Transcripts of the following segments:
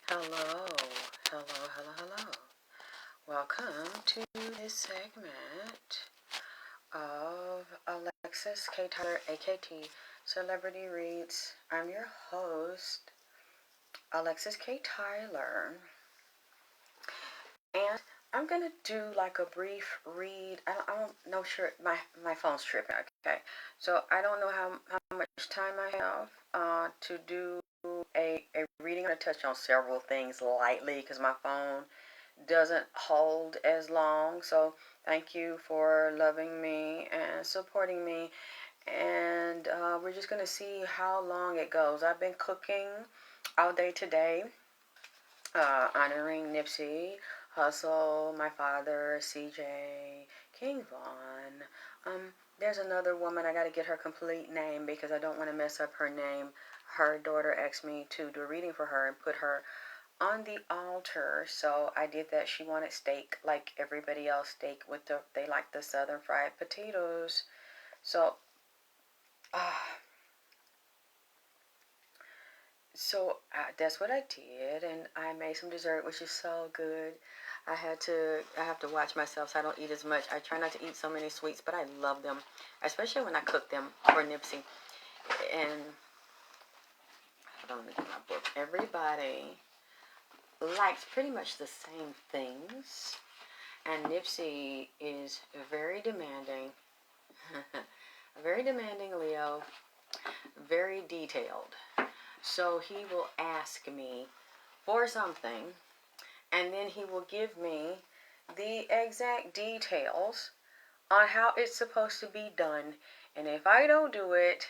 Hello, hello. Welcome to this segment of Alexis K. Tyler, AKT Celebrity Reads. I'm your host, Alexis K. Tyler, and I'm gonna do like a brief read. I don't know, sure, my phone's tripping. Okay, so I don't know how much time I have to do a reading. I'm gonna touch on several things lightly because my phone doesn't hold as long. So thank you for loving me and supporting me. And we're just gonna see how long it goes. I've been cooking all day today, honoring Nipsey, Hustle, my father, CJ, King Von. There's another woman, I gotta get her complete name because I don't want to mess up her name. Her daughter asked me to do a reading for her and put her on the altar, so I did that. She wanted steak like everybody else, steak with they like the southern fried potatoes. So that's what I did, and I made some dessert, which is so good. I have to watch myself so I don't eat as much. I try not to eat so many sweets, but I love them, especially when I cook them for Nipsey. And hold on, let me get my book. Everybody likes pretty much the same things, and Nipsey is very demanding, a very demanding Leo, very detailed. So he will ask me for something, and then he will give me the exact details on how it's supposed to be done. And if I don't do it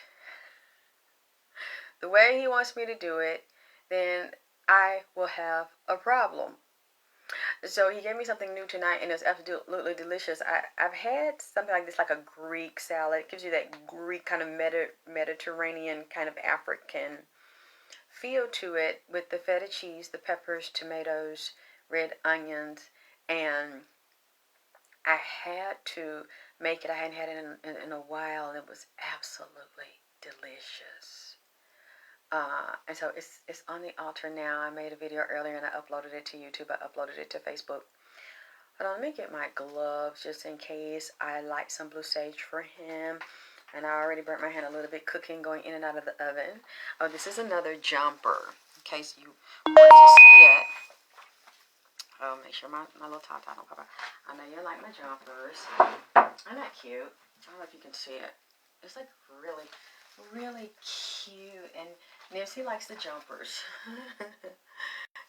the way he wants me to do it, then I will have a problem. So he gave me something new tonight, and it's absolutely delicious. I've had something like this, like a Greek salad. It gives you that Greek kind of Mediterranean kind of African feel to it, with the feta cheese, the peppers, tomatoes, red onions, and I had to make it. I hadn't had it in a while, and it was absolutely delicious. And so it's on the altar now. I made a video earlier and I uploaded it to YouTube. I uploaded it to Facebook. Hold on, let me get my gloves just in case I light some blue sage for him. And I already burnt my hand a little bit cooking, going in and out of the oven. Oh, this is another jumper, in case you want to see it. Oh, make sure my little top don't pop out. I know you like my jumpers. Isn't that cute? I don't know if you can see it. It's like really, really cute. And Nipsey likes the jumpers.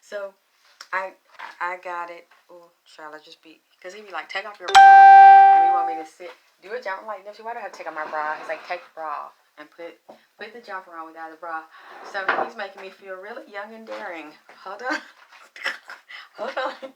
So I got it. Oh, shall I just be, because he'd be like, take off your bra. And he want me to sit, do a jumper. I'm like, Nipsey, why do I have to take off my bra? He's like, take the bra off and put the jumper on without the bra. So he's making me feel really young and daring. Hold on. Hold on.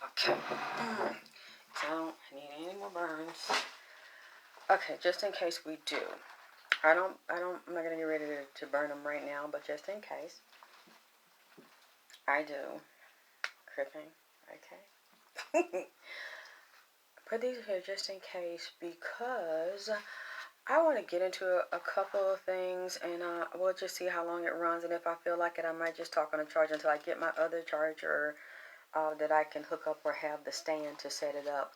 Okay. So I don't need any more burns. Okay, just in case we do. I'm not gonna get ready to burn them right now, but just in case I do. Cripping. Okay. Put these here just in case, because I want to get into a couple of things, and we'll just see how long it runs, and if I feel like it, I might just talk on the charger until I get my other charger that I can hook up or have the stand to set it up.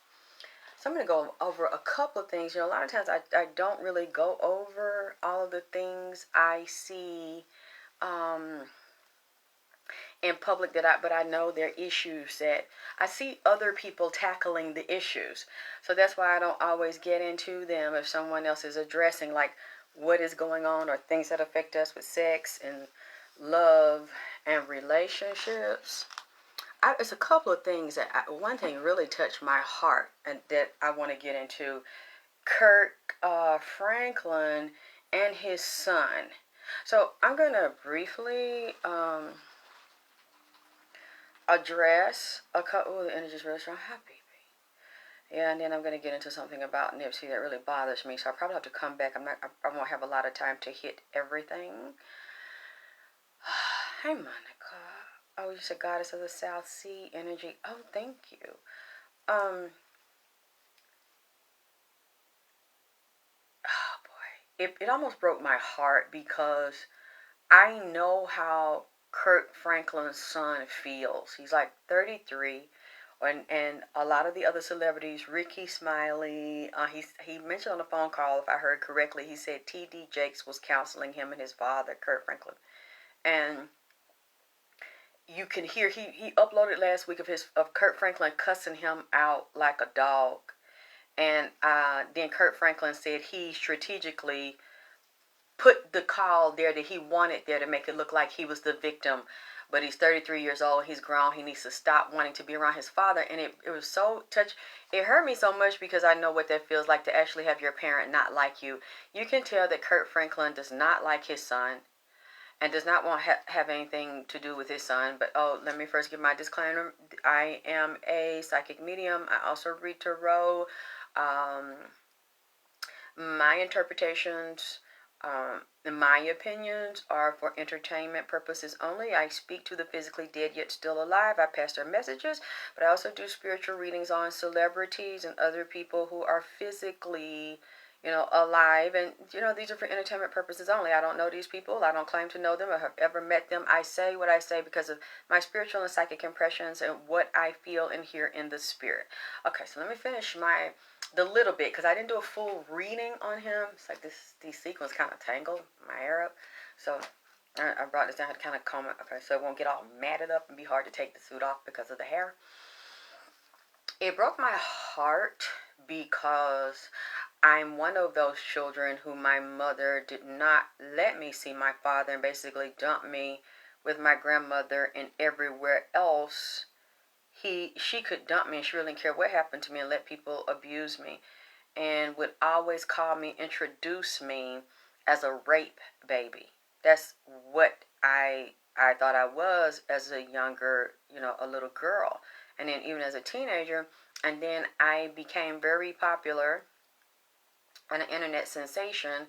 So I'm going to go over a couple of things. You know, a lot of times I don't really go over all of the things I see in public but I know they're issues that I see other people tackling the issues. So that's why I don't always get into them if someone else is addressing like what is going on or things that affect us with sex and love and relationships. It's a couple of things that one thing really touched my heart and that I want to get into. Kirk Franklin and his son. So I'm going to briefly address a couple. Oh, the energy's really strong. Hi, baby. Yeah, and then I'm going to get into something about Nipsey that really bothers me, so I probably have to come back. I won't have a lot of time to hit everything. Hey, Monica. Oh, you said Goddess of the South Sea energy. Oh, thank you. Oh boy, it almost broke my heart because I know how Kirk Franklin's son feels. He's like 33. And a lot of the other celebrities, Ricky Smiley, he mentioned on the phone call, if I heard correctly, he said T.D. Jakes was counseling him and his father, Kirk Franklin. And you can hear, he uploaded last week of Kirk Franklin cussing him out like a dog. And then Kirk Franklin said he strategically put the call there that he wanted there to make it look like he was the victim. But he's 33 years old. He's grown. He needs to stop wanting to be around his father. And it was so it hurt me so much because I know what that feels like to actually have your parent not like you. You can tell that Kirk Franklin does not like his son and does not want to have anything to do with his son. But let me first give my disclaimer. I am a psychic medium. I also read tarot. My interpretations, my opinions are for entertainment purposes only. I speak to the physically dead yet still alive. I pass their messages, but I also do spiritual readings on celebrities and other people who are physically, alive. And, these are for entertainment purposes only. I don't know these people. I don't claim to know them or have ever met them. I say what I say because of my spiritual and psychic impressions and what I feel and hear in the spirit. Okay, so let me finish the little bit, because I didn't do a full reading on him. It's like these sequins kind of tangled my hair up. So I brought this down to kind of comb it. Okay, so it won't get all matted up and be hard to take the suit off because of the hair. It broke my heart because I'm one of those children who my mother did not let me see my father and basically dumped me with my grandmother, and everywhere else she could dump me and she really didn't care what happened to me and let people abuse me, and would always introduce me as a rape baby. That's what I thought I was as a younger, a little girl. And then even as a teenager, and then I became very popular and an internet sensation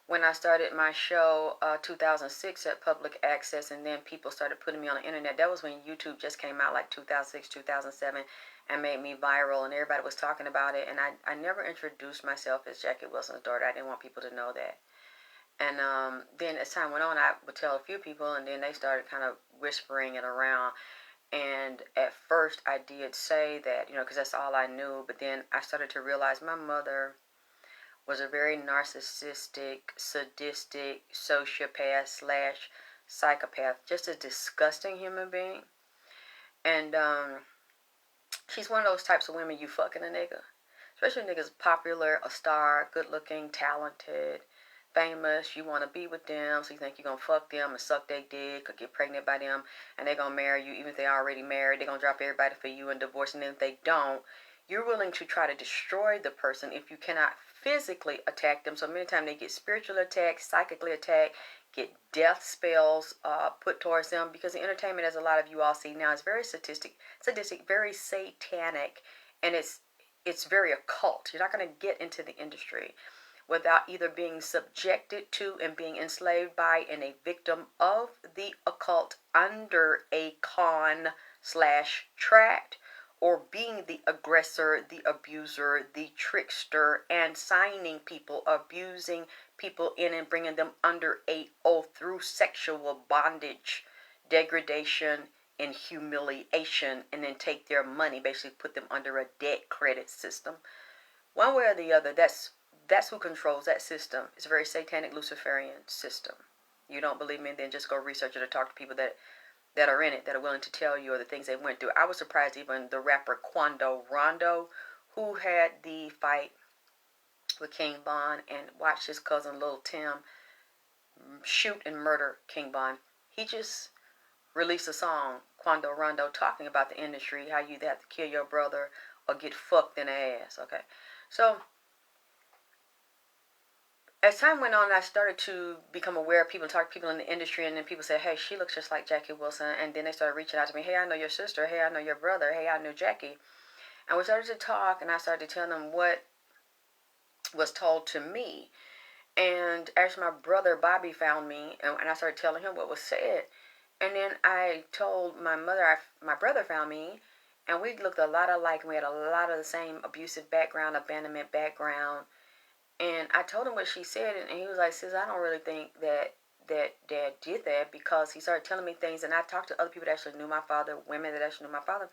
when I started my show 2006 at Public Access, and then people started putting me on the internet. That was when YouTube just came out, like 2006, 2007, and made me viral, and everybody was talking about it. And I never introduced myself as Jackie Wilson's daughter. I didn't want people to know that. And then as time went on, I would tell a few people, and then they started kind of whispering it around. And at first I did say that, because that's all I knew. But then I started to realize my mother was a very narcissistic, sadistic, sociopath slash psychopath, just a disgusting human being. And she's one of those types of women you fucking a nigga. Especially niggas popular, a star, good looking, talented, famous. You want to be with them, so you think you're going to fuck them and suck their dick or get pregnant by them, and they're going to marry you. Even if they're already married, they're going to drop everybody for you and divorce. And then if they don't, you're willing to try to destroy the person if you cannot physically attack them. So many times they get spiritually attacked, psychically attacked, get death spells put towards them, because the entertainment, as a lot of you all see now, is very sadistic, very satanic, and it's very occult. You're not going to get into the industry without either being subjected to and being enslaved by and a victim of the occult under a con slash tract, or being the aggressor, the abuser, the trickster, and signing people, abusing people in and bringing them under a oath through sexual bondage, degradation, and humiliation, and then take their money, basically put them under a debt credit system. One way or the other, that's who controls that system. It's a very satanic Luciferian system. You don't believe me? Then just go research it or talk to people that are in it, that are willing to tell you, or the things they went through. I was surprised even the rapper Quando Rondo, who had the fight with King Von and watched his cousin Lil Tim shoot and murder King Von. He just released a song, Quando Rondo, talking about the industry, how you have to kill your brother or get fucked in the ass. Okay, so as time went on, I started to become aware of people, talk to people in the industry, and then people said, hey, she looks just like Jackie Wilson. And then they started reaching out to me, hey, I know your sister. Hey, I know your brother. Hey, I know Jackie. And we started to talk, and I started to tell them what was told to me. And actually, my brother Bobby found me, and I started telling him what was said. And then I told my mother, my brother found me, and we looked a lot alike. And we had a lot of the same abusive background, abandonment background. And I told him what she said, and he was like, "Sis, I don't really think that Dad did that," because he started telling me things, and I talked to other people that actually knew my father, women that actually knew my father.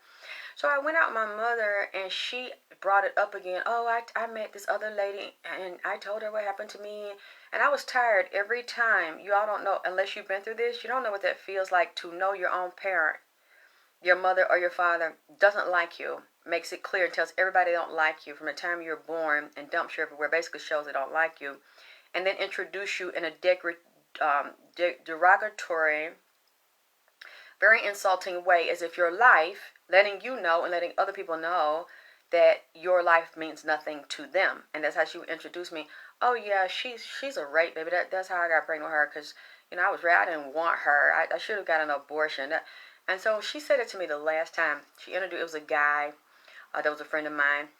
So I went out with my mother, and she brought it up again. "Oh, I met this other lady, and I told her what happened to me." And I was tired every time. You all don't know, unless you've been through this, you don't know what that feels like to know your own parent, your mother or your father, doesn't like you. Makes it clear and tells everybody they don't like you from the time you're born, and dumps you everywhere. Basically shows they don't like you. And then introduce you in a derogatory, very insulting way, as if your life, letting you know and letting other people know that your life means nothing to them. And that's how she would introduce me. "Oh yeah, she's a rape baby. That's how I got pregnant with her, because I was right. I didn't want her. I should have got an abortion." And so she said it to me the last time. She introduced, it was a guy that was a friend of mine,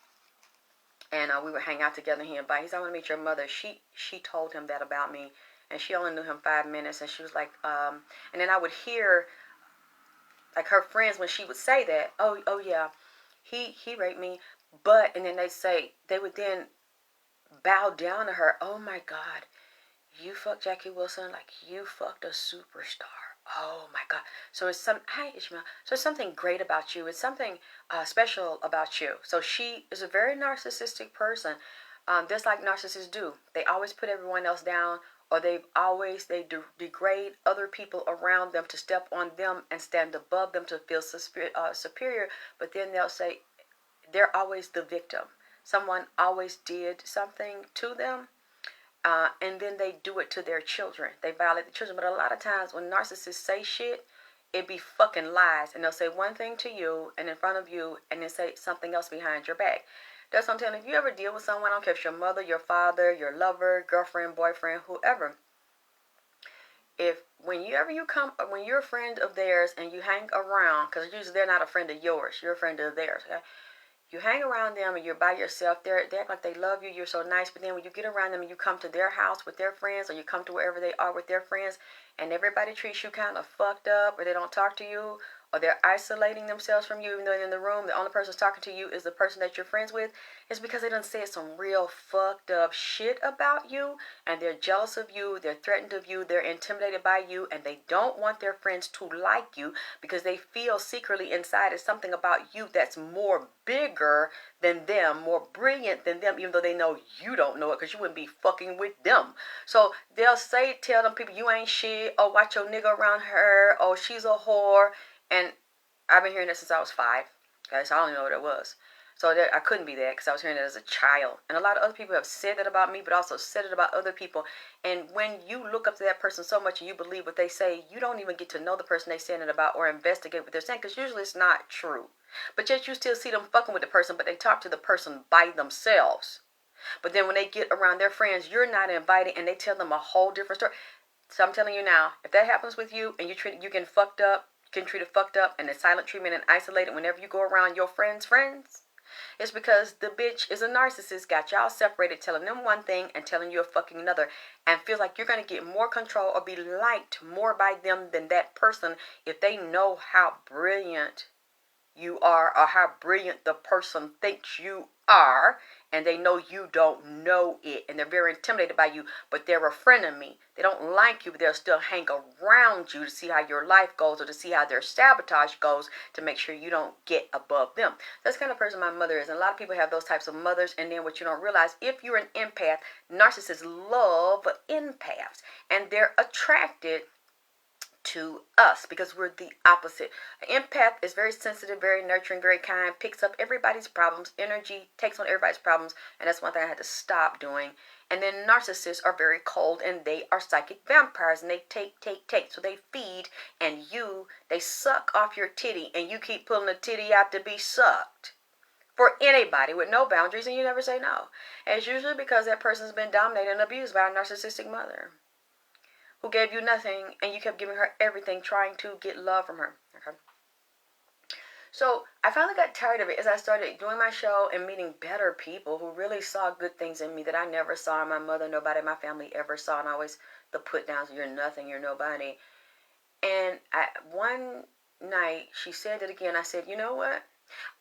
and we would hang out together. He invited. He said, "I want to meet your mother." She told him that about me, and she only knew him 5 minutes. And she was like, and then I would hear like her friends when she would say that, oh yeah, he raped me, but, and then they would then bow down to her. "Oh my God, you fucked Jackie Wilson, like you fucked a superstar. Oh my God." So it's hi Ishmael. So it's something great about you. It's something special about you. So she is a very narcissistic person. Just like narcissists do. They always put everyone else down, or they degrade other people around them to step on them and stand above them to feel superior. But then they'll say they're always the victim. Someone always did something to them. And then they do it to their children. They violate the children. But a lot of times when narcissists say shit, it be fucking lies. And they'll say one thing to you and in front of you, and then say something else behind your back. That's what I'm telling you. If you ever deal with someone, I don't care if it's your mother, your father, your lover, girlfriend, boyfriend, whoever. When you're a friend of theirs and you hang around, because usually they're not a friend of yours, you're a friend of theirs, okay? You hang around them and you're by yourself. They act like they love you. You're so nice. But then when you get around them and you come to their house with their friends, or you come to wherever they are with their friends, and everybody treats you kind of fucked up, or they don't talk to you, or they're isolating themselves from you, even though in the room the only person talking to you is the person that you're friends with, it's because they done said some real fucked up shit about you, and they're jealous of you, they're threatened of you, they're intimidated by you, and they don't want their friends to like you because they feel secretly inside it's something about you that's more bigger than them, more brilliant than them, even though they know you don't know it because you wouldn't be fucking with them. So they'll tell them people, "You ain't shit," "Oh, watch your nigga around her," "Oh, she's a whore." And I've been hearing that since I was 5. Okay, so I don't even know what it was. So I couldn't be that because I was hearing it as a child. And a lot of other people have said that about me, but also said it about other people. And when you look up to that person so much and you believe what they say, you don't even get to know the person they're saying it about or investigate what they're saying, because usually it's not true. But yet you still see them fucking with the person, but they talk to the person by themselves. But then when they get around their friends, you're not invited, and they tell them a whole different story. So I'm telling you now, if that happens with you and you get fucked up, you can treat it fucked up and the silent treatment and isolated whenever you go around your friends, it's because the bitch is a narcissist, got y'all separated, telling them one thing and telling you a fucking another, and feels like you're going to get more control or be liked more by them than that person if they know how brilliant you are, or how brilliant the person thinks you are, and they know you don't know it, and they're very intimidated by you, but they're a friend of me. They don't like you, but they'll still hang around you to see how your life goes, or to see how their sabotage goes, to make sure you don't get above them. That's the kind of person my mother is, and a lot of people have those types of mothers. And then what you don't realize, if you're an empath, narcissists love empaths, and they're attracted to us because we're the opposite. An empath is very sensitive, very nurturing, very kind, picks up everybody's problems, energy, takes on everybody's problems, and that's one thing I had to stop doing. And then narcissists are very cold, and they are psychic vampires, and they take. So they feed, and they suck off your titty, and you keep pulling the titty out to be sucked. For anybody with no boundaries, and you never say no. And it's usually because that person's been dominated and abused by a narcissistic mother who gave you nothing, and you kept giving her everything, trying to get love from her. Okay. So I finally got tired of it as I started doing my show and meeting better people who really saw good things in me that I never saw in my mother. Nobody in my family ever saw. And always the put downs, you're nothing, you're nobody. And one night she said it again. I said, you know what?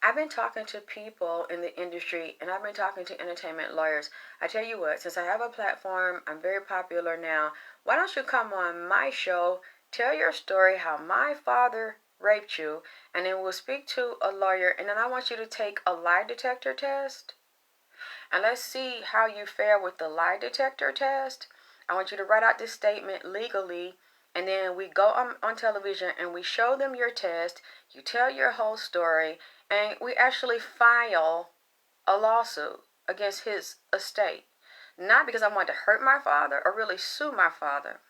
I've been talking to people in the industry and I've been talking to entertainment lawyers. I tell you what, since I have a platform, I'm very popular now. Why don't you come on my show, tell your story, how my father raped you, and then we'll speak to a lawyer, and then I want you to take a lie detector test. And let's see how you fare with the lie detector test. I want you to write out this statement legally, and then we go on television and we show them your test. You tell your whole story, and we actually file a lawsuit against his estate. Not because I wanted to hurt my father or really sue my father,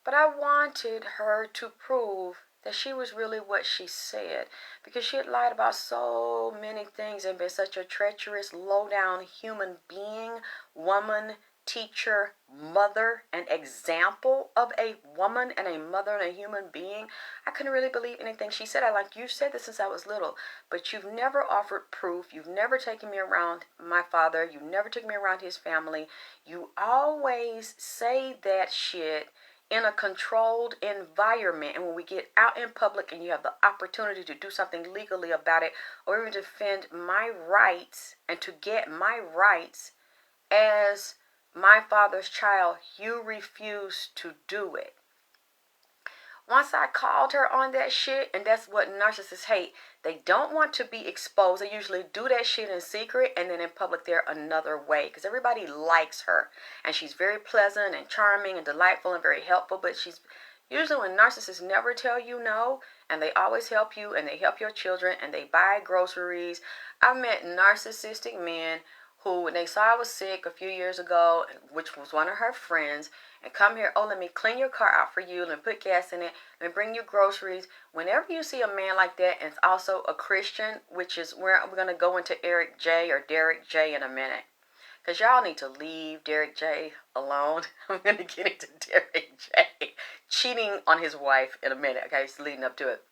but I wanted her to prove that she was really what she said, because she had lied about so many things and been such a treacherous, low-down human being, woman, teacher, mother, an example of a woman and a mother and a human being. I couldn't really believe anything she said. You said this since I was little, but you've never offered proof. You've never taken me around my father. You've never taken me around his family. You always say that shit in a controlled environment, and when we get out in public and you have the opportunity to do something legally about it, or even defend my rights and to get my rights as my father's child, you refuse to do it. Once I called her on that shit, and that's what narcissists hate. They don't want to be exposed. They usually do that shit in secret, and then in public they're another way, because everybody likes her. And she's very pleasant and charming and delightful and very helpful, but she's usually, when narcissists never tell you no, and they always help you, and they help your children, and they buy groceries. I've met narcissistic men who, when they saw I was sick a few years ago, which was one of her friends, and come here, oh, let me clean your car out for you, let me put gas in it, let me bring you groceries. Whenever you see a man like that, and it's also a Christian, which is where we're going to go into Eric J. or Derrick J. in a minute, because y'all need to leave Derrick J. alone. I'm going to get into Derrick J. cheating on his wife in a minute, okay, it's leading up to it.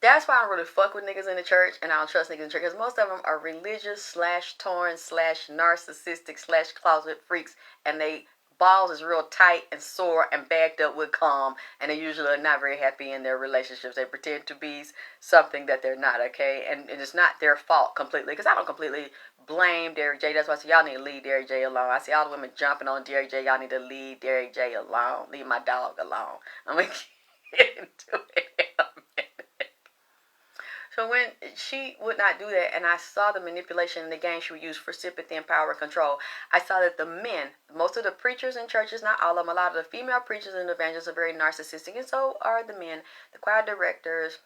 That's why I don't really fuck with niggas in the church, and I don't trust niggas in the church, because most of them are religious / torn / narcissistic / closet freaks, and they balls is real tight and sore and bagged up with calm, and they usually are not very happy in their relationships. They pretend to be something that they're not, okay? And it's not their fault completely, because I don't completely blame Derrick J. That's why I say y'all need to leave Derrick J. alone. I see all the women jumping on Derrick J. Y'all need to leave Derrick J. alone. Leave my dog alone. I'm going to get into it in a minute. So when she would not do that, and I saw the manipulation and the game she would use for sympathy and power and control, I saw that the men, most of the preachers in churches, not all of them, a lot of the female preachers and evangelists are very narcissistic, and so are the men. The choir directors,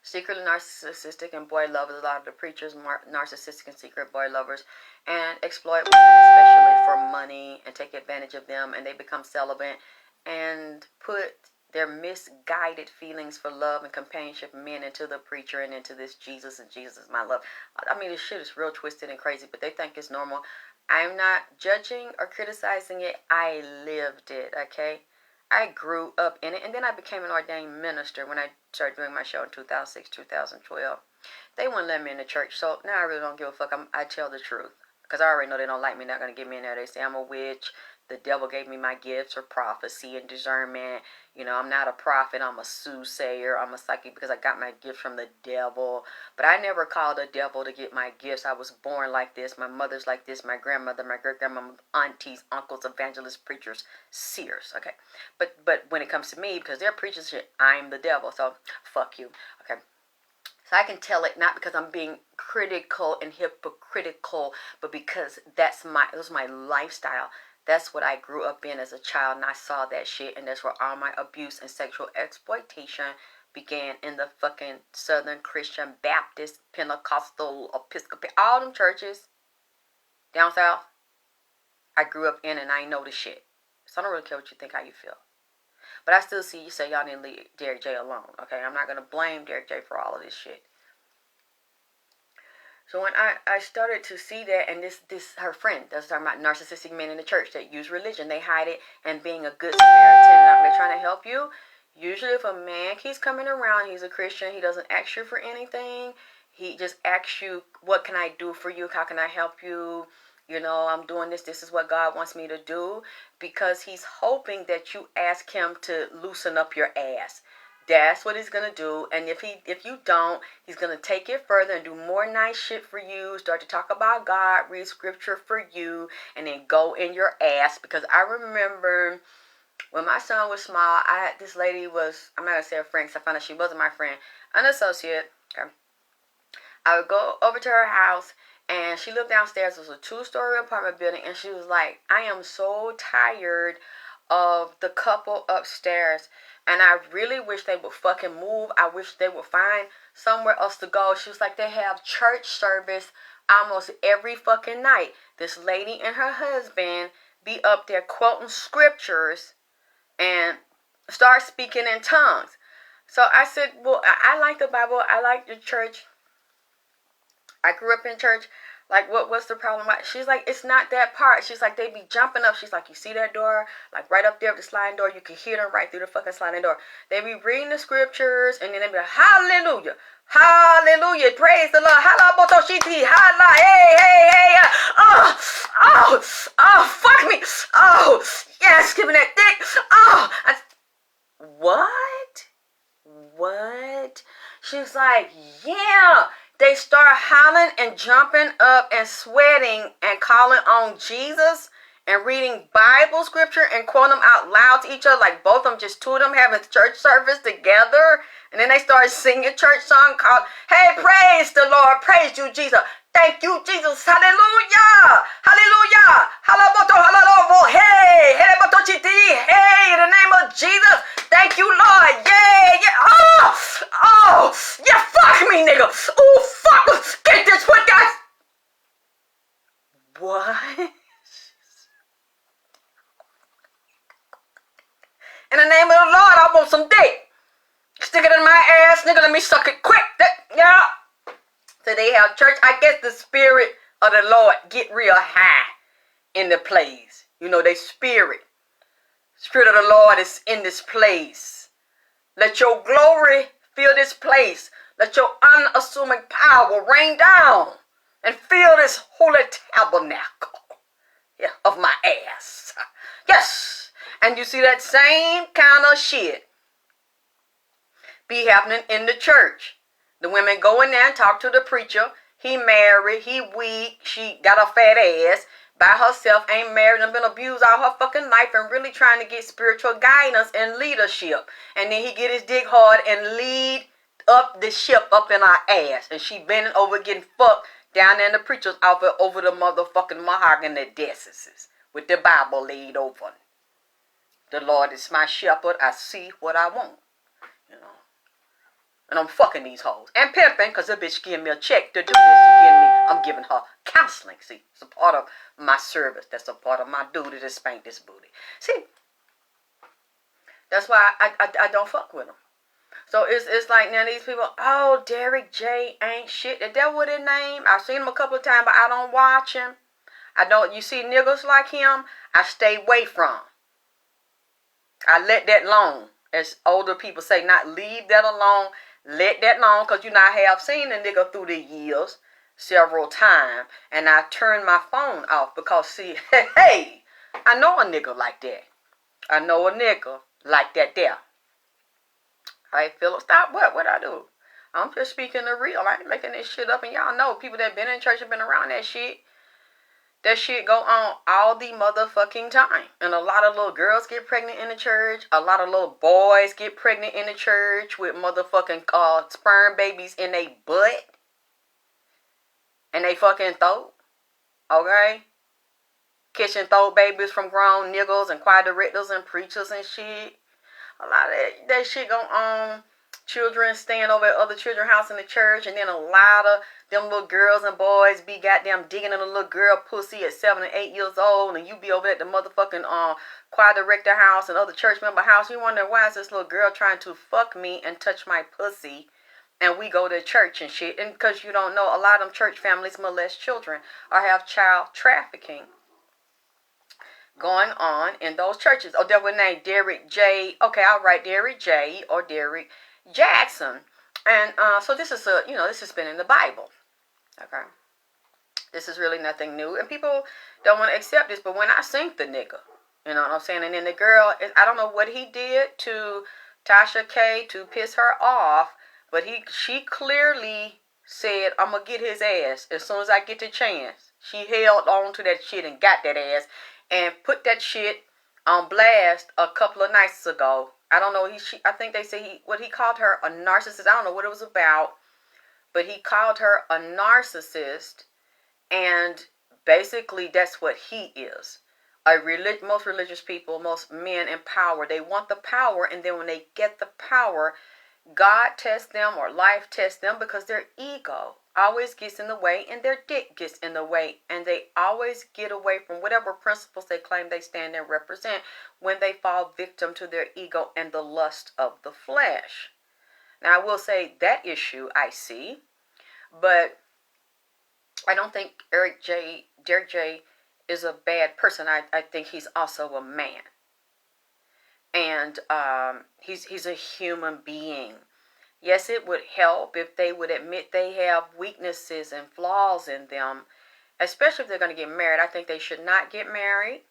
secretly narcissistic and boy lovers. A lot of the preachers, narcissistic and secret boy lovers, and exploit women, especially for money, and take advantage of them, and they become celibate and put their misguided feelings for love and companionship men into the preacher and into this Jesus and Jesus is my love. I mean, this shit is real twisted and crazy, but they think it's normal. I'm not judging or criticizing it. I lived it, okay? I grew up in it, and then I became an ordained minister when I started doing my show in 2006, 2012. They wouldn't let me in the church, so now I really don't give a fuck. I tell the truth, because I already know they don't like me. They're not going to get me in there. They say I'm a witch. The devil gave me my gifts for prophecy and discernment. You know, I'm not a prophet. I'm a soothsayer. I'm a psychic because I got my gift from the devil. But I never called the devil to get my gifts. I was born like this. My mother's like this. My grandmother, my great-grandmama, aunties, uncles, evangelists, preachers, seers. Okay. But when it comes to me, because they're preachers, I'm the devil. So, fuck you. Okay. So I can tell it not because I'm being critical and hypocritical, but because that was my lifestyle. That's what I grew up in as a child, and I saw that shit, and that's where all my abuse and sexual exploitation began, in the fucking Southern Christian, Baptist, Pentecostal, Episcopal, all them churches down south. I grew up in, and I know the shit. So I don't really care what you think, how you feel. But I still see you say y'all need to leave Derrick J. alone, okay? I'm not going to blame Derrick J. for all of this shit. So when I started to see that, and this her friend, that's talking about narcissistic men in the church that use religion, they hide it, and being a good Samaritan, and they're trying to help you, Usually if a man keeps coming around, he's a Christian, he doesn't ask you for anything. He just asks you, what can I do for you? How can I help you? You know, I'm doing this. This is what God wants me to do. Because he's hoping that you ask him to loosen up your ass. That's what he's going to do. And if you don't, he's going to take it further and do more nice shit for you. Start to talk about God, read scripture for you, and then go in your ass. Because I remember when my son was small, I had this lady was, I'm not going to say a friend because I found out she wasn't my friend, an associate. Okay. I would go over to her house, and she lived downstairs. It was a 2-story apartment building, and she was like, I am so tired of the couple upstairs, and I really wish they would fucking move. I wish they would find somewhere else to go. She was like, they have church service almost every fucking night. This lady and her husband be up there quoting scriptures and start speaking in tongues. So I said, well, I like the Bible. I like the church. I grew up in church. Like, what's the problem? She's like, it's not that part. She's like, they be jumping up. She's like, you see that door? Like, right up there, the sliding door. You can hear them right through the fucking sliding door. They be reading the scriptures, and then they be like, hallelujah. Hallelujah. Praise the Lord. Hallelujah. Hey, hey, hey. Fuck me. Oh, yes, give me that dick. Oh, what? What? She's like, yeah. They start hollering and jumping up and sweating and calling on Jesus and reading Bible scripture and quoting them out loud to each other, like both of them, just two of them having church service together. And then they started singing a church song called, hey, praise the Lord, praise you, Jesus. Thank you, Jesus. Hallelujah. Hallelujah. Hallelujah. Hey, hey, in the name of Jesus. Thank you, Lord. Yeah, yeah. Oh, yeah, fuck me, nigga. Oh, fuck. Get this one, guys. What? In the name of the Lord, I want some dick. Stick it in my ass, nigga. Let me suck it quick. Yeah. So they have church. I guess the spirit of the Lord get real high in the place. You know, they spirit. Spirit of the Lord is in this place. Let your glory fill this place. Let your unassuming power rain down and fill this holy tabernacle, yeah, of my ass. Yes. And you see that same kind of shit be happening in the church. The women go in there and talk to the preacher. He married, he weak, she got a fat ass by herself, ain't married, and been abused all her fucking life and really trying to get spiritual guidance and leadership. And then he get his dick hard and lead up the ship up in our ass. And she bending over getting fucked down there in the preacher's office over the motherfucking mahogany desks with the Bible laid over. The Lord is my shepherd. I see what I want. You know. And I'm fucking these hoes. And pimping, because the bitch giving me a check to do this. I'm giving her counseling. See, it's a part of my service. That's a part of my duty to spank this booty. See, that's why I don't fuck with them. So it's like now these people, oh, Derrick J ain't shit. Is that what his name? I've seen him a couple of times, but I don't watch him. I don't, you see niggas like him, I stay away from. I let that alone. As older people say, not leave that alone. Let that alone, because you know I have seen a nigga through the years several times, and I turned my phone off because, see, hey, I know a nigga like that. I know a nigga like that there. Hey, Philip, stop. What I do? I'm just speaking the real. I ain't making this shit up, and y'all know people that been in church have been around that shit. That shit go on all the motherfucking time. And a lot of little girls get pregnant in the church. A lot of little boys get pregnant in the church with motherfucking sperm babies in their butt. And they fucking throat. Okay? Catching throat babies from grown niggas and choir directors and preachers and shit. A lot of that shit go on. Children staying over at other children's house in the church, and then a lot of them little girls and boys be goddamn digging in a little girl pussy at 7 and 8 years old, and you be over at the motherfucking choir director house and other church member house. You wonder, why is this little girl trying to fuck me and touch my pussy? And we go to church and shit. And because you don't know, a lot of them church families molest children or have child trafficking. going on in those churches. Oh, they were named Derrick J. Okay, I'll write Derrick J. or Derrick Jackson. And so this is this has been in the Bible. Okay, this is really nothing new, and people don't want to accept this. But when I sing the nigga, you know what I'm saying, and then the girl, I don't know what he did to Tasha K to piss her off, but she clearly said, "I'm gonna get his ass as soon as I get the chance." She held on to that shit and got that ass, and put that shit on blast a couple of nights ago. I don't know. I think they say he called her a narcissist. I don't know what it was about, but he called her a narcissist, and basically that's what he is. Most religious people, most men in power, they want the power, and then when they get the power, God tests them or life tests them because their ego always gets in the way and their dick gets in the way, and they always get away from whatever principles they claim they stand and represent when they fall victim to their ego and the lust of the flesh. Now, I will say that issue I see, but I don't think Derrick J is a bad person. I think he's also a man. And he's a human being. Yes, it would help if they would admit they have weaknesses and flaws in them, especially if they're going to get married. I think they should not get married.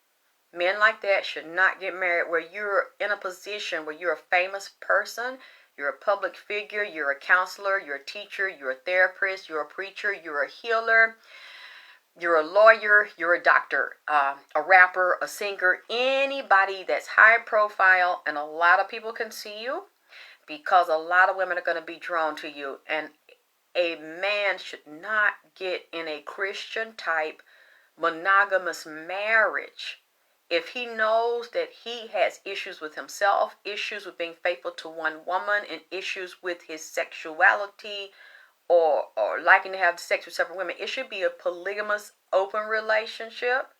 Men like that should not get married where you're in a position where you're a famous person, you're a public figure, you're a counselor, you're a teacher, you're a therapist, you're a preacher, you're a healer, you're a lawyer, you're a doctor, a rapper, a singer, anybody that's high profile, and a lot of people can see you because a lot of women are going to be drawn to you. And a man should not get in a Christian type monogamous marriage if he knows that he has issues with himself, issues with being faithful to one woman, and issues with his sexuality, or liking to have sex with several women. It should be a polygamous, open relationship,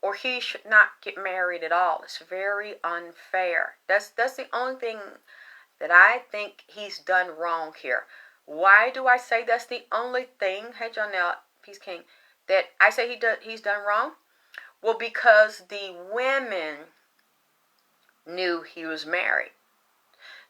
or he should not get married at all. It's very unfair. That's the only thing that I think he's done wrong here. Why do I say that's the only thing, hey Jonelle, Peace King, that I say he's done wrong? Well, because the women knew he was married.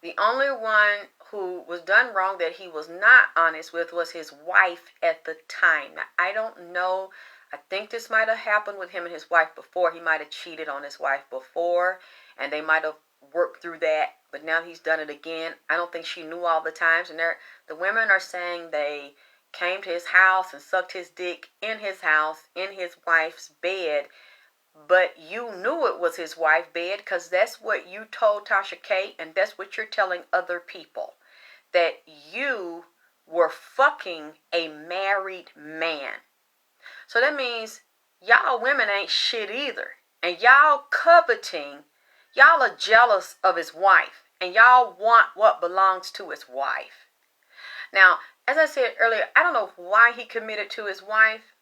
The only one who was done wrong that he was not honest with was his wife at the time. Now, I don't know. I think this might have happened with him and his wife before. He might have cheated on his wife before, and they might have worked through that, but now he's done it again. I don't think she knew all the times, and the women are saying they came to his house and sucked his dick in his house, in his wife's bed, but you knew it was his wife's bed because that's what you told Tasha K, and that's what you're telling other people, that you were fucking a married man. So that means y'all women ain't shit either, and y'all coveting, y'all are jealous of his wife, and y'all want what belongs to his wife. Now, as I said earlier, I don't know why he committed to his wife,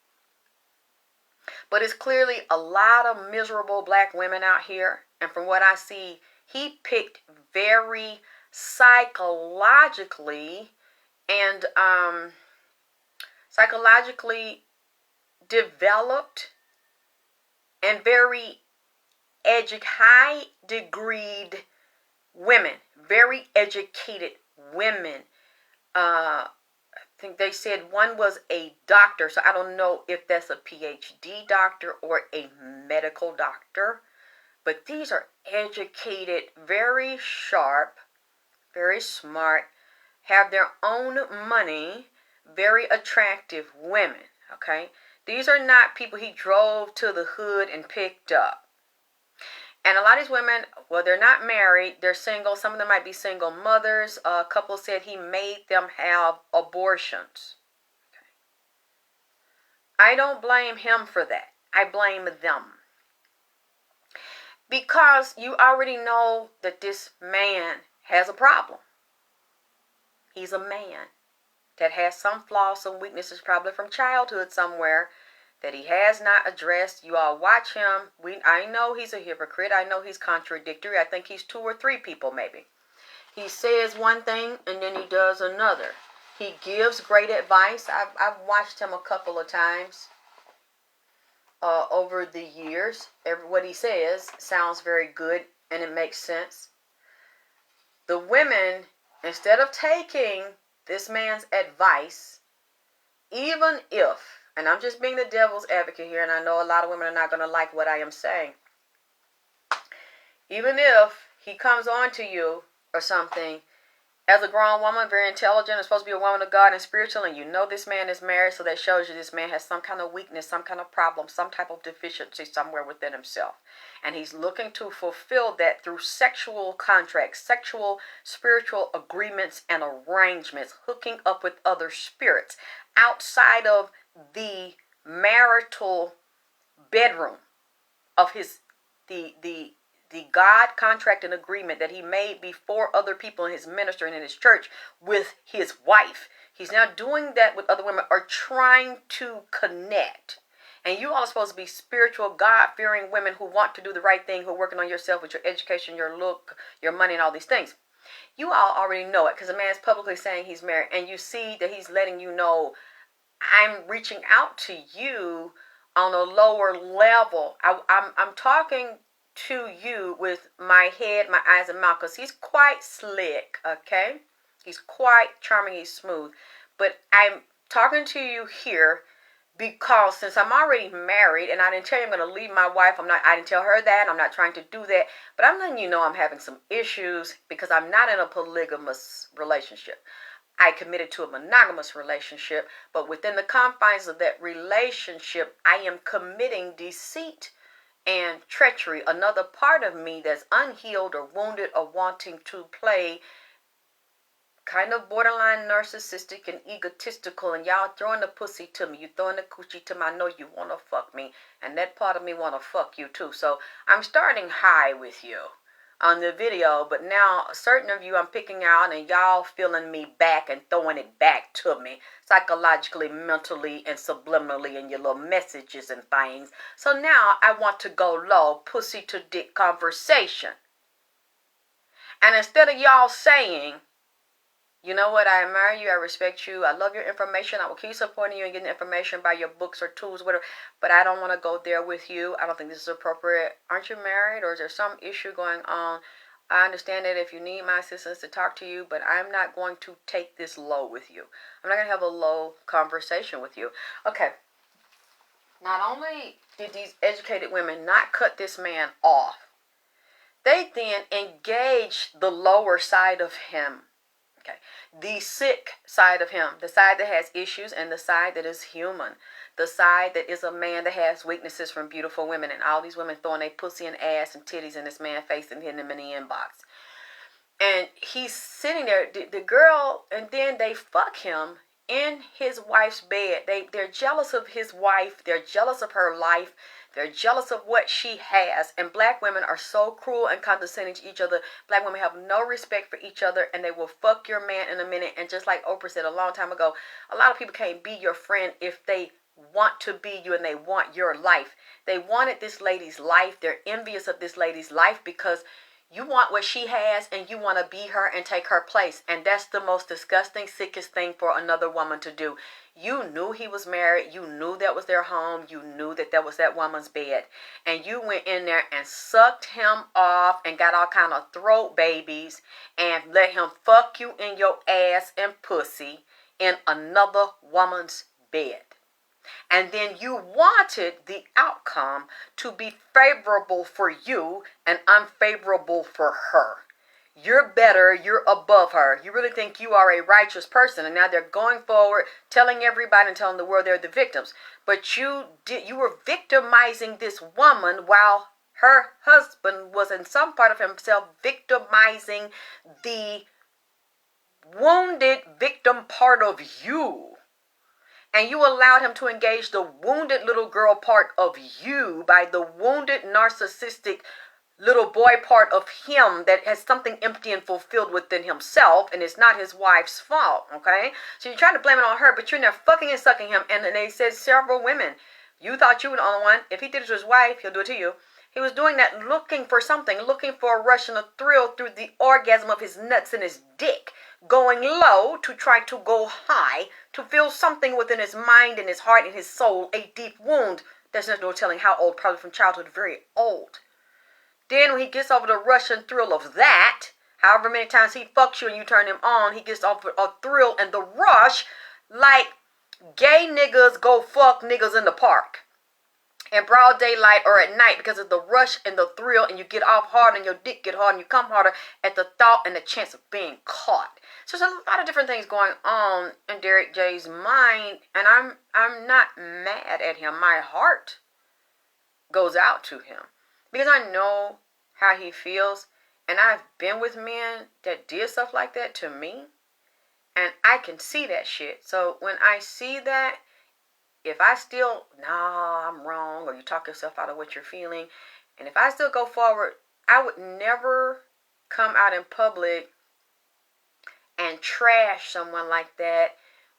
but it's clearly a lot of miserable black women out here. And from what I see, he picked very psychologically developed and very high degreed women, very educated women. I think they said one was a doctor, so I don't know if that's a PhD doctor or a medical doctor, but these are educated, very sharp, very smart, have their own money, very attractive women, okay? These are not people he drove to the hood and picked up. And a lot of these women, well, they're not married. They're single. Some of them might be single mothers. A couple said he made them have abortions. Okay. I don't blame him for that. I blame them. Because you already know that this man has a problem. He's a man that has some flaws, some weaknesses, probably from childhood somewhere, that he has not addressed. You all watch him. I know he's a hypocrite. I know he's contradictory. I think he's two or three people maybe. He says one thing and then he does another. He gives great advice. I've watched him a couple of times. over the years. What he says sounds very good and it makes sense. The women, instead of taking this man's advice, even if, and I'm just being the devil's advocate here, and I know a lot of women are not going to like what I am saying, even if he comes on to you or something, as a grown woman, very intelligent, and supposed to be a woman of God and spiritual, and you know this man is married, so that shows you this man has some kind of weakness, some kind of problem, some type of deficiency somewhere within himself. And he's looking to fulfill that through sexual contracts, sexual, spiritual agreements and arrangements, hooking up with other spirits outside of the marital bedroom of the God contract and agreement that he made before other people in his ministry and in his church with his wife. He's now doing that with other women, or trying to connect. And you all are supposed to be spiritual, God-fearing women who want to do the right thing, who are working on yourself with your education, your look, your money, and all these things. You all already know it, because a man's publicly saying he's married, and you see that he's letting you know, I'm reaching out to you on a lower level. I'm talking to you with my head, my eyes, and mouth, because he's quite slick, okay? He's quite charming, he's smooth. But I'm talking to you here because since I'm already married, and I didn't tell you I'm going to leave my wife, I didn't tell her that, I'm not trying to do that, but I'm letting you know I'm having some issues because I'm not in a polygamous relationship. I committed to a monogamous relationship, but within the confines of that relationship, I am committing deceit and treachery, another part of me that's unhealed or wounded or wanting to play kind of borderline narcissistic and egotistical, and y'all throwing the pussy to me, you throwing the coochie to me, I know you want to fuck me, and that part of me want to fuck you too. So I'm starting high with you on the video, but now certain of you I'm picking out, and y'all feeling me back and throwing it back to me psychologically, mentally, and subliminally in your little messages and things. So now I want to go low, pussy to dick conversation. And instead of y'all saying, you know what, I admire you, I respect you, I love your information, I will keep supporting you and getting information by your books or tools, whatever, but I don't want to go there with you. I don't think this is appropriate. Aren't you married, or is there some issue going on? I understand that if you need my assistance to talk to you, but I'm not going to take this low with you. I'm not going to have a low conversation with you. Okay. Not only did these educated women not cut this man off, they then engaged the lower side of him. Okay. The sick side of him, the side that has issues, and the side that is human, the side that is a man that has weaknesses from beautiful women, and all these women throwing their pussy and ass and titties in this man's face and hitting him in the inbox. And he's sitting there, the girl, and then they fuck him in his wife's bed. They're jealous of his wife. They're jealous of her life. They're jealous of what she has. And black women are so cruel and condescending to each other. Black women have no respect for each other, and they will fuck your man in a minute. And just like Oprah said a long time ago, a lot of people can't be your friend if they want to be you and they want your life. They wanted this lady's life. They're envious of this lady's life because you want what she has, and you want to be her and take her place. And that's the most disgusting, sickest thing for another woman to do. You knew he was married. You knew that was their home. You knew that that was that woman's bed. And you went in there and sucked him off and got all kind of throat babies and let him fuck you in your ass and pussy in another woman's bed. And then you wanted the outcome to be favorable for you and unfavorable for her. You're better, you're above her. You really think you are a righteous person, and now they're going forward, telling everybody and telling the world they're the victims. But you were victimizing this woman while her husband was in some part of himself victimizing the wounded victim part of you. And you allowed him to engage the wounded little girl part of you by the wounded narcissistic little boy part of him that has something empty and fulfilled within himself, and it's not his wife's fault, okay? So you're trying to blame it on her, but you're in there fucking and sucking him. And they said several women, you thought you were the only one. If he did it to his wife, he'll do it to you. He was doing that looking for something, looking for a rush and a thrill through the orgasm of his nuts and his dick. Going low to try to go high, to feel something within his mind and his heart and his soul, a deep wound There's no telling how old, probably from childhood, very old. Then when he gets over the rush and thrill of that, however many times he fucks you and you turn him on, he gets over a thrill and the rush like gay niggas go fuck niggas in the park in broad daylight or at night because of the rush and the thrill, and you get off hard and your dick get hard and you come harder at the thought and the chance of being caught. So there's a lot of different things going on in Derrick J's mind, and I'm not mad at him. My heart goes out to him because I know how he feels, and I've been with men that did stuff like that to me, and I can see that shit. So when I see that, if I still, nah, I'm wrong, or you talk yourself out of what you're feeling, and if I still go forward, I would never come out in public and trash someone like that.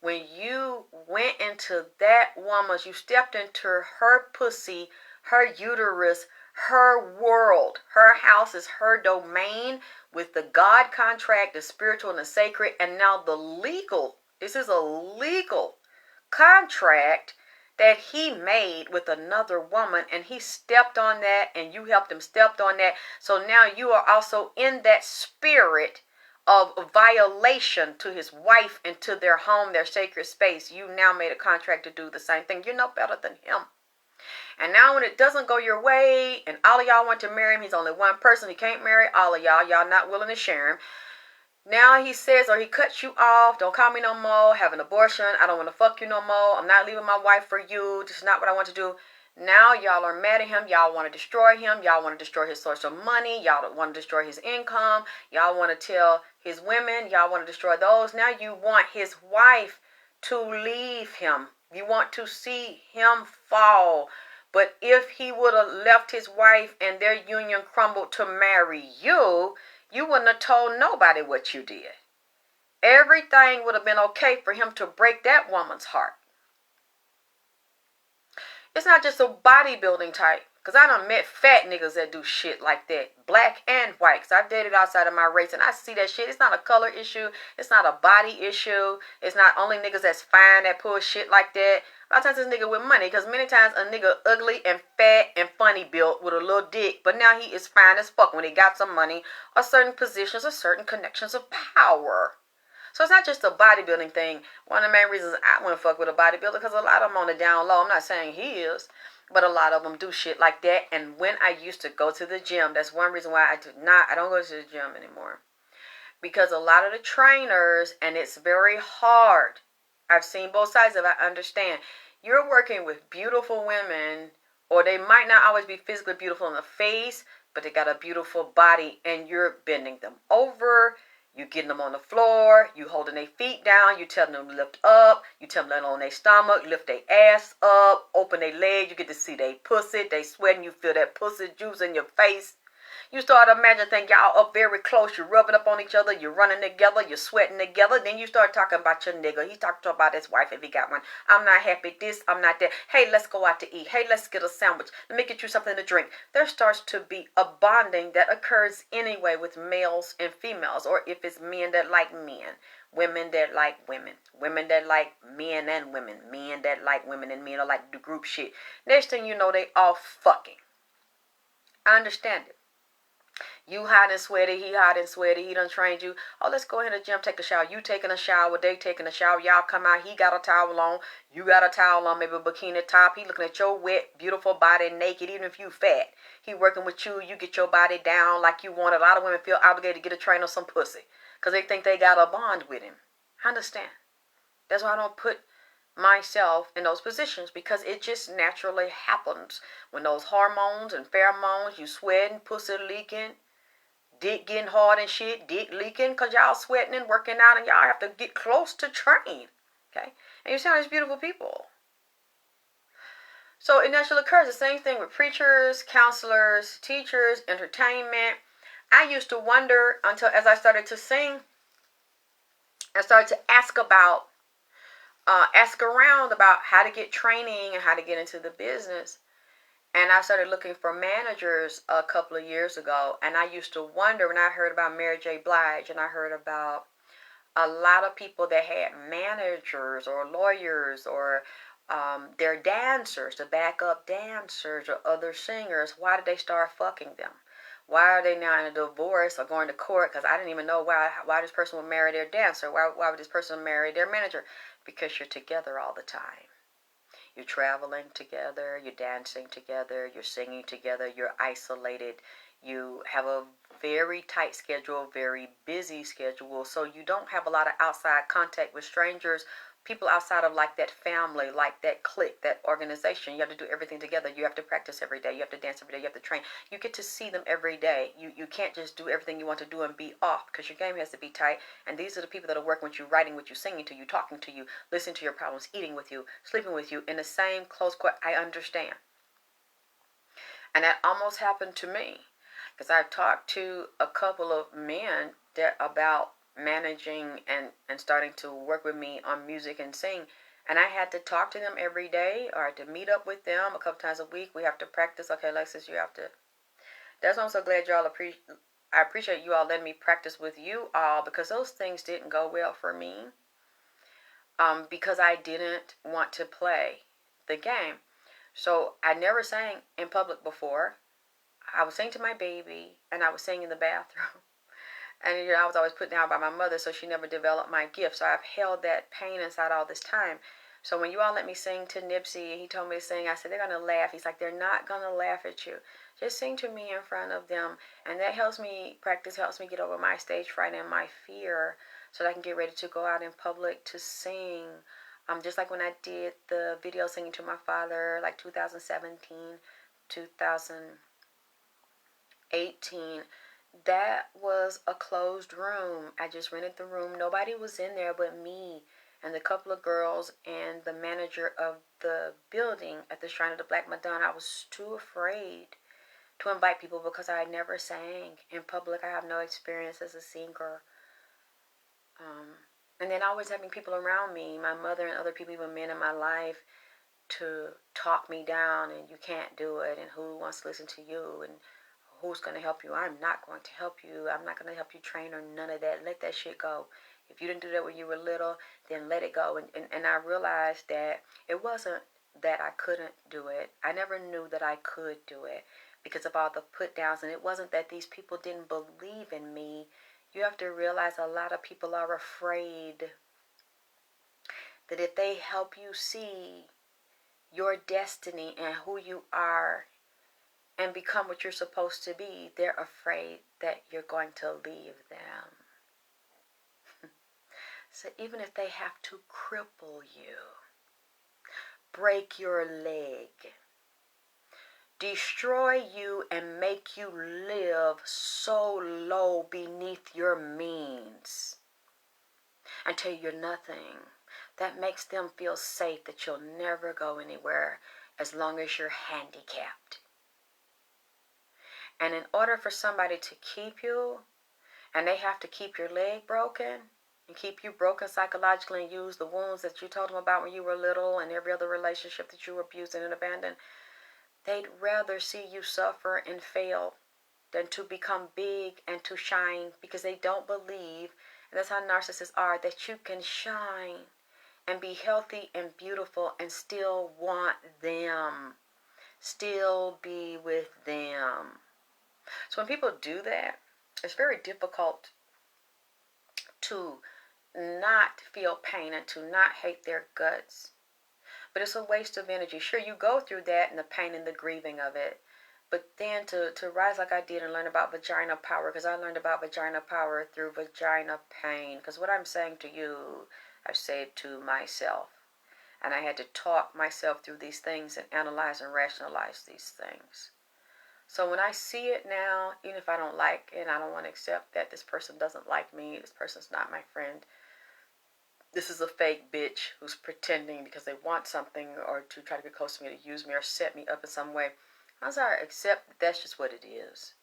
When you went into that woman's, you stepped into her pussy, her uterus, her world, her house is her domain with the God contract, the spiritual and the sacred, and now the legal. This is a legal contract that he made with another woman, and he stepped on that, and you helped him step on that. So now you are also in that spirit of violation to his wife and to their home, their sacred space. You now made a contract to do the same thing. You're no better than him. And now when it doesn't go your way and all of y'all want to marry him, he's only one person. He can't marry all of y'all. Y'all not willing to share him. Now he says, or he cuts you off. Don't call me no more. Have an abortion. I don't want to fuck you no more. I'm not leaving my wife for you. This is not what I want to do. Now y'all are mad at him. Y'all want to destroy him. Y'all want to destroy his source of money. Y'all want to destroy his income. Y'all want to tell his women. Y'all want to destroy those. Now you want his wife to leave him. You want to see him fall. But if he would have left his wife and their union crumbled to marry you, you wouldn't have told nobody what you did. Everything would have been okay for him to break that woman's heart. It's not just a bodybuilding type. Because I done met fat niggas that do shit like that. Black and white. Because I've dated outside of my race and I see that shit. It's not a color issue. It's not a body issue. It's not only niggas that's fine that pull shit like that. A lot of times it's nigga with money. Because many times a nigga ugly and fat and funny built with a little dick. But now he is fine as fuck when he got some money or certain positions or certain connections of power. So it's not just a bodybuilding thing. One of the main reasons I want to fuck with a bodybuilder because a lot of them on the down low. I'm not saying he is. But a lot of them do shit like that. And when I used to go to the gym, that's one reason why I don't go to the gym anymore. Because a lot of the trainers, and it's very hard. I've seen both sides of it. I understand. You're working with beautiful women, or they might not always be physically beautiful in the face, but they got a beautiful body, and you're bending them over. You getting them on the floor, you holding their feet down, you telling them to lift up, you tell them to lay on their stomach, lift their ass up, open their legs, you get to see their pussy, they sweating, you feel that pussy juice in your face. You start to imagine think y'all up very close, you're rubbing up on each other, you're running together, you're sweating together, then you start talking about your nigga. He talking about his wife if he got one. I'm not happy this, I'm not that. Hey, let's go out to eat. Hey, let's get a sandwich. Let me get you something to drink. There starts to be a bonding that occurs anyway with males and females, or if it's men that like men, women that like women, women that like men and women, men that like women and men that like the group shit. Next thing you know, they all fucking. I understand it. You hot and sweaty, he hot and sweaty, he done trained you. Oh, let's go in the gym, take a shower. You taking a shower, they taking a shower. Y'all come out, he got a towel on, you got a towel on, maybe a bikini top. He looking at your wet, beautiful body naked, even if you fat. He working with you, you get your body down like you want. A lot of women feel obligated to get a trainer some pussy because they think they got a bond with him. I understand. That's why I don't put myself in those positions, because it just naturally happens. When those hormones and pheromones, you sweating, pussy leaking, dick getting hard and shit, dick leaking because y'all sweating and working out and y'all have to get close to train. Okay? And you see all these beautiful people. So it naturally occurs. The same thing with preachers, counselors, teachers, entertainment. I used to wonder until as I started to sing, I started to ask around about how to get training and how to get into the business. And I started looking for managers a couple of years ago. And I used to wonder when I heard about Mary J. Blige and I heard about a lot of people that had managers or lawyers or their dancers, the backup dancers or other singers, why did they start fucking them? Why are they now in a divorce or going to court? Because I didn't even know why this person would marry their dancer. Why would this person marry their manager? Because you're together all the time. You're traveling together, you're dancing together, you're singing together, you're isolated. You have a very tight schedule, very busy schedule, so you don't have a lot of outside contact with strangers, people outside of like that family, like that clique, that organization. You have to do everything together. You have to practice every day. You have to dance every day. You have to train. You get to see them every day. You can't just do everything you want to do and be off, because your game has to be tight. And these are the people that are working with you, writing with you, singing to you, talking to you, listening to your problems, eating with you, sleeping with you in the same close quarter. I understand. And that almost happened to me, because I've talked to a couple of men about managing and starting to work with me on music and sing. And I had to talk to them every day, or to meet up with them a couple times a week. We have to practice. Okay, Alexis, you have to. That's why I'm so glad y'all I appreciate you all letting me practice with you all, because those things didn't go well for me. Because I didn't want to play the game. So I never sang in public before. I would sing to my baby, and I would sing in the bathroom. And I was always put down by my mother, so she never developed my gift. So I've held that pain inside all this time. So when you all let me sing to Nipsey, and he told me to sing, I said, they're going to laugh. He's like, they're not going to laugh at you. Just sing to me in front of them. And that helps me practice, helps me get over my stage fright and my fear, so that I can get ready to go out in public to sing. Just like when I did the video singing to my father, like 2017, 2018, that was a closed room. I just rented the room. Nobody was in there but me and the couple of girls and the manager of the building at the Shrine of the Black Madonna. I was too afraid to invite people because I had never sang in public. I have no experience as a singer. And then always having people around me, my mother and other people, even men in my life, to talk me down, and you can't do it, and who wants to listen to you, and who's going to help you? I'm not going to help you. I'm not going to help you train or none of that. Let that shit go. If you didn't do that when you were little, then let it go. And I realized that it wasn't that I couldn't do it. I never knew that I could do it because of all the put downs. And it wasn't that these people didn't believe in me. You have to realize a lot of people are afraid that if they help you see your destiny and who you are and become what you're supposed to be, they're afraid that you're going to leave them. So even if they have to cripple you, break your leg, destroy you, and make you live so low beneath your means until you're nothing, that makes them feel safe that you'll never go anywhere as long as you're handicapped. And in order for somebody to keep you, and they have to keep your leg broken and keep you broken psychologically and use the wounds that you told them about when you were little and every other relationship that you were abused and abandoned, they'd rather see you suffer and fail than to become big and to shine, because they don't believe, and that's how narcissists are, that you can shine and be healthy and beautiful and still want them, still be with them. So when people do that, it's very difficult to not feel pain and to not hate their guts. But it's a waste of energy. Sure, you go through that and the pain and the grieving of it. But then to rise like I did and learn about vagina power, because I learned about vagina power through vagina pain. Because what I'm saying to you, I've said to myself. And I had to talk myself through these things and analyze and rationalize these things. So when I see it now, even if I don't like it and I don't want to accept that this person doesn't like me, this person's not my friend, this is a fake bitch who's pretending because they want something or to try to get close to me, to use me or set me up in some way, I'm sorry, accept that that's just what it is.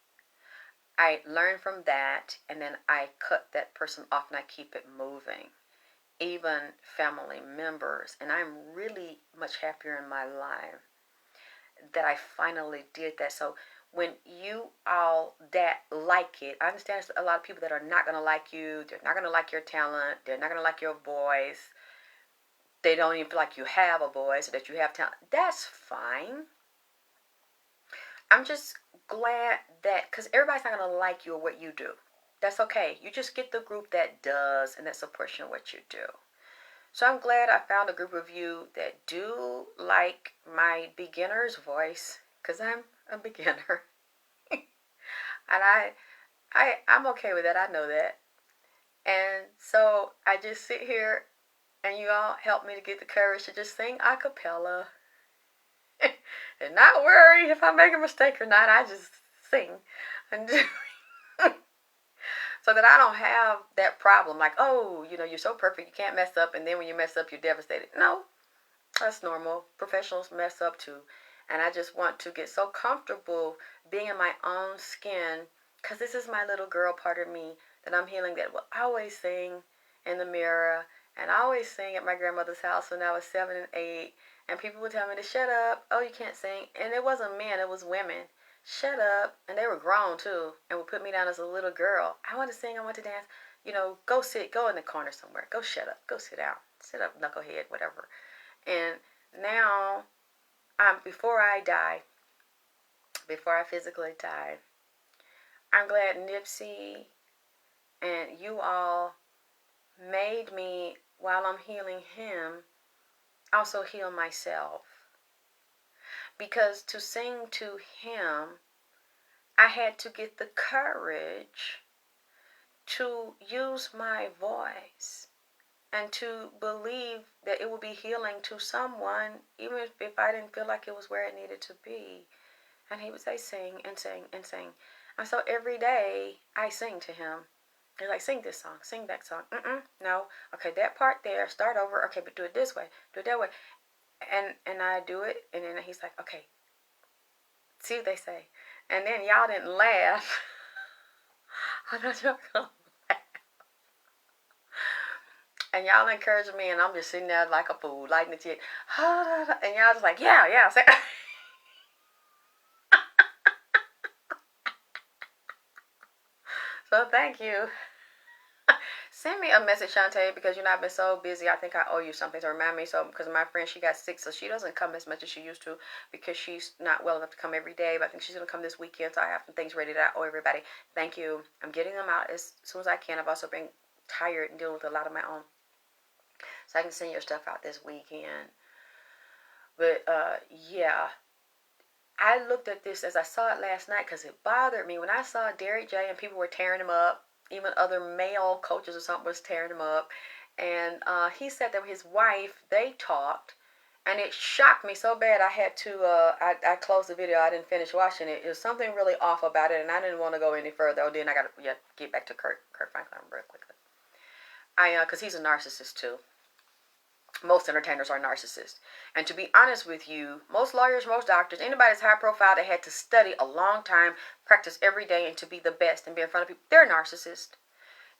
I learn from that, and then I cut that person off and I keep it moving. Even family members, and I'm really much happier in my life that I finally did that. So when you all that like it, I understand there's a lot of people that are not going to like you, they're not going to like your talent, they're not going to like your voice, they don't even feel like you have a voice or that you have talent. That's fine. I'm just glad that, because everybody's not going to like you or what you do. That's okay. You just get the group that does and that supports you in what you do. So I'm glad I found a group of you that do like my beginner's voice, because I'm a beginner. And I'm okay with that. I know that. And so I just sit here and you all help me to get the courage to just sing a cappella. And not worry if I make a mistake or not. I just sing. And so that I don't have that problem. Like, oh, you're so perfect, you can't mess up. And then when you mess up, you're devastated. No, that's normal. Professionals mess up too. And I just want to get so comfortable being in my own skin, because this is my little girl part of me that I'm healing, that will always sing in the mirror. And I always sing at my grandmother's house when I was 7 and 8. And people would tell me to shut up. Oh, you can't sing. And it wasn't men, it was women. Shut up. And they were grown too, and would put me down as a little girl. I want to sing, I want to dance. Go sit, go in the corner somewhere. Go shut up, go sit down. Sit up, knucklehead, whatever. And now, before I physically die, I'm glad Nipsey and you all made me, while I'm healing him, also heal myself. Because to sing to him, I had to get the courage to use my voice and to believe that it would be healing to someone, even if I didn't feel like it was where it needed to be. And he would say, sing and sing and sing. And so every day I sing to him. He's like, sing this song, sing that song. No. Okay, that part there, start over. Okay, but do it this way, do it that way. And I do it, and then he's like, okay, see what they say. And then y'all didn't laugh. I thought y'all gonna laugh. And y'all encouraging me, and I'm just sitting there like a fool, lighting the jig. And y'all just like, yeah. So thank you. Send me a message, Shantae, because I've been so busy. I think I owe you something to remind me. So, because my friend, she got sick, so she doesn't come as much as she used to because she's not well enough to come every day. But I think she's going to come this weekend, so I have some things ready that I owe everybody. Thank you. I'm getting them out as soon as I can. I've also been tired and dealing with a lot of my own. So I can send your stuff out this weekend. But, yeah. I looked at this as I saw it last night because it bothered me. When I saw Derrick J and people were tearing him up, even other male coaches or something was tearing him up. And he said that his wife, they talked. And it shocked me so bad I had to, I closed the video. I didn't finish watching it. It was something really off about it. And I didn't want to go any further. Oh, then I got to get back to Kirk Franklin real quickly. Because he's a narcissist too. Most entertainers are narcissists. And to be honest with you, most lawyers, most doctors, anybody that's high profile that had to study a long time, practice every day, and to be the best and be in front of people, they're narcissists.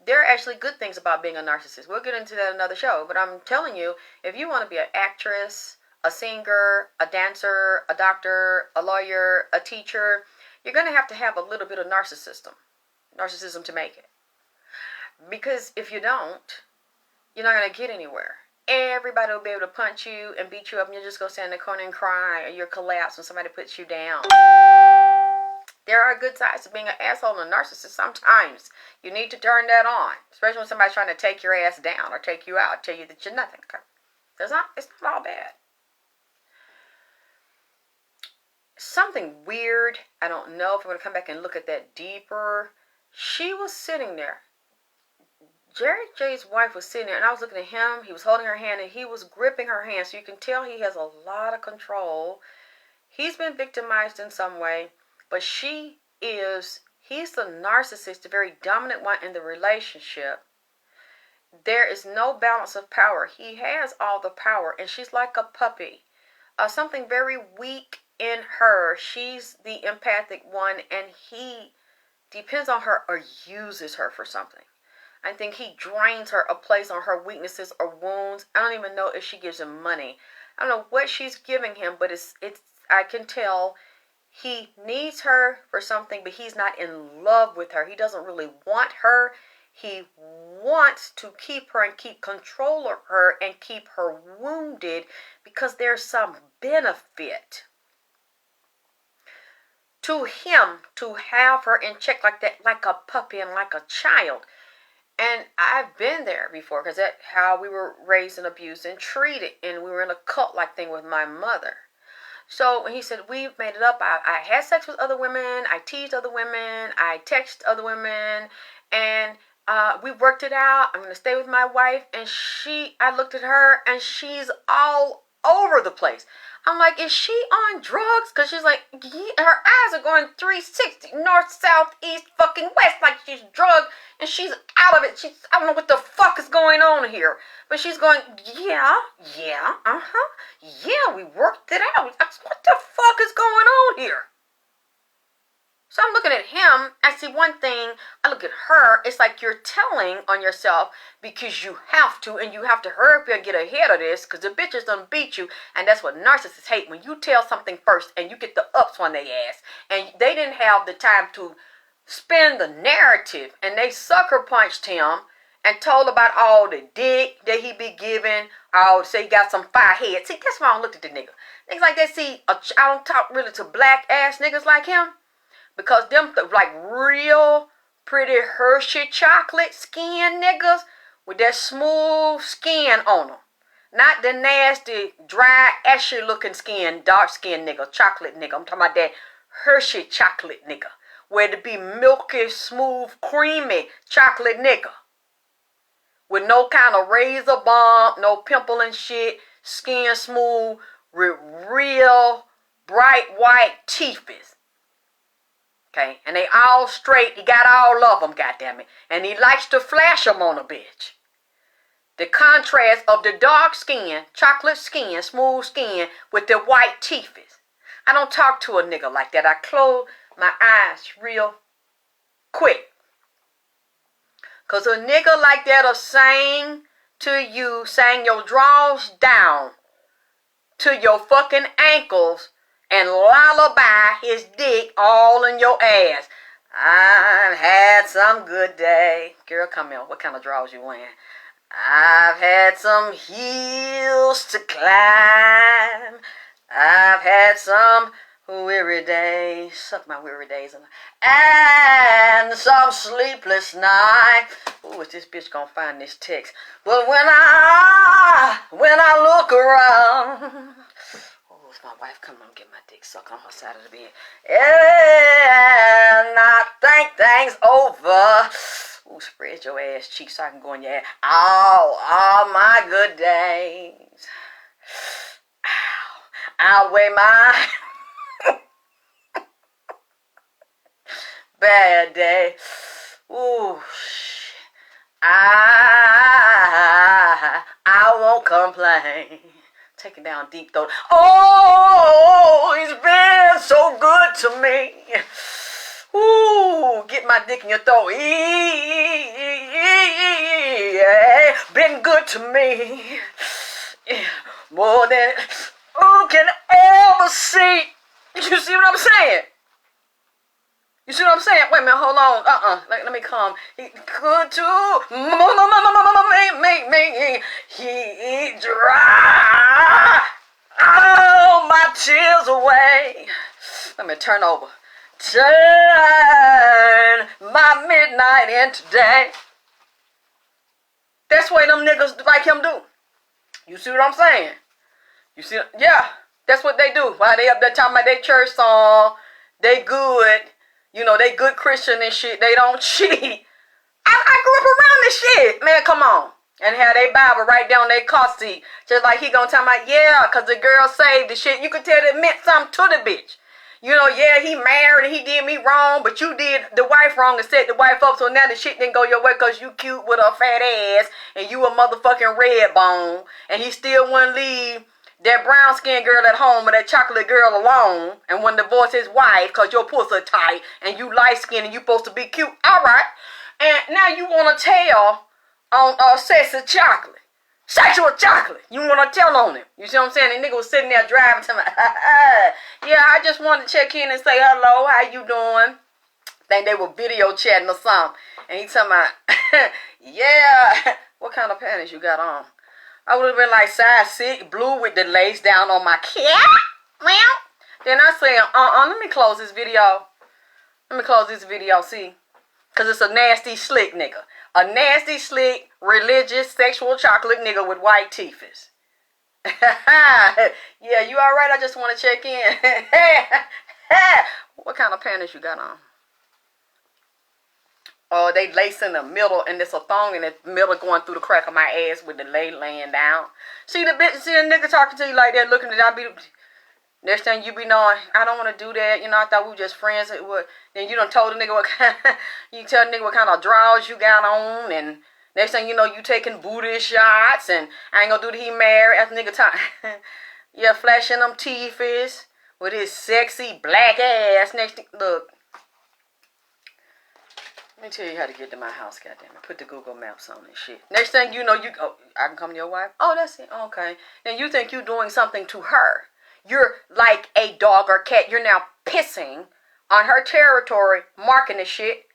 There are actually good things about being a narcissist. We'll get into that in another show. But I'm telling you, if you want to be an actress, a singer, a dancer, a doctor, a lawyer, a teacher, you're going to have a little bit of narcissism to make it. Because if you don't, you're not going to get anywhere. Everybody will be able to punch you and beat you up, and you're just going to stand in the corner and cry, or you'll collapse when somebody puts you down. There are good sides to being an asshole and a narcissist. Sometimes you need to turn that on, especially when somebody's trying to take your ass down or take you out, tell you that you're nothing. It's not all bad. Something weird, I don't know if I'm going to come back and look at that deeper. She was sitting there. Derrick J's wife was sitting there, and I was looking at him. He was holding her hand, and he was gripping her hand, so you can tell he has a lot of control. He's been victimized in some way, but he's the narcissist, the very dominant one in the relationship. There is no balance of power. He has all the power, and she's like a puppy. Something very weak in her. She's the empathic one, and he depends on her or uses her for something. I think he drains her or plays on her weaknesses or wounds. I don't even know if she gives him money. I don't know what she's giving him, but it's I can tell he needs her for something, but he's not in love with her. He doesn't really want her. He wants to keep her and keep control of her and keep her wounded because there's some benefit to him to have her in check like that, like a puppy and like a child. And I've been there before because that's how we were raised and abused and treated. And we were in a cult-like thing with my mother. So he said, we've made it up. I had sex with other women. I teased other women. I texted other women. And we worked it out. I'm going to stay with my wife. And I looked at her and she's all over the place. I'm like, is she on drugs? Because she's like, her eyes are going 360, north, south, east, fucking west, like she's drugged, and she's out of it. I don't know what the fuck is going on here. But she's going, yeah, we worked it out. What the fuck is going on here? So I'm looking at him. I see one thing. I look at her. It's like you're telling on yourself because you have to. And you have to hurry up and get ahead of this because the bitches done beat you. And that's what narcissists hate. When you tell something first and you get the ups on their ass. And they didn't have the time to spin the narrative. And they sucker punched him and told about all the dick that he be giving. Oh, say he got some fire head. See, that's why I don't look at the nigga. Niggas like that, see, I don't talk really to black ass niggas like him. Because them like real pretty Hershey chocolate skin niggas with that smooth skin on them. Not the nasty, dry, ashy looking skin, dark skin nigga, chocolate nigga. I'm talking about that Hershey chocolate nigga. Where it be milky, smooth, creamy chocolate nigga. With no kind of razor bump, no pimple and shit. Skin smooth with real bright white teethies. Okay, and they all straight. He got all of them, goddammit. And he likes to flash them on a bitch. The contrast of the dark skin, chocolate skin, smooth skin, with the white teethies. I don't talk to a nigga like that. I close my eyes real quick. Because a nigga like that'll sing to you, sing your drawers down to your fucking ankles and lullaby his dick all in your ass. I've had some good day. Girl, come here. What kind of drawers you wearing? I've had some hills to climb. I've had some weary days. Suck my weary days. And some sleepless nights. Ooh, is this bitch gonna find this text? But when I look around, my wife come on get my dick sucked on her side of the bed. And I think things over. Ooh, spread your ass cheeks so I can go in your ass. All my good days. Outweigh my bad day. Ooh, I won't complain. Take it down deep throat. Oh, he's been so good to me. Ooh, get my dick in your throat. Yeah, been good to me. More than who can ever see. You see what I'm saying? You see what I'm saying? Wait a minute, hold on. Let me come. He could too. Make me. He dry all my tears away. Let me turn over. Turn my midnight into day. That's what them niggas like him do. You see what I'm saying? You see? Yeah, that's what they do. While they up there talking about their church song, they good. You know, they good Christian and shit. They don't cheat. I grew up around this shit. Man, come on. And have they Bible right down their car seat. Just like he gonna tell me, yeah, because the girl saved the shit. You could tell it meant something to the bitch. You know, yeah, he married and he did me wrong, but you did the wife wrong and set the wife up, so now the shit didn't go your way because you cute with a fat ass and you a motherfucking red bone, and he still wouldn't leave that brown skinned girl at home or that chocolate girl alone and wouldn't divorce his wife because your pussy tight and you light skinned and you supposed to be cute. All right. And now you want to tell on sexual chocolate. Sexual chocolate. You want to tell on him. You see what I'm saying? The nigga was sitting there driving to me. Yeah, I just wanted to check in and say hello. How you doing? think they were video chatting or something. And he talking about, yeah, what kind of panties you got on? I would have been like size 6, blue with the lace down on my cat. Well, then I say, let me close this video. Let me close this video, see? Because it's a nasty, slick nigga. A nasty, slick, religious, sexual chocolate nigga with white teeth. Yeah, you all right? I just want to check in. What kind of panties you got on? Oh, they lace in the middle, and there's a thong in the middle going through the crack of my ass with the laying down. See the bitch, see a nigga talking to you like that, looking at that. Next thing you be knowing, I don't want to do that. You know, I thought we were just friends. Then you done told the nigga what kind. You tell the nigga what kind of drawers you got on, and next thing you know, you taking booty shots, and I ain't gonna do that. He married after nigga time. Yeah, flashing them teeth is with his sexy black ass. Next thing, look. Let me tell you how to get to my house, goddammit. Put the Google Maps on and shit. Next thing you know, I can come to your wife? Oh, that's it. Okay. Then you think you're doing something to her. You're like a dog or cat. You're now pissing on her territory, marking the shit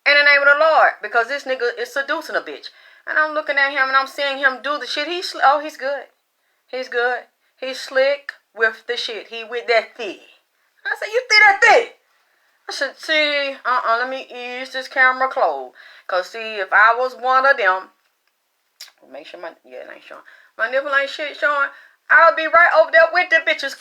in the name of the Lord. Because this nigga is seducing a bitch. And I'm looking at him and I'm seeing him do the shit. He's good. He's good. He's slick with the shit. He with that thing. I said, you see that thing? I said, see, let me ease this camera close. Because, see, if I was one of them, make sure it ain't showing. My nipple ain't shit showing. I'll be right over there with the bitches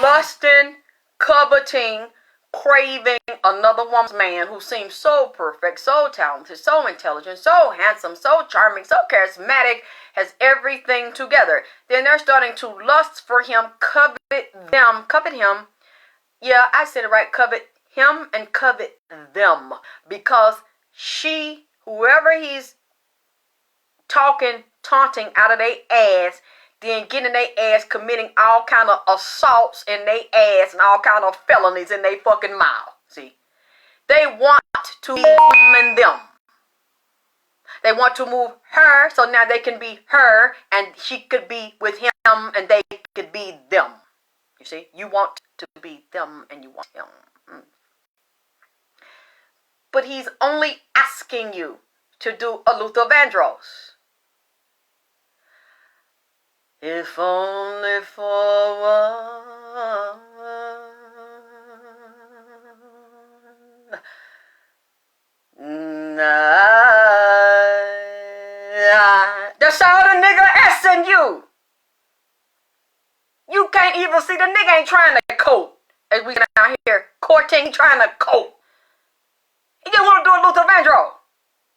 lusting, coveting, craving another woman's man who seems so perfect, so talented, so intelligent, so handsome, so charming, so charismatic, has everything together. Then they're starting to lust for him, covet him. Yeah, I said it right, covet him and covet them, because whoever he's taunting out of their ass, then getting their ass committing all kind of assaults in their ass and all kind of felonies in their fucking mouth. See, they want to be him and them. They want to move her so now they can be her and she could be with him and they could be them. You see, you want to be them and you want him. But he's only asking you to do a Luther Vandross. If only for one. That's all the nigga asking you. You can't even see the nigga ain't trying to cope. As we out here courting, trying to cope. He just want to do a Luther Vandross.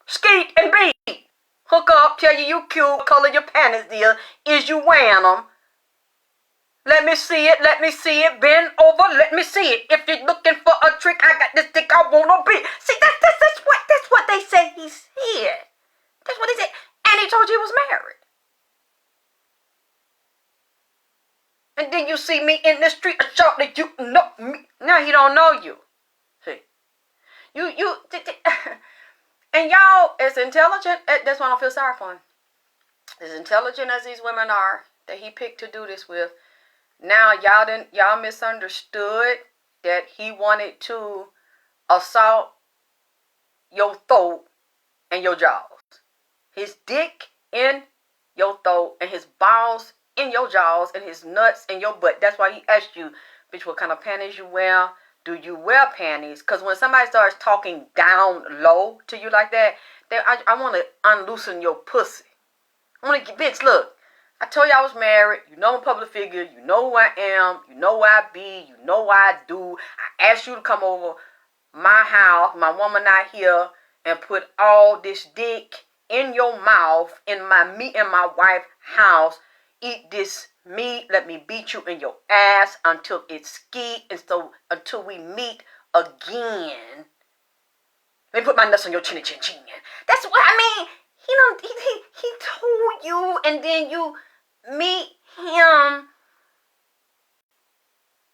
Skeet and beat. Hook up, tell you cute, what color your panties dear. Is you wearing them? Let me see it, bend over, let me see it. If you're looking for a trick, I got this dick I wanna be. See, that's what they say he said. That's what he said. And he told you he was married. And then you see me in the street, a shop that you know me. Now he don't know you. See. And y'all, as intelligent, that's why I don't feel sorry for him. As intelligent as these women are that he picked to do this with, now y'all misunderstood that he wanted to assault your throat and your jaws. His dick in your throat and his balls in your jaws and his nuts in your butt. That's why he asked you, bitch, what kind of panties you wear? Do you wear panties? Because when somebody starts talking down low to you like that, I want to unloosen your pussy. I want to, bitch, look. I told you I was married. You know I'm a public figure. You know who I am. You know where I be. You know what I do. I asked you to come over my house, my woman not here, and put all this dick in your mouth in me and my wife's house. Eat this meat. Let me beat you in your ass until it's skeet, and so until we meet again. Let me put my nuts on your chinny chin chin. That's what I mean. He told you, and then you meet him,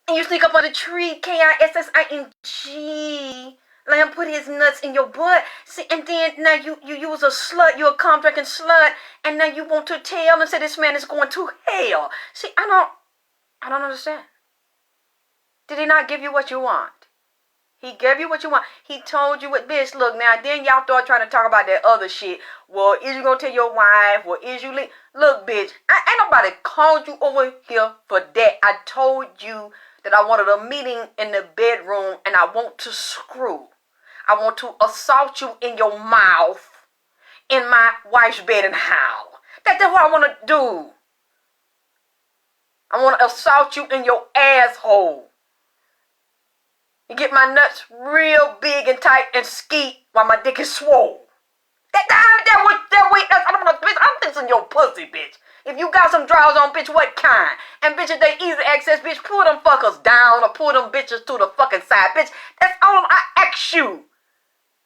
and you sneak up on the tree. KISSING. Let him put his nuts in your butt. See, and then now you was a slut. You a cum drinking slut, and now you want to tell and say this man is going to hell. See, I don't understand. Did he not give you what you want? He gave you what you want. He told you what, bitch, look, now, then y'all start trying to talk about that other shit. Well, is you gonna tell your wife? Well, is you leave? Look, bitch, ain't nobody called you over here for that. I told you that I wanted a meeting in the bedroom, and I want to screw. I want to assault you in your mouth in my wife's bed and howl. That's what I want to do. I want to assault you in your asshole. You get my nuts real big and tight and skeet while my dick is swole. I'm fixing your pussy, bitch. If you got some drawers on, bitch, what kind? And bitches, they easy access, bitch. Pull them fuckers down or pull them bitches to the fucking side, bitch. That's all I ask you.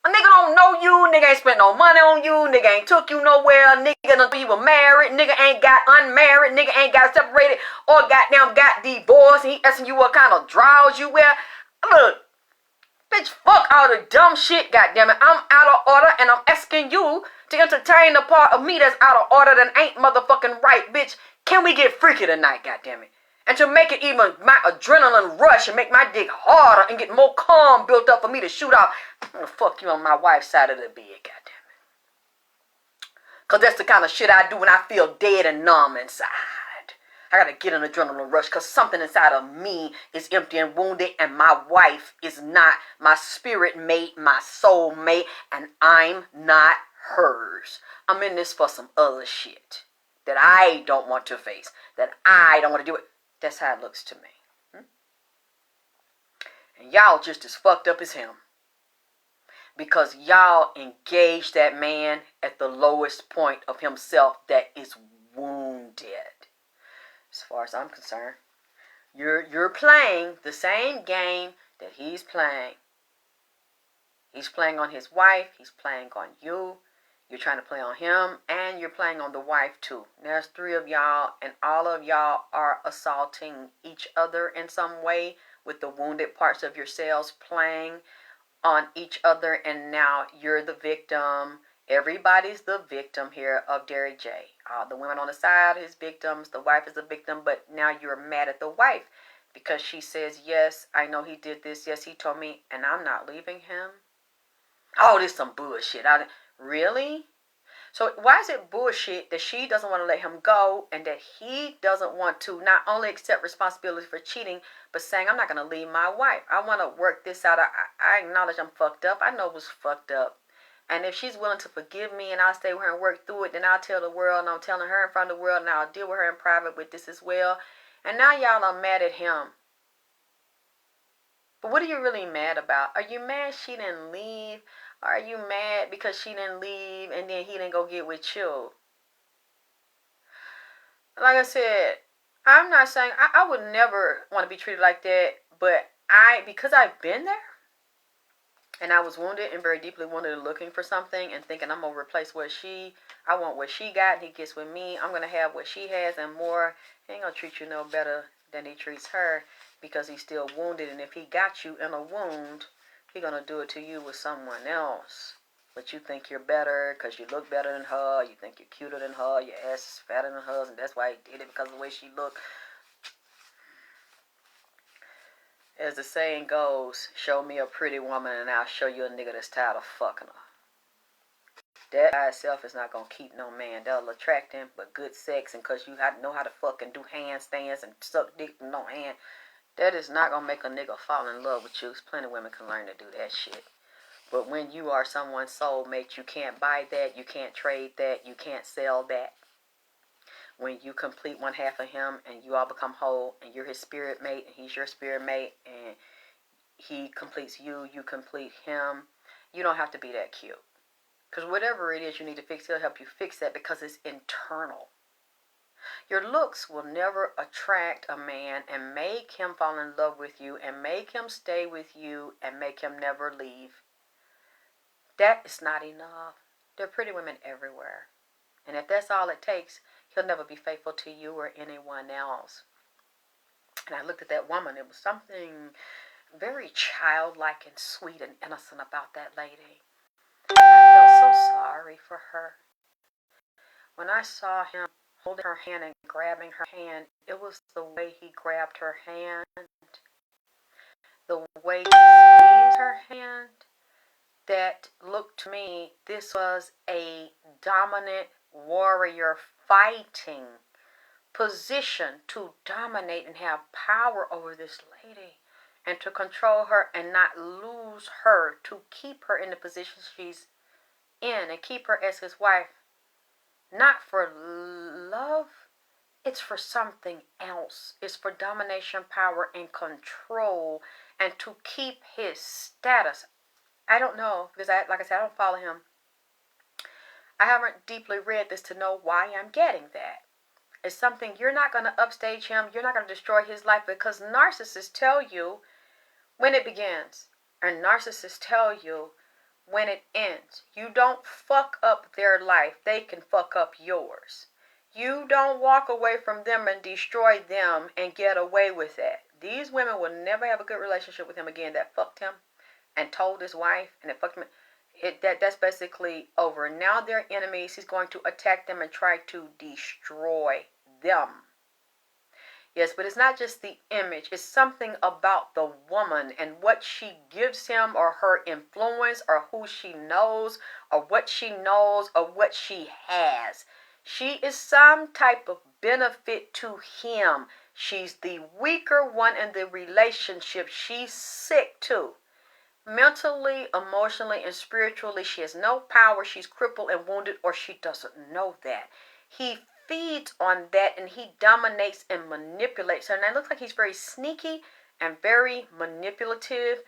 A nigga don't know you, nigga ain't spent no money on you, nigga ain't took you nowhere, nigga don't know you were married, nigga ain't got unmarried, nigga ain't got separated or goddamn got divorced, and he asking you what kind of drawers you wear. Look, bitch, fuck all the dumb shit, goddammit. I'm out of order, and I'm asking you to entertain the part of me that's out of order that ain't motherfucking right, bitch. Can we get freaky tonight, goddammit? And to make it even my adrenaline rush and make my dick harder and get more calm built up for me to shoot off, I'm gonna fuck you on my wife's side of the bed, goddammit. Cause that's the kind of shit I do when I feel dead and numb inside. I gotta get an adrenaline rush because something inside of me is empty and wounded, and my wife is not my spirit mate, my soul mate, and I'm not hers. I'm in this for some other shit that I don't want to face, that I don't want to do it. That's how it looks to me. And y'all just as fucked up as him. Because y'all engaged that man at the lowest point of himself that is wounded. As far as I'm concerned, you're playing the same game that he's playing. He's playing on his wife. He's playing on you. You're trying to play on him, and you're playing on the wife too. There's 3 of y'all, and all of y'all are assaulting each other in some way with the wounded parts of yourselves playing on each other, and now you're the victim. Everybody's the victim here of Derrick J. The women on the side is victims. The wife is a victim, but now you're mad at the wife because she says, yes, I know he did this. Yes, he told me, and I'm not leaving him. Oh, this is some bullshit. Really? So why is it bullshit that she doesn't want to let him go and that he doesn't want to not only accept responsibility for cheating, but saying, I'm not going to leave my wife. I want to work this out. I acknowledge I'm fucked up. I know it was fucked up. And if she's willing to forgive me and I'll stay with her and work through it, then I'll tell the world, and I'm telling her in front of the world, and I'll deal with her in private with this as well. And now y'all are mad at him. But what are you really mad about? Are you mad she didn't leave? Are you mad because she didn't leave and then he didn't go get with you? Like I said, I'm not saying I would never want to be treated like that, but because I've been there and I was wounded and very deeply wounded and looking for something and thinking I'm going to replace I want what she got and he gets with me. I'm going to have what she has and more. He ain't going to treat you no better than he treats her because he's still wounded. And if he got you in a wound, he's going to do it to you with someone else. But you think you're better because you look better than her. You think you're cuter than her. Your ass is fatter than hers. And that's why he did it, because of the way she looked. As the saying goes, show me a pretty woman and I'll show you a nigga that's tired of fucking her. That by itself is not going to keep no man. That'll attract him, but good sex and because you know how to fucking do handstands and suck dick with no hand, that is not going to make a nigga fall in love with you. Plenty of women can learn to do that shit. But when you are someone's soulmate, you can't buy that, you can't trade that, you can't sell that. When you complete one half of him and you all become whole and you're his spirit mate and he's your spirit mate and he completes you, you complete him, you don't have to be that cute. Because whatever it is you need to fix, he'll help you fix that because it's internal. Your looks will never attract a man and make him fall in love with you and make him stay with you and make him never leave. That is not enough. There are pretty women everywhere. And if that's all it takes, he'll never be faithful to you or anyone else. And I looked at that woman. It was something very childlike and sweet and innocent about that lady. I felt so sorry for her. When I saw him holding her hand and grabbing her hand, it was the way he grabbed her hand, the way he squeezed her that looked to me, this was a dominant warrior fighting position to dominate and have power over this lady and to control her and not lose her, to keep her in the position she's in and keep her as his wife. Not for love, it's for something else. It's for domination, power, and control, and to keep his status. I don't know, because like I said, I don't follow him. I haven't deeply read this to know why I'm getting that. It's something, you're not going to upstage him. You're not going to destroy his life, because narcissists tell you when it begins, and narcissists tell you when it ends. You don't fuck up their life. They can fuck up yours. You don't walk away from them and destroy them and get away with it. These women will never have a good relationship with him again that fucked him and told his wife and it fucked him. That's basically over. Now they're enemies. He's going to attack them and try to destroy them. Yes, but it's not just the image. It's something about the woman and what she gives him, or her influence, or who she knows, or what she knows, or what she has. She is some type of benefit to him. She's the weaker one in the relationship. She's sick too. Mentally, emotionally, and spiritually, she has no power. She's crippled and wounded, or she doesn't know that. He feeds on that, and he dominates and manipulates her. And it looks like he's very sneaky and very manipulative,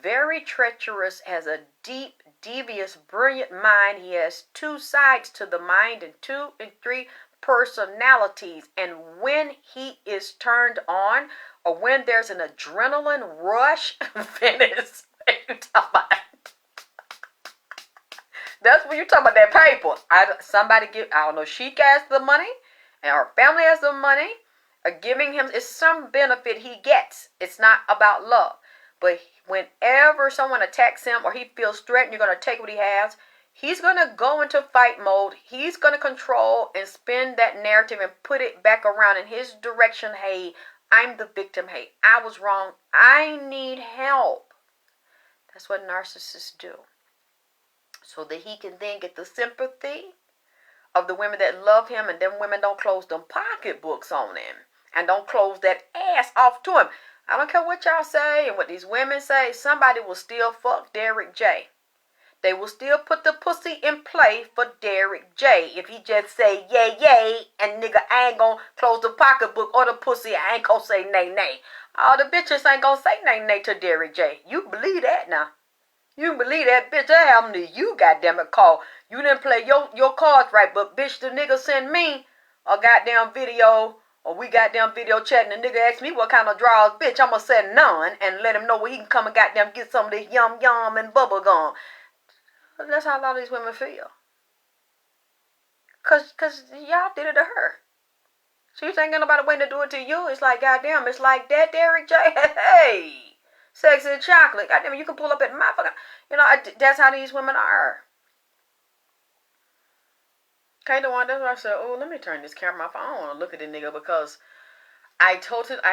very treacherous, has a deep, devious, brilliant mind. He has two sides to the mind and 2 and 3 personalities. And when he is turned on, or when there's an adrenaline rush, Venice, that's when you're talking about that paper. I don't know, she has the money and her family has the money, or giving him, it's some benefit he gets. It's not about love. But whenever someone attacks him or he feels threatened, you're going to take what he has. He's going to go into fight mode. He's going to control and spin that narrative and put it back around in his direction. Hey, I'm the victim. Hey, I was wrong. I need help. That's what narcissists do. So that he can then get the sympathy of the women that love him, and them women don't close them pocketbooks on him and don't close that ass off to him. I don't care what y'all say and what these women say. Somebody will still fuck Derrick J. They will still put the pussy in play for Derrick J. If he just say yay yay, and nigga, I ain't gonna close the pocketbook or the pussy, I ain't gonna say nay nay. All the bitches ain't gonna say nay nay to Derrick J. You believe that now? You believe that, bitch? That happened to you, goddammit, call. You didn't play your cards right, but bitch, the nigga sent me a goddamn video, or we goddamn video chatting. The nigga asked me what kind of drawers, bitch. I'ma say none and let him know where he can come and goddamn get some of this yum yum and bubble gum. That's how a lot of these women feel. Cause y'all did it to her. So you think nobody waiting to do it to you? It's like, goddamn, it's like that, Derrick J. Hey, sex and chocolate. Goddamn, you can pull up at my fucking, that's how these women are. Okay, the one, that's why I said, oh, let me turn this camera off. I don't want to look at the nigga, because I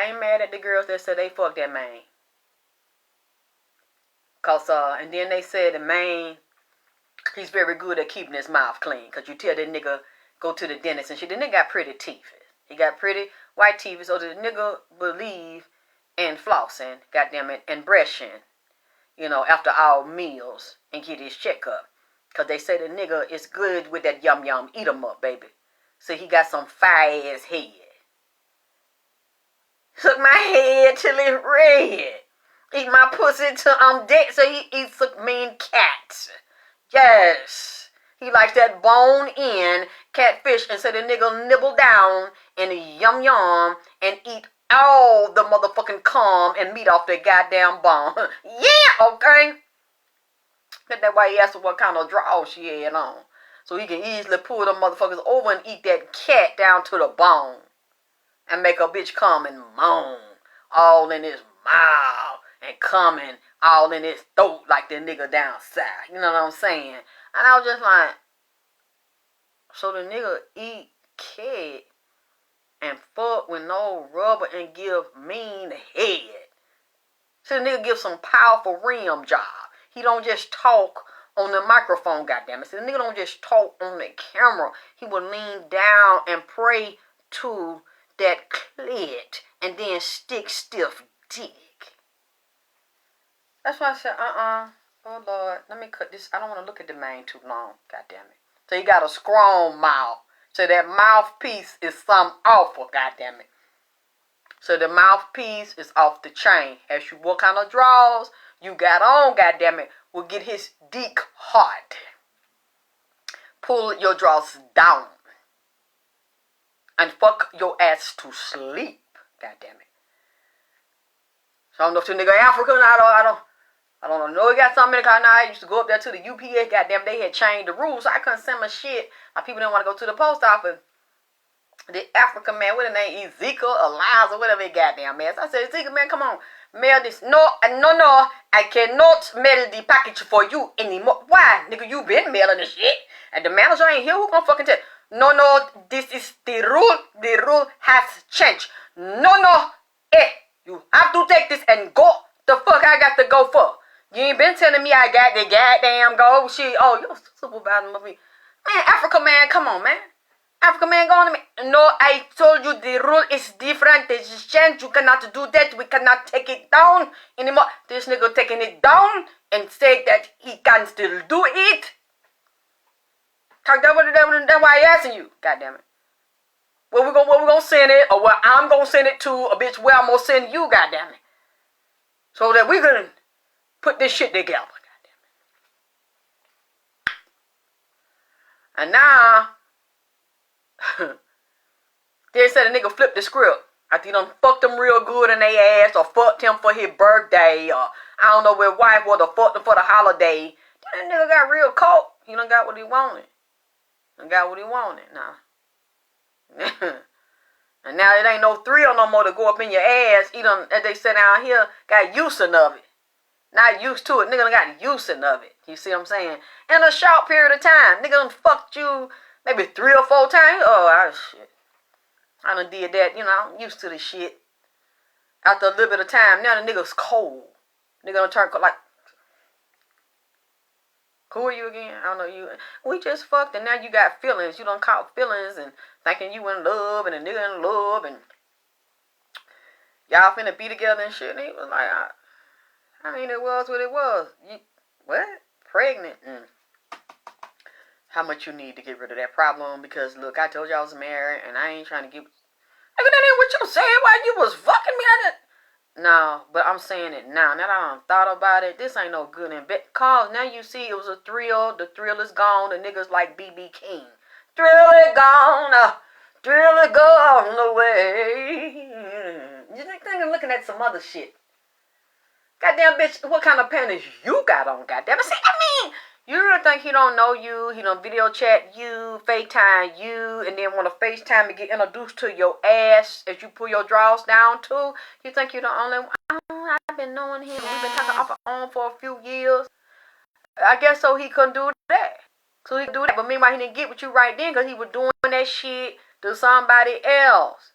ain't mad at the girls that said they fucked that man. Cause, and then they said the man, he's very good at keeping his mouth clean. Because you tell that nigga, go to the dentist and shit. The nigga got pretty teeth. He got pretty white teeth. So the nigga believe in flossing, goddamn it, and brushing, after all meals, and get his checkup. Because they say the nigga is good with that yum yum. Eat him up, baby. So he got some fire ass head. Took my head till it's red. Eat my pussy till I'm dead. So he eats a mean cat. Yes. He likes that bone in catfish. And so the nigga nibble down and yum yum and eat all the motherfucking cum and meat off that goddamn bone. Yeah, okay. That's why he asked her what kind of drawers she had on. So he can easily pull them motherfuckers over and eat that cat down to the bone. And make a bitch come and moan. All in his mouth. And coming all in his throat like the nigga down south. You know what I'm saying? And I was just like, so the nigga eat cat and fuck with no rubber and give mean head. So the nigga give some powerful rim job. He don't just talk on the microphone, goddamn it. So the nigga don't just talk on the camera. He will lean down and pray to that clit and then stick stiff dick. That's why I said, oh Lord, let me cut this. I don't want to look at the man too long, goddamn it. So he got a strong mouth. So that mouthpiece is some awful, goddamn it. So the mouthpiece is off the chain. As you what kind of draws you got on, goddamn it, will get his dick hard. Pull your drawers down. And fuck your ass to sleep, goddamn it. So I don't know if the nigga African, I don't know. He got something in the car now. I used to go up there to the UPS. Goddamn, they had changed the rules, so I couldn't send my shit. My people didn't want to go to the post office. The African man, what his name, Ezekiel, Eliza, whatever he goddamn man. So I said, Ezekiel, man, come on, mail this. No, I cannot mail the package for you anymore. Why, nigga? You been mailing the shit, and the manager ain't here. Who gonna fucking tell? No, this is the rule. The rule has changed. No, you have to take this and go. The fuck I got to go for? You ain't been telling me I got the goddamn go shit. Oh, you're supervising me. Man, Africa man, come on, man. Africa man, go on to me. No, I told you the rule is different. They just changed. You cannot do that. We cannot take it down anymore. This nigga taking it down and say that he can still do it. That's why I asking you. God damn it. Where we gonna send it, or where I'm gonna send it to, a bitch where I'm gonna send you, God damn it. So that we can put this shit together, goddamn it. And now, they said a nigga flipped the script. After he done fucked him real good in their ass, or fucked him for his birthday, or I don't know where wife was, or fucked him for the holiday. Then that nigga got real caught. He done got what he wanted. Now. And now it ain't no thrill no more to go up in your ass. He done, as they said down here, got used of it. Not used to it. Nigga done got used of it. You see what I'm saying? In a short period of time. Nigga done fucked you maybe 3 or 4 times. Oh, shit. I done did that. You know, I'm used to this shit. After a little bit of time, now the nigga's cold. Nigga done turn like, who are you again? I don't know you. We just fucked and now you got feelings. You done caught feelings and thinking you in love and a nigga in love and y'all finna be together and shit. And he was like, I mean, it was what it was. You, what? Pregnant? How much you need to get rid of that problem? Because look, I told you I was married and I ain't trying to get. Nigga, that ain't what you saying while you was fucking me. No, but I'm saying it now. Now that I done thought about it, this ain't no good and bad. Cause now you see it was a thrill. The thrill is gone. The niggas like BB King. Thrill is gone. Thrill is gone away. You think I'm looking at some other shit? Goddamn bitch, what kind of panties you got on? Goddamn. See, I mean, you really think he don't know you? He don't video chat you, FaceTime you, and then want to FaceTime and get introduced to your ass as you pull your drawers down too? You think you the only one? I've been knowing him. We've been talking off and on for a few years. I guess so he couldn't do that. So he could do that. But meanwhile, he didn't get with you right then because he was doing that shit to somebody else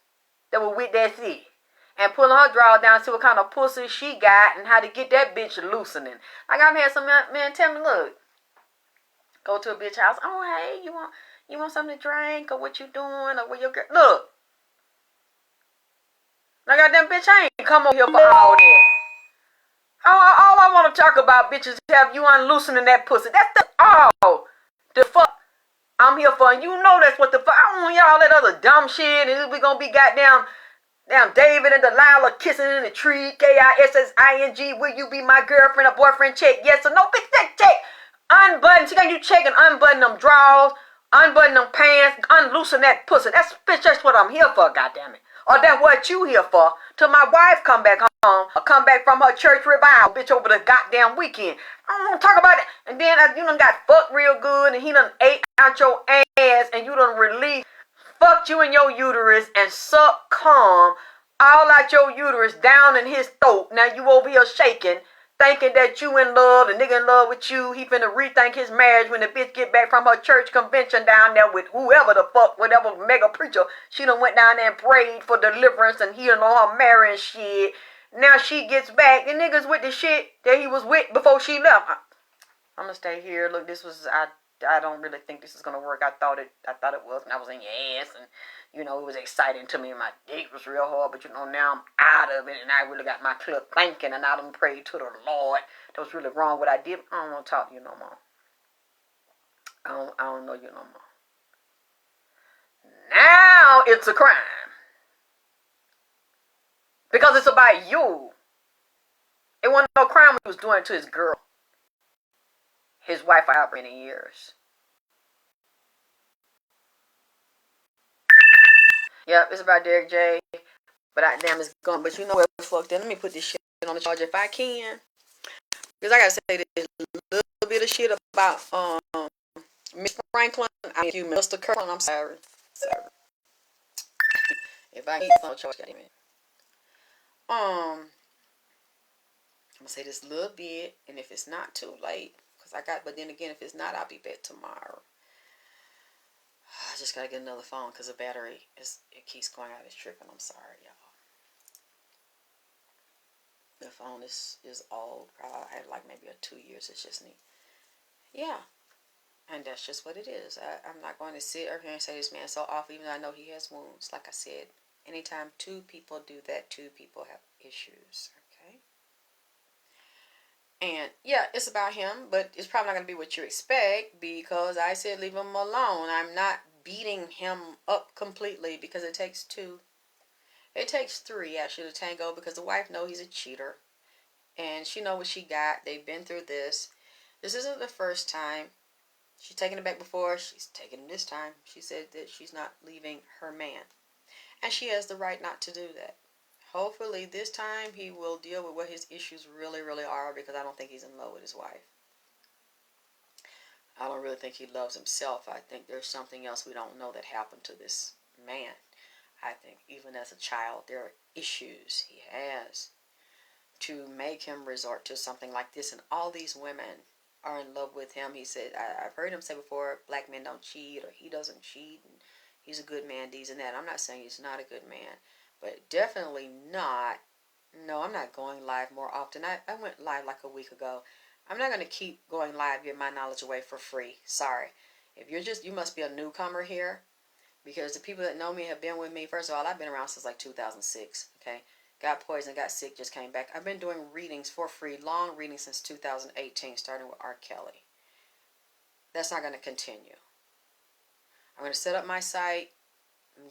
that was with that shit. And pulling her drawers down to see what kind of pussy she got and how to get that bitch loosening. Like I've had some men tell me, look, go to a bitch house. Oh, hey, you want something to drink or what you doing or where your girl? Look. Now, goddamn bitch, I ain't come over here for all that. All I want to talk about, bitches, have you unloosening that pussy. That's the fuck I'm here for. And you know that's what the fuck. I don't want y'all that other dumb shit. And we gonna be goddamn David and Delilah kissing in the tree. KISSING. Will you be my girlfriend or boyfriend? Check yes or no. Bitch, check. Unbutton. See, you check and unbutton them drawers, unbutton them pants, unloosen that pussy. That's what I'm here for, goddammit. Or that's what you here for. Till my wife come back home or come back from her church revival, bitch, over the goddamn weekend. I don't want to talk about it. And then you done got fucked real good and he done ate out your ass and you done released, fucked you in your uterus and sucked cum all out your uterus down in his throat. Now you over here shaking, thinking that you in love, the nigga in love with you. He finna rethink his marriage when the bitch get back from her church convention down there with whoever the fuck, whatever mega preacher. She done went down there and prayed for deliverance and he done on her marrying shit. Now she gets back. The niggas with the shit that he was with before she left. I'm gonna stay here. Look, I don't really think this is gonna work. I thought it was, and I was in your ass, and it was exciting to me. My date was real hard, but now I'm out of it, and I really got my club thinking, and I done prayed to the Lord. That was really wrong what I did. I don't want to talk to you no more. I don't know you no more. Now it's a crime because it's about you. It wasn't no crime he was doing to his girl, his wife, for how many years. Yep, it's about Derrick J. But damn, it's gone. But you know what fucked in? Let me put this shit on the charger if I can. Because I gotta say this little bit of shit about Miss Franklin. I mean, you, Mr. Kirk. I'm sorry. Sorry. If I need some charge, goddamn it. I'm gonna say this little bit, and if it's not too late, but then again, if it's not, I'll be back tomorrow. I just gotta get another phone because the battery it keeps going out. It's tripping. I'm sorry, y'all. The phone is old. I had like maybe 2 years. It's just neat. Yeah. And that's just what it is. I'm not going to sit here and say this man so off, even though I know he has wounds. Like I said, anytime two people do that, two people have issues. Okay? And yeah, it's about him, but it's probably not going to be what you expect because I said leave him alone. I'm not beating him up completely because it takes two. It takes three, actually, to tango because the wife knows he's a cheater. And she knows what she got. They've been through this. This isn't the first time. She's taken it back before. She's taken it this time. She said that she's not leaving her man. And she has the right not to do that. Hopefully this time he will deal with what his issues really, really are because I don't think he's in love with his wife. I don't really think he loves himself. I think there's something else we don't know that happened to this man. I think even as a child there are issues he has to make him resort to something like this. And all these women are in love with him. He said, I've heard him say before, black men don't cheat or he doesn't cheat and he's a good man, these and that. I'm not saying he's not a good man, but definitely not. No, I'm not going live more often. I went live like a week ago. I'm not going to keep going live, giving my knowledge away for free. Sorry. If you must be a newcomer here because the people that know me have been with me. First of all, I've been around since like 2006, okay? Got poisoned, got sick, just came back. I've been doing readings for free, long readings since 2018, starting with R. Kelly. That's not going to continue. I'm going to set up my site.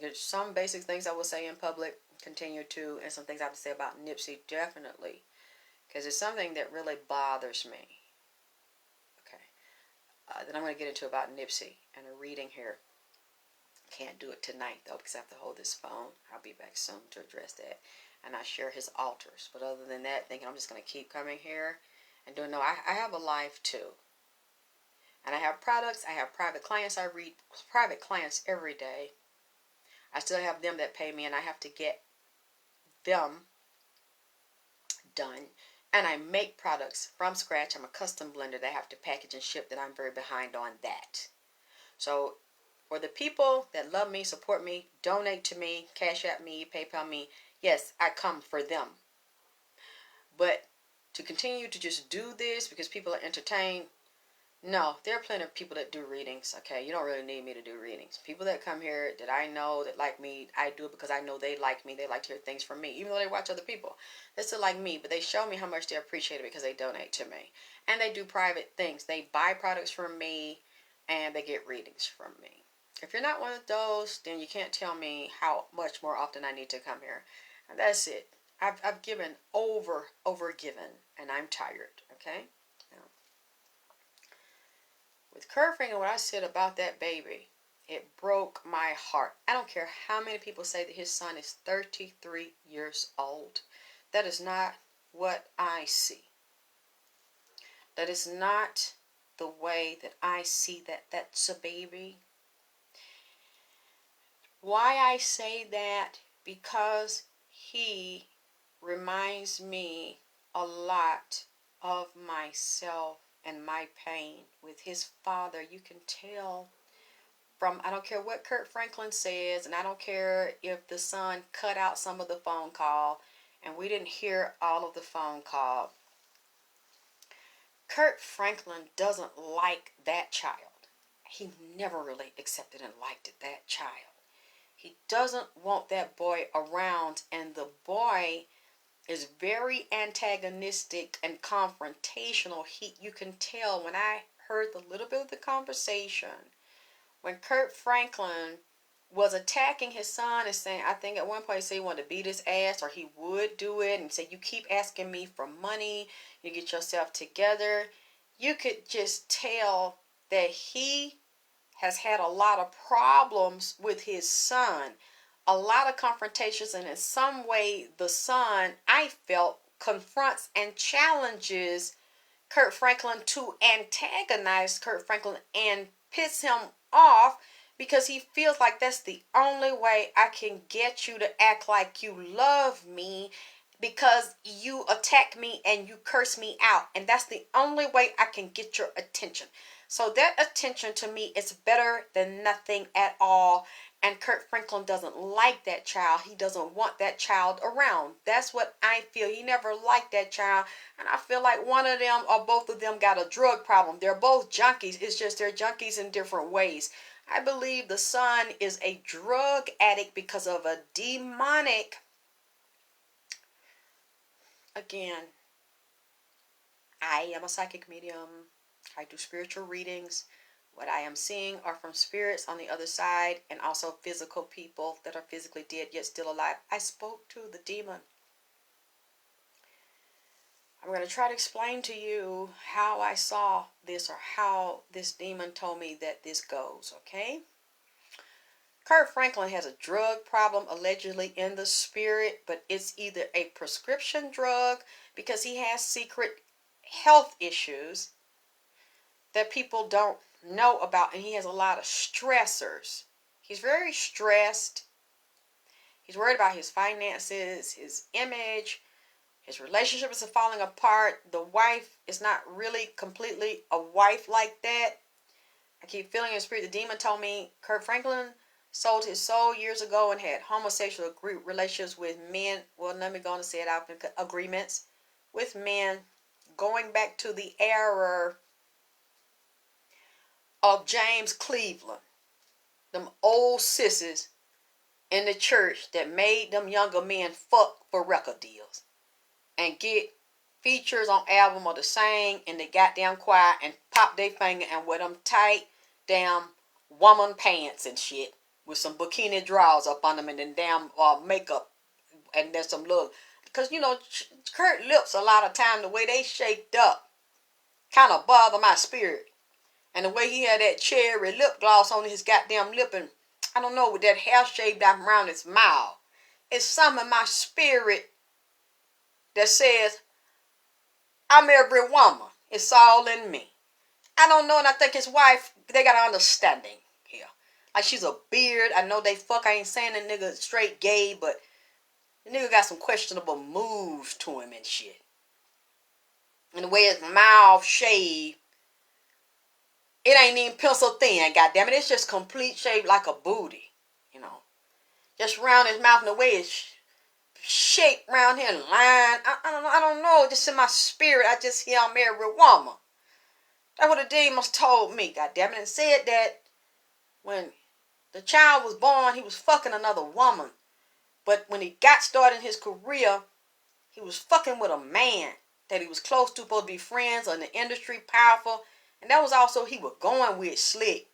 There's some basic things I will say in public, continue to, and some things I have to say about Nipsey, definitely. Because it's something that really bothers me. Okay. Then I'm going to get into about Nipsey and a reading here. Can't do it tonight, though, because I have to hold this phone. I'll be back soon to address that. And I share his altars. But other than that, thinking I'm just going to keep coming here and doing, no, I have a life too. And I have products. I have private clients. I read private clients every day. I still have them that pay me, and I have to get them done. And I make products from scratch. I'm a custom blender that I have to package and ship that I'm very behind on that. So for the people that love me, support me, donate to me, cash at me, PayPal me, yes, I come for them. But to continue to just do this because people are entertained, no, there are plenty of people that do readings, okay? You don't really need me to do readings. People that come here that I know that like me, I do it because I know they like me. They like to hear things from me, even though they watch other people. They still like me, but they show me how much they appreciate it because they donate to me. And they do private things. They buy products from me, and they get readings from me. If you're not one of those, then you can't tell me how much more often I need to come here. And that's it. I've given over given, and I'm tired, okay? With Kirk Franklin, what I said about that baby, it broke my heart. I don't care how many people say that his son is 33 years old. That is not what I see. That is not the way that I see that that's a baby. Why I say that? Because he reminds me a lot of myself and my pain with his father. You can tell from, I don't care what Kirk Franklin says, and I don't care if the son cut out some of the phone call and we didn't hear all of the phone call. Kirk Franklin doesn't like that child. He never really accepted and liked that child. He doesn't want that boy around, and the boy is very antagonistic and confrontational. You can tell when I heard the little bit of the conversation, when Kirk Franklin was attacking his son and saying, I think at one point he said he wanted to beat his ass or he would do it, and said, you keep asking me for money, you get yourself together. You could just tell that he has had a lot of problems with his son, a lot of confrontations, and in some way the son, I felt, confronts and challenges Kirk Franklin to antagonize Kirk Franklin and piss him off, because he feels like that's the only way I can get you to act like you love me, because you attack me and you curse me out, and that's the only way I can get your attention. So that attention to me is better than nothing at all. And Kirk Franklin doesn't like that child. He doesn't want that child around. That's what I feel. He never liked that child. And I feel like one of them or both of them got a drug problem. They're both junkies. It's just they're junkies in different ways. I believe the son is a drug addict because of a demonic, again, I am a psychic medium. I do spiritual readings. What I am seeing are from spirits on the other side, and also physical people that are physically dead yet still alive. I spoke to the demon. I'm going to try to explain to you how I saw this, or how this demon told me that this goes, okay? Kirk Franklin has a drug problem allegedly in the spirit, but it's either a prescription drug because he has secret health issues that people don't know about, and he has a lot of stressors. He's very stressed. He's worried about his finances, his image, his relationships are falling apart. The wife is not really completely a wife like that. I keep feeling in spirit. The demon told me Kirk Franklin sold his soul years ago and had homosexual relationships with men. Well, let me go on and say it out. Agreements with men going back to the era of James Cleveland, them old sissies in the church that made them younger men fuck for record deals and get features on album or to sing in the goddamn choir and pop their finger and wear them tight damn woman pants and shit with some bikini drawers up on them and then damn makeup, and there's some little, because you know Kurt lips a lot of time, the way they shaped up kind of bother my spirit. And the way he had that cherry lip gloss on his goddamn lip, and I don't know, with that hair shaved out around his mouth. It's something in my spirit that says, I'm every woman. It's all in me. I don't know, and I think his wife, they got an understanding here. Like she's a beard. I know they fuck. I ain't saying the nigga straight gay, but the nigga got some questionable moves to him and shit. And the way his mouth shaved, it ain't even pencil thin, goddammit. It's just complete shape like a booty, you know. Just round his mouth and the way it's shaped round here and lined. I don't know. Just in my spirit, I just hear I'm every woman. That's what the demons told me, goddammit. And said that when the child was born, he was fucking another woman. But when he got started in his career, he was fucking with a man that he was close to, supposed to be friends or in the industry, powerful. And that was also he was going with slick.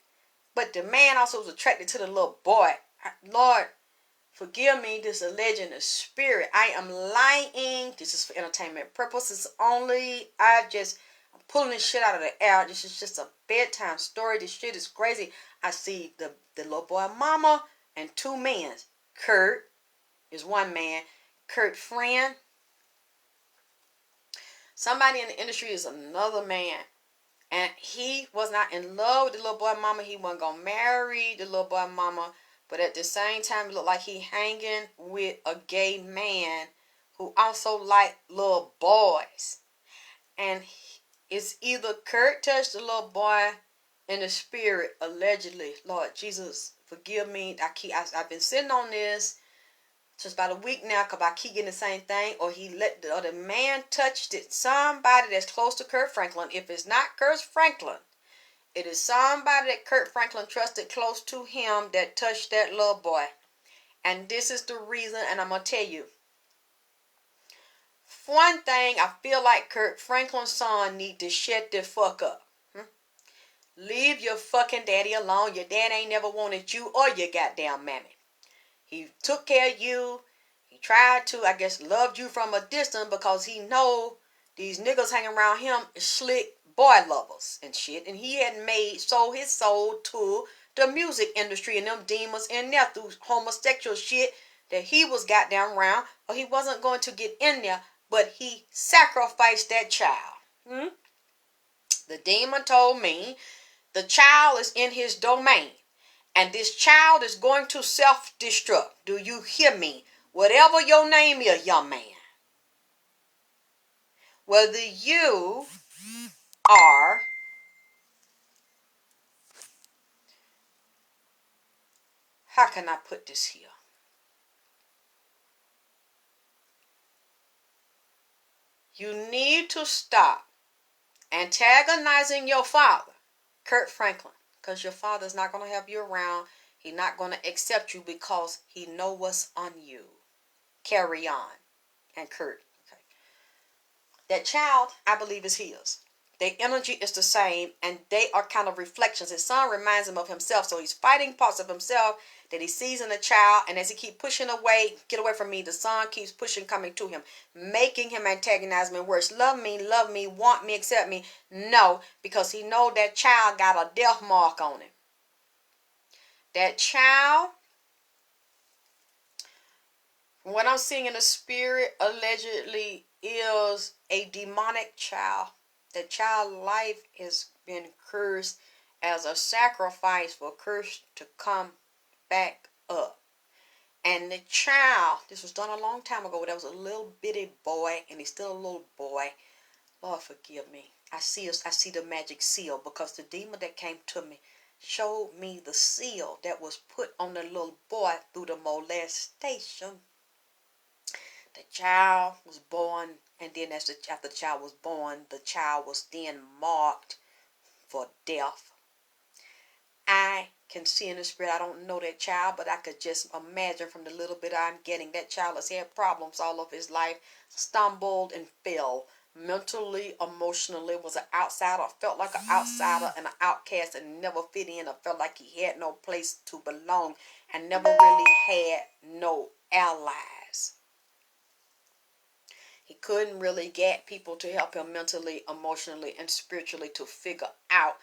But the man also was attracted to the little boy. Lord, forgive me, this is alleging the spirit. I am lying. This is for entertainment purposes only. I'm pulling this shit out of the air. This is just a bedtime story. This shit is crazy. I see the little boy mama and two men. Kurt is one man. Kurt friend. Somebody in the industry is another man. And he was not in love with the little boy mama. He wasn't going to marry the little boy mama. But at the same time, it looked like he hanging with a gay man who also liked little boys. And it's either Kurt touched the little boy in the spirit, allegedly. Lord Jesus, forgive me. I've been sitting on this So it's about a week now because I keep getting the same thing. Or he let the other man touch it. Somebody that's close to Kirk Franklin. If it's not Kirk Franklin, it is somebody that Kirk Franklin trusted close to him that touched that little boy. And this is the reason, and I'm going to tell you. One thing, I feel like Kirk Franklin's son need to shut the fuck up. Leave your fucking daddy alone. Your dad ain't never wanted you or your goddamn mammy. He took care of you. He tried to, I guess, loved you from a distance because he know these niggas hanging around him is slick boy lovers and shit. And he had sold his soul to the music industry and them demons in there through homosexual shit that he was goddamn around, or he wasn't going to get in there, but he sacrificed that child. The demon told me the child is in his domain. And this child is going to self-destruct. Do you hear me? Whatever your name is, young man. Whether you are how can I put this here? You need to stop antagonizing your father, Kirk Franklin, because your father's not going to have you around. He's not going to accept you because he know what's on you. Carry on. And Kirt. Okay. That child, I believe, is his. Their energy is the same, and they are kind of reflections. His son reminds him of himself, so he's fighting parts of himself that he sees in the child, and as he keeps pushing away, get away from me, the son keeps pushing, coming to him, making him antagonize me worse. Love me, want me, accept me. No, because he know that child got a death mark on him. That child, from what I'm seeing in the spirit, allegedly is a demonic child. The child's life has been cursed as a sacrifice for curse to come back up. And the child, this was done a long time ago. There was a little bitty boy, and he's still a little boy. Lord forgive me. I see the magic seal, because the demon that came to me showed me the seal that was put on the little boy through the molestation. The child was born, and then after the child was born, the child was then marked for death. I can see in the spirit, I don't know that child, but I could just imagine from the little bit I'm getting, that child has had problems all of his life, stumbled and fell. Mentally, emotionally, was an outsider, felt like an outsider and an outcast and never fit in, or felt like he had no place to belong and never really had no allies. He couldn't really get people to help him mentally, emotionally, and spiritually to figure out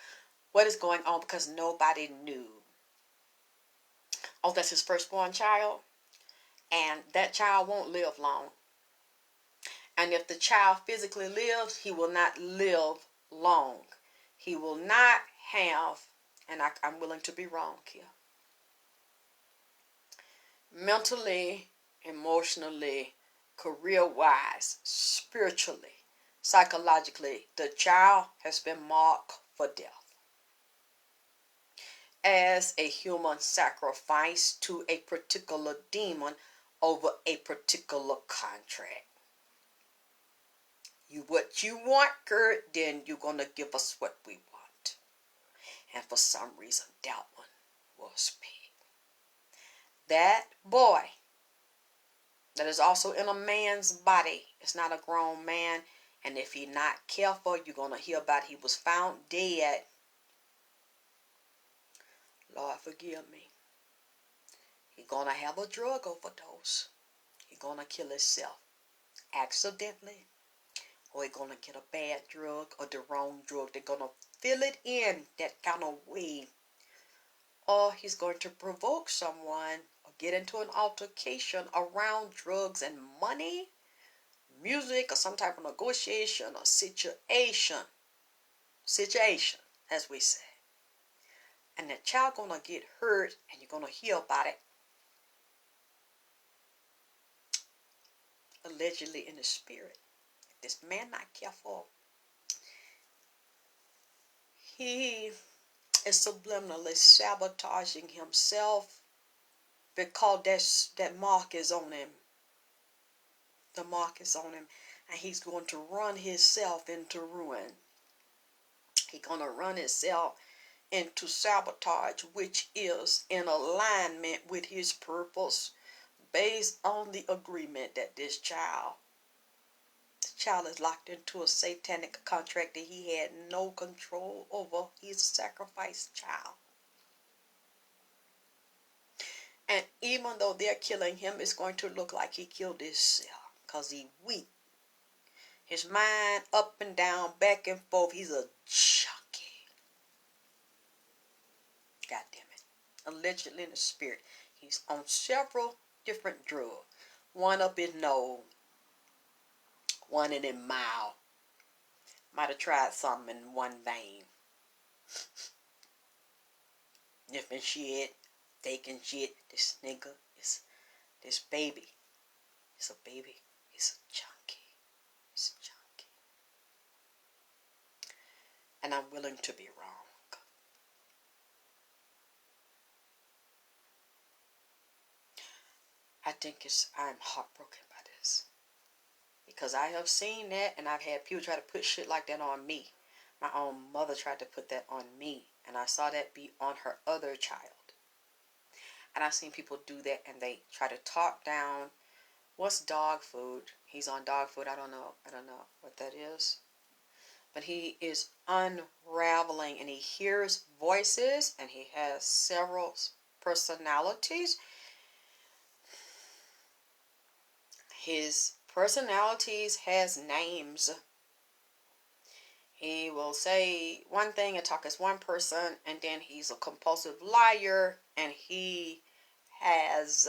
what is going on because nobody knew. Oh, that's his firstborn child. And that child won't live long. And if the child physically lives, he will not live long. He will not have, and I'm willing to be wrong here, mentally, emotionally, career-wise, spiritually, psychologically, the child has been marked for death as a human sacrifice to a particular demon over a particular contract. What you want, Kirt, then you're going to give us what we want. And for some reason, that one was big. That boy that is also in a man's body is not a grown man. And if you're not careful, you're going to hear about he was found dead. Lord, forgive me. He's going to have a drug overdose. He's going to kill himself accidentally. Or he's going to get a bad drug or the wrong drug. They're going to fill it in that kind of way. Or he's going to provoke someone or get into an altercation around drugs and money, music, or some type of negotiation or situation, as we say. And the child going to get hurt, and you're going to hear about it allegedly in the spirit. If this man not careful, he is subliminally sabotaging himself because that mark is on him. The mark is on him, and he's going to run himself into ruin. He's going to run himself into sabotage, which is in alignment with his purpose, based on the agreement that this child is locked into a satanic contract that he had no control over. He's a sacrificed child. And even though they're killing him, it's going to look like he killed himself because he's weak. His mind up and down, back and forth. He's a junkie. God damn it. Allegedly in the spirit. He's on several different drugs. One up his nose. One in his mouth. Might have tried something in one vein. Different shit. Taking shit. This nigga is this baby. It's a baby. It's a junkie. It's a junkie. And I'm willing to be wrong. I'm heartbroken by this. Because I have seen that, and I've had people try to put shit like that on me. My own mother tried to put that on me, and I saw that be on her other child. And I've seen people do that, and they try to talk down. What's dog food? He's on dog food. I don't know what that is. But he is unraveling, and he hears voices, and he has several personalities. His personalities has names. He will say one thing and talk as one person, and then he's a compulsive liar, and he has,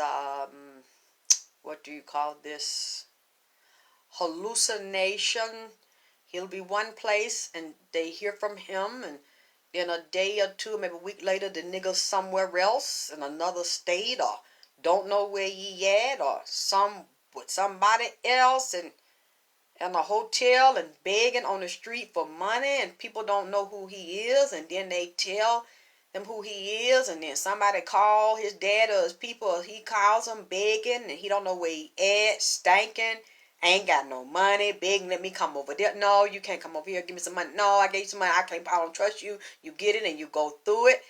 what do you call this? Hallucination. He'll be one place, and they hear from him, and then a day or two, maybe a week later, the nigga's somewhere else in another state, or don't know where he at, or with somebody else, and in a hotel, and begging on the street for money, and people don't know who he is, and then they tell them who he is, and then somebody call his dad or his people, or he calls them begging, and he don't know where he at, stinking, ain't got no money, begging, let me come over there. No, you can't come over here, give me some money. No, I gave you some money, I don't trust you. You get it and you go through it.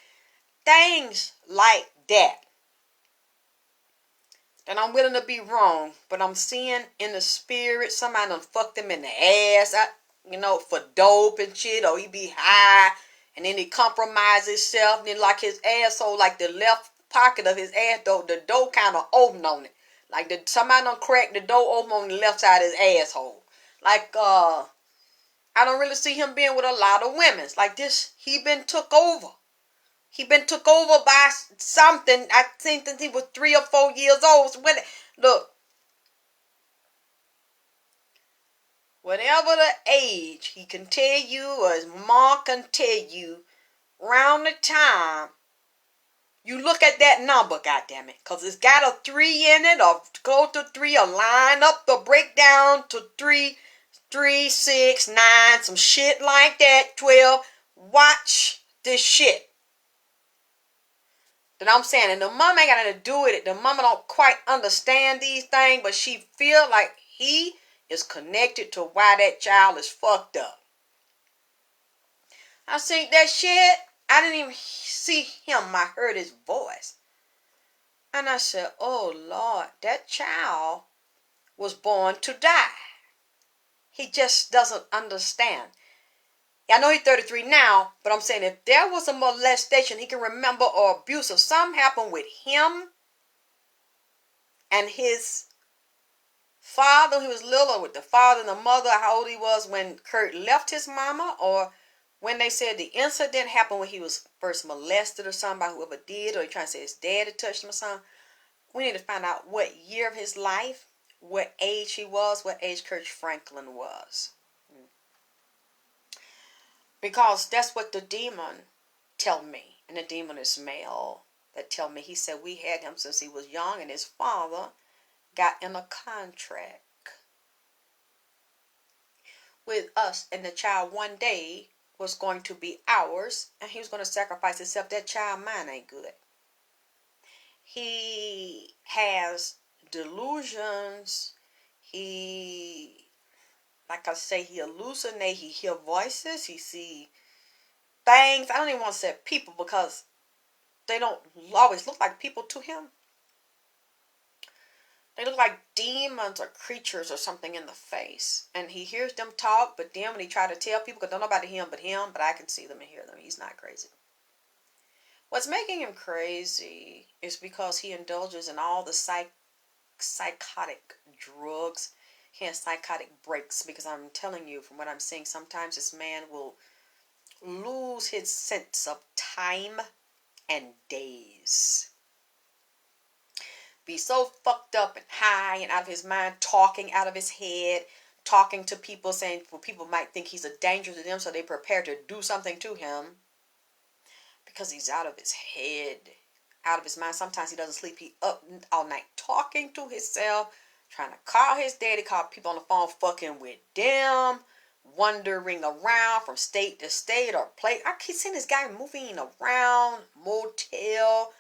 Things like that. And I'm willing to be wrong, but I'm seeing in the spirit somebody done fucked him in the ass, for dope and shit, or he be high, and then he compromise himself, and then like his asshole, like the left pocket of his ass, the door kind of open on it. Like somebody done cracked the door open on the left side of his asshole. Like, I don't really see him being with a lot of women. It's like this, he been took over. He been took over by something. I think that he was 3 or 4 years old. So look, whatever the age, he can tell you, or his mom can tell you, around the time, you look at that number, goddammit, because it's got a 3 in it, or go to 3, or line up the breakdown to 3, 3, 6, 9, some shit like that, 12. Watch this shit. That I'm saying, and the mama ain't got nothing to do with it. The mama don't quite understand these things, but she feel like he is connected to why that child is fucked up. I seen that shit. I didn't even see him. I heard his voice. And I said, oh Lord, that child was born to die. He just doesn't understand. I know he's 33 now, but I'm saying if there was a molestation, he can remember, or abuse, or something happened with him and his father, he was little, or with the father and the mother, how old he was when Kirt left his mama, or when they said the incident happened when he was first molested or something by whoever did, or he trying to say his dad had touched him or something. We need to find out what year of his life, what age he was, what age Kirk Franklin was. Because that's what the demon tell me. And the demon is male. That tell me, he said we had him since he was young, and his father got in a contract with us, and the child one day was going to be ours, and he was going to sacrifice himself. That child mind ain't good. He has delusions. He, like I say, he hallucinates. He hear voices. He see things. I don't even want to say people because they don't always look like people to him. They look like demons or creatures or something in the face. And he hears them talk, but then when he try to tell people, because don't nobody hear him, but I can see them and hear them. He's not crazy. What's making him crazy is because he indulges in all the psychotic drugs. He has psychotic breaks, because I'm telling you from what I'm seeing, sometimes this man will lose his sense of time and days. Be so fucked up and high and out of his mind, talking out of his head, talking to people, saying, well, people might think he's a danger to them, so they prepare to do something to him because he's out of his head, out of his mind. Sometimes he doesn't sleep. He up all night talking to himself, trying to call his daddy, call people on the phone, fucking with them, wandering around from state to state or place. I keep seeing this guy moving around, motel,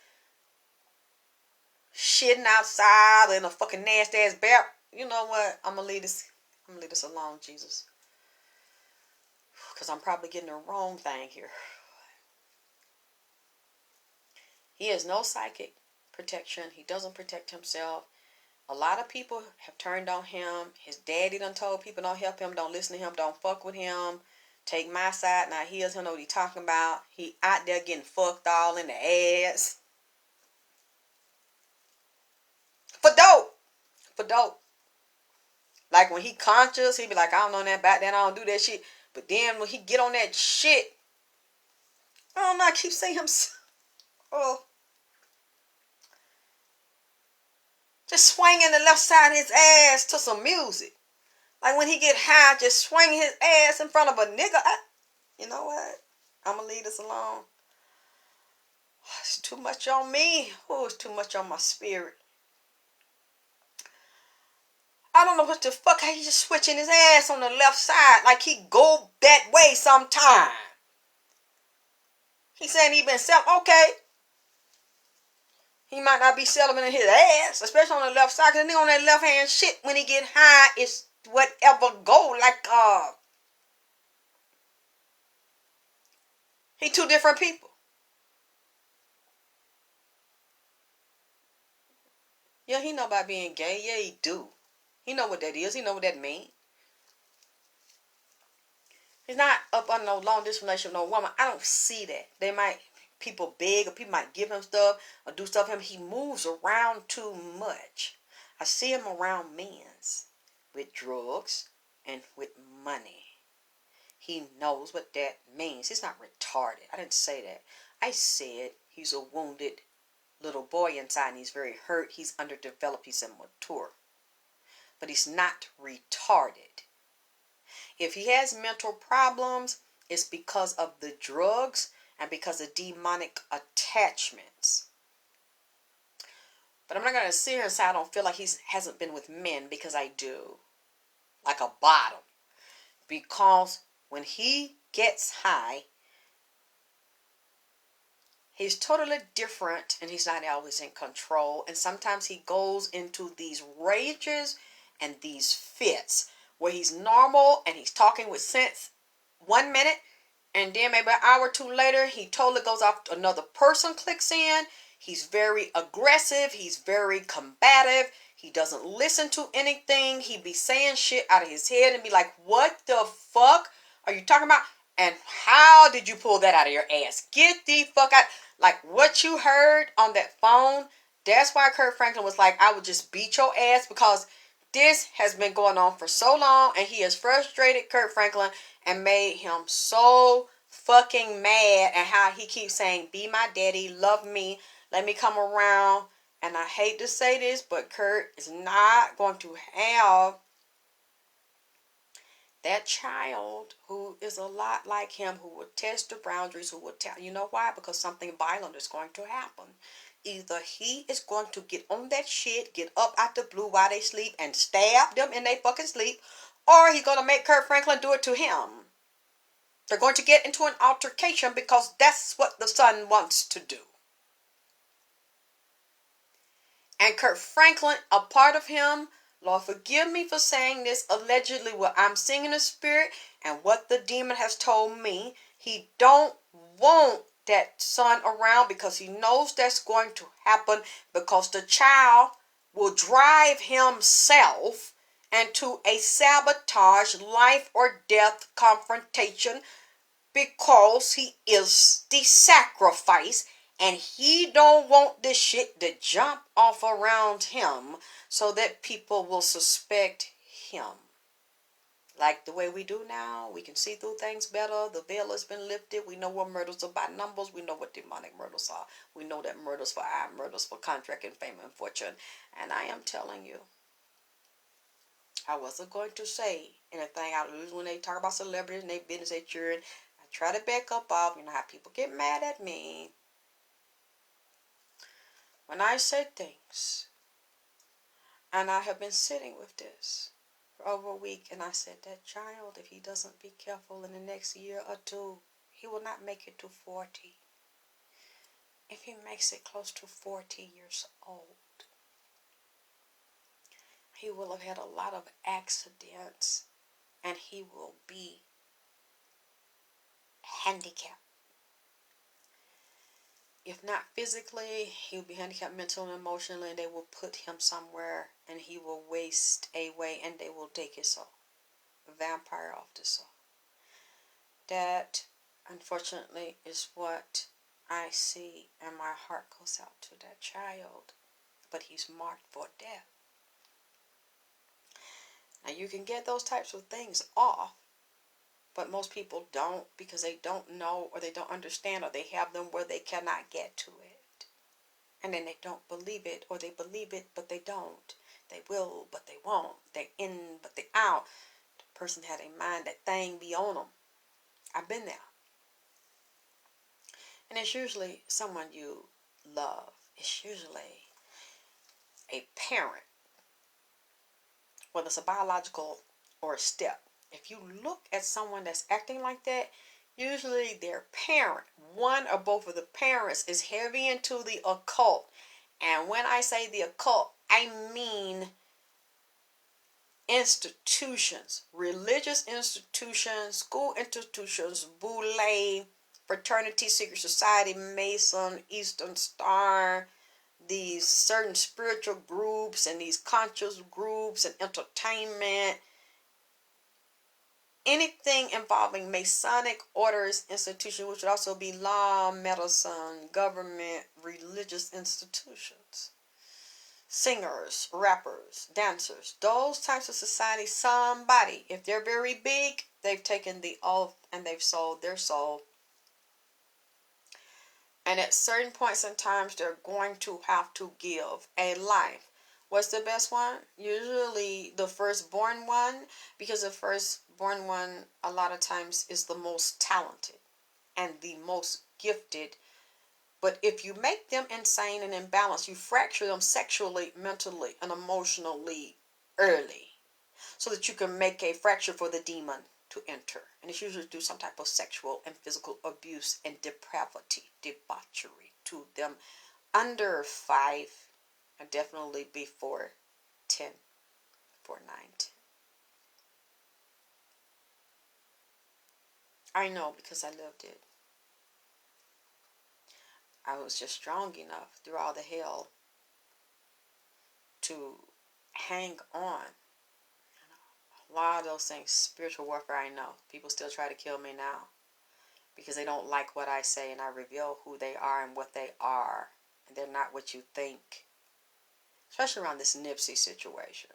shitting outside in a fucking nasty ass bear. You know what? I'm gonna leave this alone, Jesus. Because I'm probably getting the wrong thing here. He has no psychic protection. He doesn't protect himself. A lot of people have turned on him. His daddy done told people don't help him, don't listen to him, don't fuck with him. Take my side. Now he doesn't know what he talking about. He out there getting fucked all in the ass. For dope. For dope. Like when he conscious, he be like, I don't know that about that, I don't do that shit. But then when he get on that shit, I don't know, I keep saying him, oh, just swinging the left side of his ass to some music. Like when he get high, just swinging his ass in front of a nigga. You know what? I'm gonna leave this alone. It's too much on me. Oh, it's too much on my spirit. I don't know what the fuck, how he just switching his ass on the left side like he go that way sometime. He saying he been selling. Okay. He might not be selling in his ass, especially on the left side, because the nigga on that left hand shit, when he get high, it's whatever go, like, he two different people. Yeah, he know about being gay. Yeah, he do. He know what that is. He know what that mean. He's not up on no long distance relationship with no woman. I don't see that. They might, people beg, or people might give him stuff or do stuff for him. He moves around too much. I see him around men's with drugs and with money. He knows what that means. He's not retarded. I didn't say that. I said he's a wounded little boy inside and he's very hurt. He's underdeveloped. He's immature. But he's not retarded. If he has mental problems, it's because of the drugs and because of demonic attachments. But I'm not going to sit here and say I don't feel like he hasn't been with men, because I do. Like a bottom. Because when he gets high, he's totally different and he's not always in control. And sometimes he goes into these rages and these fits where he's normal and he's talking with sense 1 minute, and then maybe an hour or two later he totally goes off, another person clicks in. He's very aggressive. He's very combative. He doesn't listen to anything. He be saying shit out of his head and be like, what the fuck are you talking about? And how did you pull that out of your ass? Get the fuck out. Like what you heard on that phone, that's why Kirk Franklin was like, I would just beat your ass, because this has been going on for so long and he has frustrated Kirk Franklin and made him so fucking mad, and how he keeps saying, be my daddy, love me, let me come around. And I hate to say this, but Kirt is not going to have that child who is a lot like him, who will test the boundaries, who will tell, you know why? Because something violent is going to happen. Either he is going to get on that shit, get up out the blue while they sleep and stab them in their fucking sleep, or he's going to make Kirk Franklin do it to him. They're going to get into an altercation because that's what the son wants to do. And Kirk Franklin, a part of him, Lord forgive me for saying this, allegedly what I'm seeing in the spirit and what the demon has told me, he don't want that son around because he knows that's going to happen, because the child will drive himself into a sabotage, life or death confrontation, because he is the sacrifice and he don't want this shit to jump off around him so that people will suspect him. Like the way we do now, we can see through things better. The veil has been lifted. We know what murders are by numbers. We know what demonic murders are. We know that murders for eye, murders for contract and fame and fortune. And I am telling you, I wasn't going to say anything. When they talk about celebrities and their business, they cheering. I try to back up off. You know how people get mad at me when I say things. And I have been sitting with this for over a week. And I said, that child, if he doesn't be careful in the next year or two, he will not make it to 40. If he makes it close to 40 years old, he will have had a lot of accidents and he will be handicapped. If not physically, he will be handicapped mentally and emotionally, and they will put him somewhere and he will waste away and they will take his soul. A vampire off the soul. That, unfortunately, is what I see, and my heart goes out to that child. But he's marked for death. Now, you can get those types of things off, but most people don't, because they don't know or they don't understand, or they have them where they cannot get to it. And then they don't believe it, or they believe it but they don't. They will but they won't. They're in but they out. The person had a mind, that thing be on them. I've been there. And it's usually someone you love. It's usually a parent, whether it's a biological or a step. If you look at someone that's acting like that, usually their parent, one or both of the parents, is heavy into the occult. And when I say the occult, I mean institutions, religious institutions, school institutions, boule, fraternity, secret society, Mason, Eastern Star, these certain spiritual groups and these conscious groups and entertainment, anything involving Masonic orders, institutions, which would also be law, medicine, government, religious institutions, singers, rappers, dancers, those types of society, somebody, if they're very big, they've taken the oath and they've sold their soul. And at certain points in times, they're going to have to give a life. What's the best one? Usually the firstborn one, because the firstborn one a lot of times is the most talented and the most gifted. But if you make them insane and imbalanced, you fracture them sexually, mentally, and emotionally early, so that you can make a fracture for the demon to enter. And it's usually through some type of sexual and physical abuse and depravity, debauchery to them under 5, and definitely before 10, before 9, 10. I know, because I lived it. I was just strong enough through all the hell to hang on. A lot of those things, spiritual warfare, I know. People still try to kill me now because they don't like what I say, and I reveal who they are and what they are. And they're not what you think. Especially around this Nipsey situation.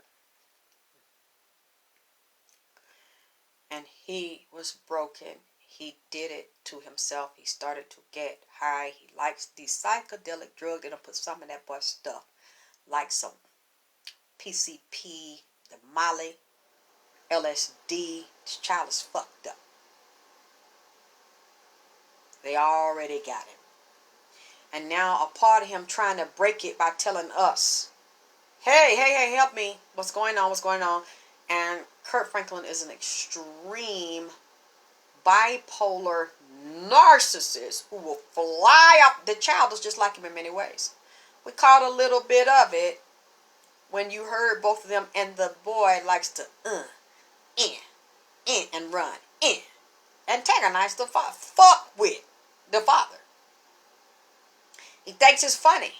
And he was broken. He did it to himself. He started to get high. He likes these psychedelic drugs. They don't put some of that boy stuff. Like some PCP, the Molly, LSD. This child is fucked up. They already got him. And now a part of him trying to break it by telling us, hey, help me. What's going on? And Kirk Franklin is an extreme bipolar narcissist who will fly up. The child is just like him in many ways. We caught a little bit of it when you heard both of them, and the boy likes to and run, antagonize the father, fuck with the father. He thinks it's funny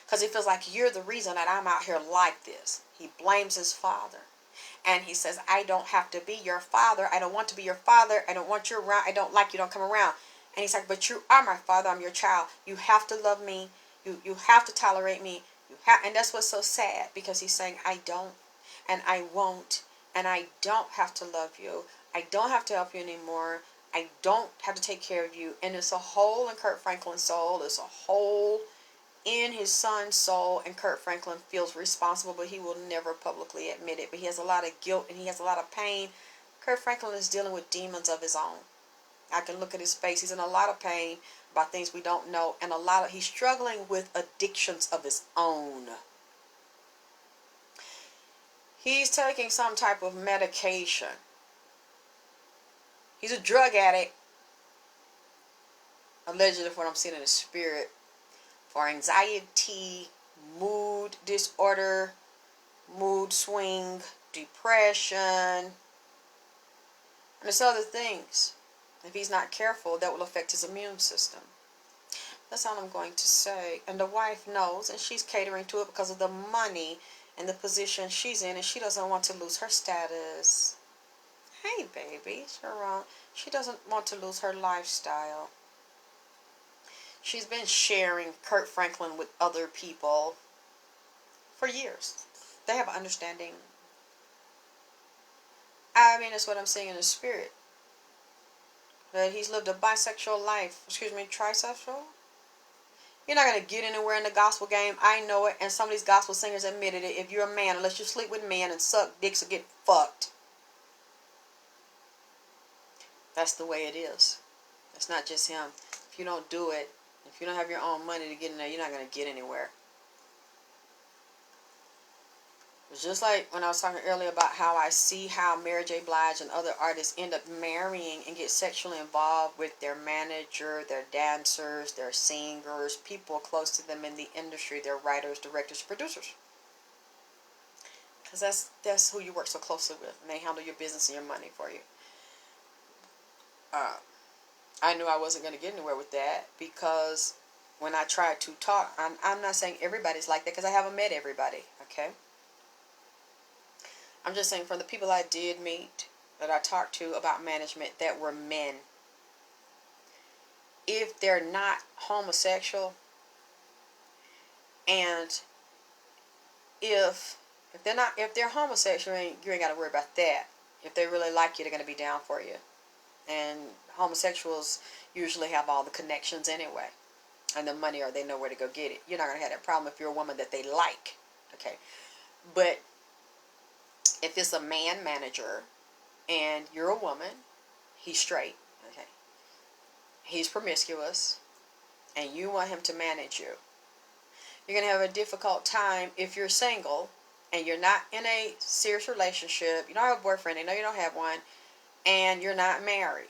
because he feels like you're the reason that I'm out here like this. He blames his father. And he says, I don't have to be your father. I don't want to be your father. I don't want you around. I don't like you. Don't come around. And he's like, but you are my father. I'm your child. You have to love me. You have to tolerate me. And that's what's so sad, because he's saying, I don't, and I won't, and I don't have to love you. I don't have to help you anymore. I don't have to take care of you. And it's a hole in Kirk Franklin's soul. It's a hole in his son's soul, and Kirk Franklin feels responsible, but he will never publicly admit it. But he has a lot of guilt and he has a lot of pain. Kirk Franklin is dealing with demons of his own. I can look at his face. He's in a lot of pain about things we don't know, and he's struggling with addictions of his own. He's taking some type of medication. He's a drug addict, allegedly, from what I'm seeing in the spirit, for anxiety, mood disorder, mood swing, depression, and there's other things. If he's not careful, that will affect his immune system. That's all I'm going to say. And the wife knows, and she's catering to it because of the money and the position she's in, and she doesn't want to lose her status. Hey, baby, Sharon. She doesn't want to lose her lifestyle. She's been sharing Kirk Franklin with other people for years. They have an understanding. I mean, that's what I'm seeing in the spirit. That he's lived a bisexual life. Trisexual? You're not going to get anywhere in the gospel game. I know it, and some of these gospel singers admitted it. If you're a man, unless you sleep with men and suck dicks or get fucked. That's the way it is. It's not just him. If you don't do it, if you don't have your own money to get in there, you're not going to get anywhere. It's just like when I was talking earlier about how I see how Mary J. Blige and other artists end up marrying and get sexually involved with their manager, their dancers, their singers, people close to them in the industry, their writers, directors, producers. Because that's who you work so closely with, and they handle your business and your money for you. I knew I wasn't going to get anywhere with that, because when I tried to talk, I'm not saying everybody's like that, because I haven't met everybody, okay? I'm just saying, from the people I did meet, that I talked to about management, that were men, if they're not homosexual, and if they're homosexual, you ain't got to worry about that. If they really like you, they're going to be down for you. And homosexuals usually have all the connections anyway, and the money, or they know where to go get it. You're not going to have that problem if you're a woman that they like, okay? But if it's a man manager and you're a woman, he's straight, okay? He's promiscuous, and you want him to manage you. You're going to have a difficult time if you're single and you're not in a serious relationship. You don't have a boyfriend. They know you don't have one. And you're not married.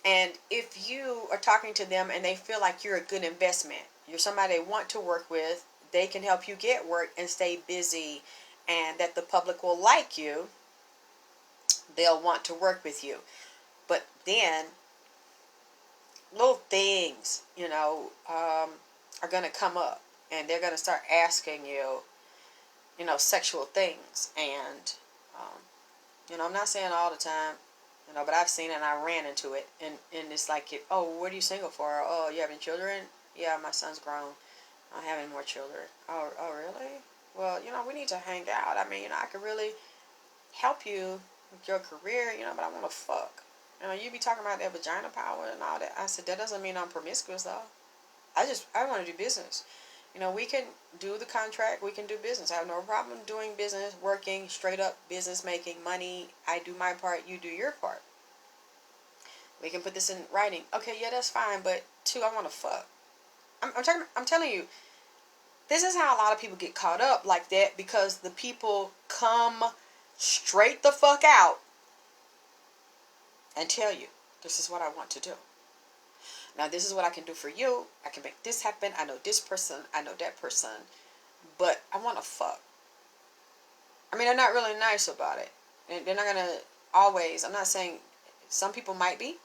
And if you are talking to them and they feel like you're a good investment, you're somebody they want to work with, they can help you get work and stay busy, and that the public will like you, they'll want to work with you. But then, little things, are going to come up, and they're going to start asking you, sexual things. And, I'm not saying all the time, but I've seen it and I ran into it. And it's like, what are you single for? Oh, you having children? Yeah, my son's grown. I don't have any more children. Oh, really? Well, we need to hang out. I mean, I could really help you with your career, but I want to fuck. You be talking about that vagina power and all that. I said, that doesn't mean I'm promiscuous, though. I want to do business. We can do the contract. We can do business. I have no problem doing business, working, straight up business, making money. I do my part. You do your part. We can put this in writing. Okay, yeah, that's fine. But, 2, I want to fuck. I'm telling you, this is how a lot of people get caught up like that, because the people come straight the fuck out and tell you, this is what I want to do. Now this is what I can do for you. I can make this happen. I know this person. I know that person. But I want to fuck. I mean, they're not really nice about it. And they're not going to always. I'm not saying some people might be.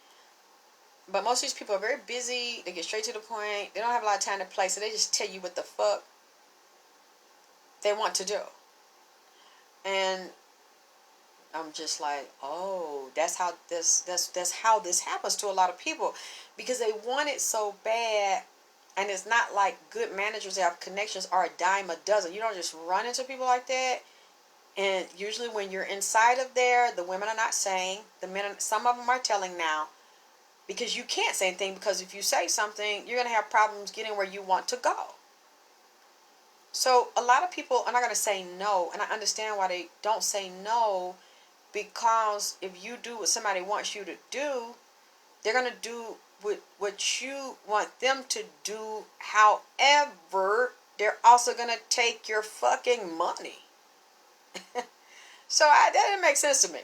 But most of these people are very busy. They get straight to the point. They don't have a lot of time to play. So they just tell you what the fuck they want to do. And I'm just like, oh, that's how this happens to a lot of people, because they want it so bad. And it's not like good managers that have connections are a dime a dozen. You don't just run into people like that. And usually when you're inside of there, the women are not saying. The men, some of them are telling now, because you can't say anything, because if you say something, you're going to have problems getting where you want to go. So a lot of people are not going to say no, and I understand why they don't say no, because if you do what somebody wants you to do, they're going to do what you want them to do. However, they're also going to take your fucking money. So that didn't make sense to me.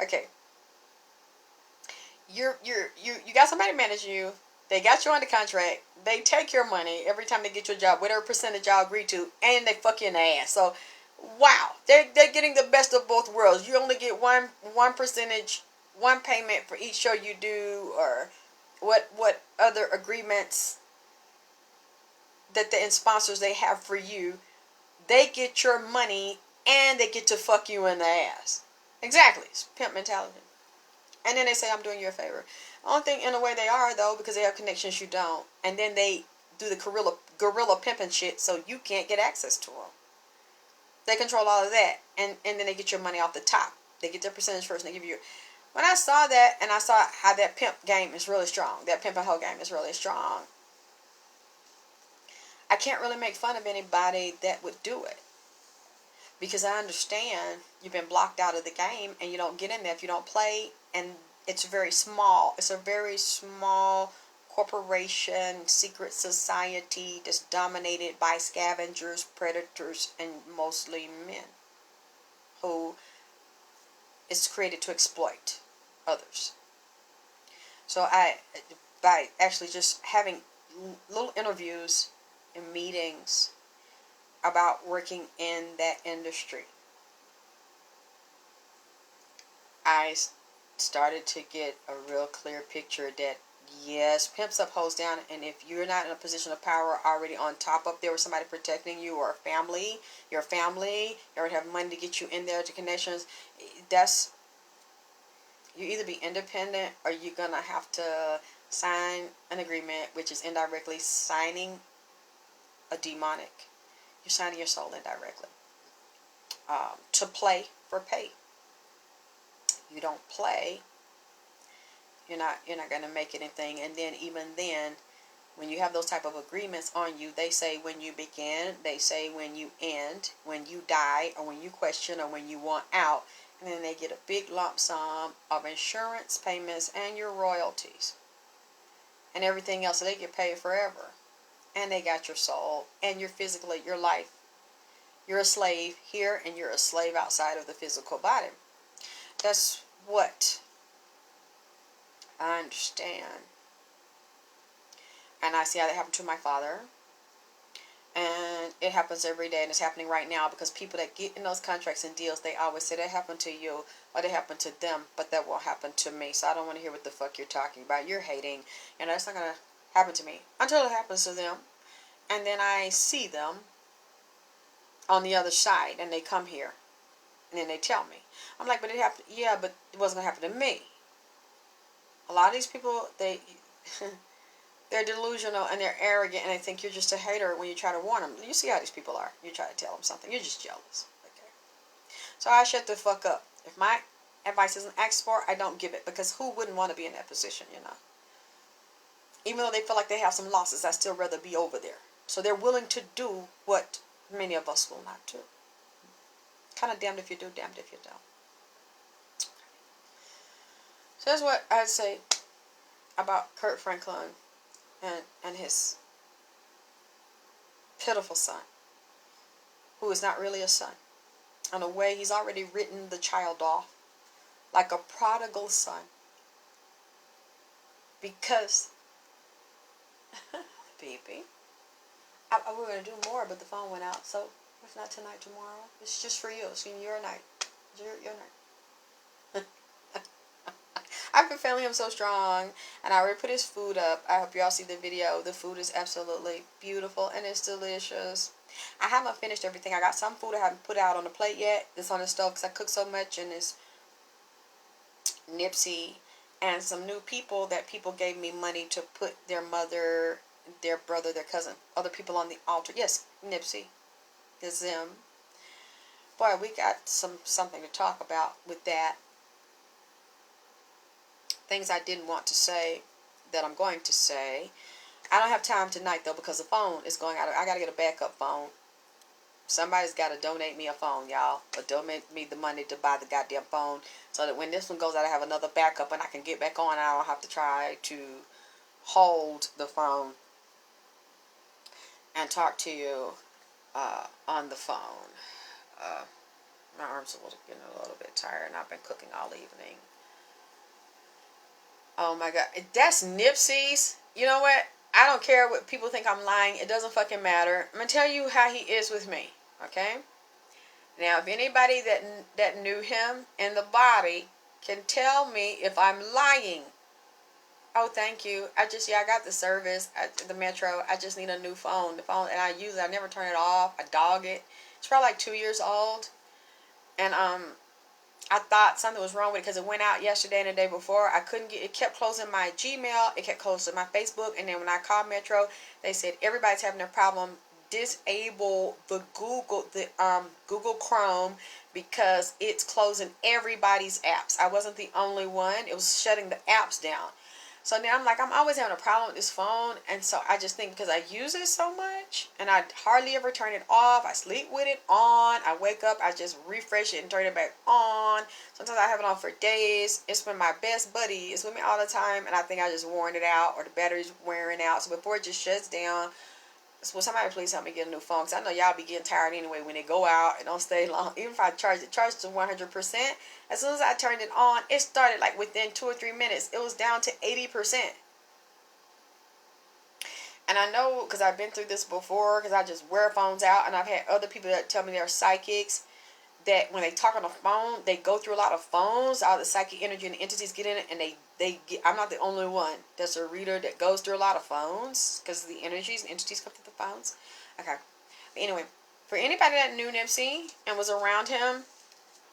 Okay. You got somebody managing you. They got you under contract. They take your money every time they get you a job, whatever percentage y'all agree to, and they fuck you in the ass. So, wow, they're getting the best of both worlds. You only get one percentage, one payment for each show you do, or what other agreements that the sponsors they have for you. They get your money and they get to fuck you in the ass. Exactly, it's pimp mentality. And then they say, I'm doing you a favor. I don't think in a way they are, though, because they have connections you don't. And then they do the guerrilla pimping shit, so you can't get access to them. They control all of that. And then they get your money off the top. They get their percentage first, and they give you. When I saw that, and I saw how that pimp game is really strong, that pimp and hoe game is really strong, I can't really make fun of anybody that would do it. Because I understand you've been blocked out of the game, and you don't get in there if you don't play. And it's very small. It's a very small corporation, secret society that's dominated by scavengers, predators, and mostly men, who is created to exploit others. So by actually just having little interviews and meetings about working in that industry, I started to get a real clear picture that yes, pimps up, hoes down, and if you're not in a position of power already on top up there with somebody protecting you, or your family, you already have money to get you in there to connections, that's, you either be independent or you're gonna have to sign an agreement, which is indirectly signing a demonic. You're signing your soul indirectly to play for pay. You don't play, you're not going to make anything. And then even then, when you have those type of agreements on you, they say when you begin, they say when you end, when you die, or when you question, or when you want out. And then they get a big lump sum of insurance payments and your royalties and everything else. So they get paid forever. And they got your soul and your physically, your life. You're a slave here, and you're a slave outside of the physical body. That's what I understand. And I see how that happened to my father. And it happens every day, and it's happening right now, because people that get in those contracts and deals, they always say that happened to you, or that happened to them, but that won't happen to me. So I don't want to hear what the fuck you're talking about. You're hating, and that's not going to happen to me until it happens to them. And then I see them on the other side, and they come here, and then they tell me. I'm like, but it happened. Yeah, but it wasn't going to happen to me. A lot of these people, they're delusional and they're arrogant, and they think you're just a hater when you try to warn them. You see how these people are. You try to tell them something. You're just jealous. Okay. So I shut the fuck up. If my advice isn't asked for, I don't give it, because who wouldn't want to be in that position, you know? Even though they feel like they have some losses, I'd still rather be over there. So they're willing to do what many of us will not do. Kind of damned if you do, damned if you don't. So that's what I'd say about Kirk Franklin and his pitiful son, who is not really a son. In a way, he's already written the child off like a prodigal son, because Baby. We were going to do more, but the phone went out. So, if not tonight, tomorrow. It's just for you. It's your night. Your night. I've been feeling him so strong. And I already put his food up. I hope y'all see the video. The food is absolutely beautiful. And it's delicious. I haven't finished everything. I got some food I haven't put out on the plate yet. It's on the stove because I cook so much. And it's Nipsey and some new people that people gave me money to put their mother, their brother, their cousin, other people on the altar. Yes, Nipsey is them. Boy, we got something to talk about with that. Things I didn't want to say that I'm going to say. I don't have time tonight though because the phone is going out. I got to get a backup phone. Somebody's got to donate me a phone, y'all. Or donate me the money to buy the goddamn phone so that when this one goes out, I have another backup and I can get back on and I don't have to try to hold the phone and talk to you on the phone. My arms are getting a little bit tired and I've been cooking all evening. Oh my God. That's Nipsey's. You know what? I don't care what people think I'm lying. It doesn't fucking matter. I'm going to tell you how he is with me. Okay? Now, if anybody that knew him in the body can tell me if I'm lying. Oh, thank you. I got the service at the Metro. I just need a new phone. The phone, and I use it. I never turn it off. I dog it. It's probably like 2 years old. And I thought something was wrong with it because it went out yesterday and the day before. I couldn't get it. Kept closing my Gmail. It kept closing my Facebook. And then when I called Metro, they said everybody's having a problem. Disable the Google Chrome because it's closing everybody's apps. I wasn't the only one. It was shutting the apps down. So now I'm like, I'm always having a problem with this phone. And so I just think because I use it so much and I hardly ever turn it off. I sleep with it on. I wake up, I just refresh it and turn it back on. Sometimes I have it on for days. It's been my best buddy. It's with me all the time. And I think I just worn it out or the battery's wearing out. So before it just shuts down, will somebody please help me get a new phone? Because I know y'all be getting tired anyway when they go out and don't stay long. Even if I charge to 100%, as soon as I turned it on, it started like within 2 or 3 minutes. It was down to 80%. And I know because I've been through this before because I just wear phones out. And I've had other people that tell me they're psychics. That when they talk on the phone, they go through a lot of phones. All the psychic energy and the entities get in it. And they get, I'm not the only one that's a reader that goes through a lot of phones. Because the energies and entities come through the phones. Okay. But anyway, for anybody that knew Nipsey and was around him,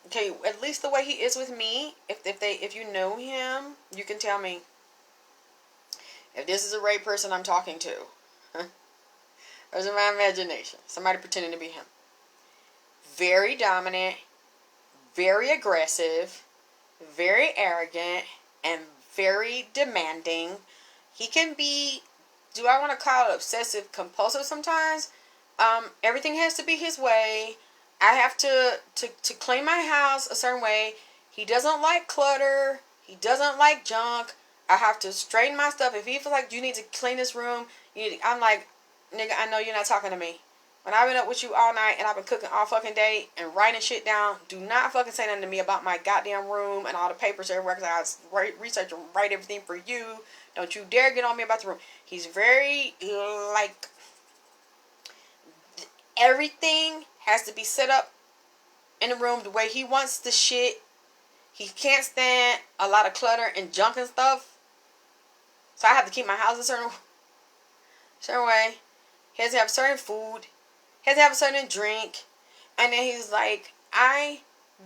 okay, at least the way he is with me, if you know him, you can tell me if this is a right person I'm talking to. Or is it my imagination? Somebody pretending to be him. Very dominant, very aggressive, very arrogant, and very demanding. He can be, do I want to call it obsessive compulsive sometimes? Everything has to be his way. I have to clean my house a certain way. He doesn't like clutter. He doesn't like junk. I have to straighten my stuff. If he feels like you need to clean this room, I'm like, nigga, I know you're not talking to me. When I've been up with you all night and I've been cooking all fucking day and writing shit down, do not fucking say nothing to me about my goddamn room and all the papers everywhere because I research and write everything for you. Don't you dare get on me about the room. He's very, like, everything has to be set up in the room the way he wants the shit. He can't stand a lot of clutter and junk and stuff. So I have to keep my house a certain way. He has to have certain food. He has to have a certain drink. And then he's like, I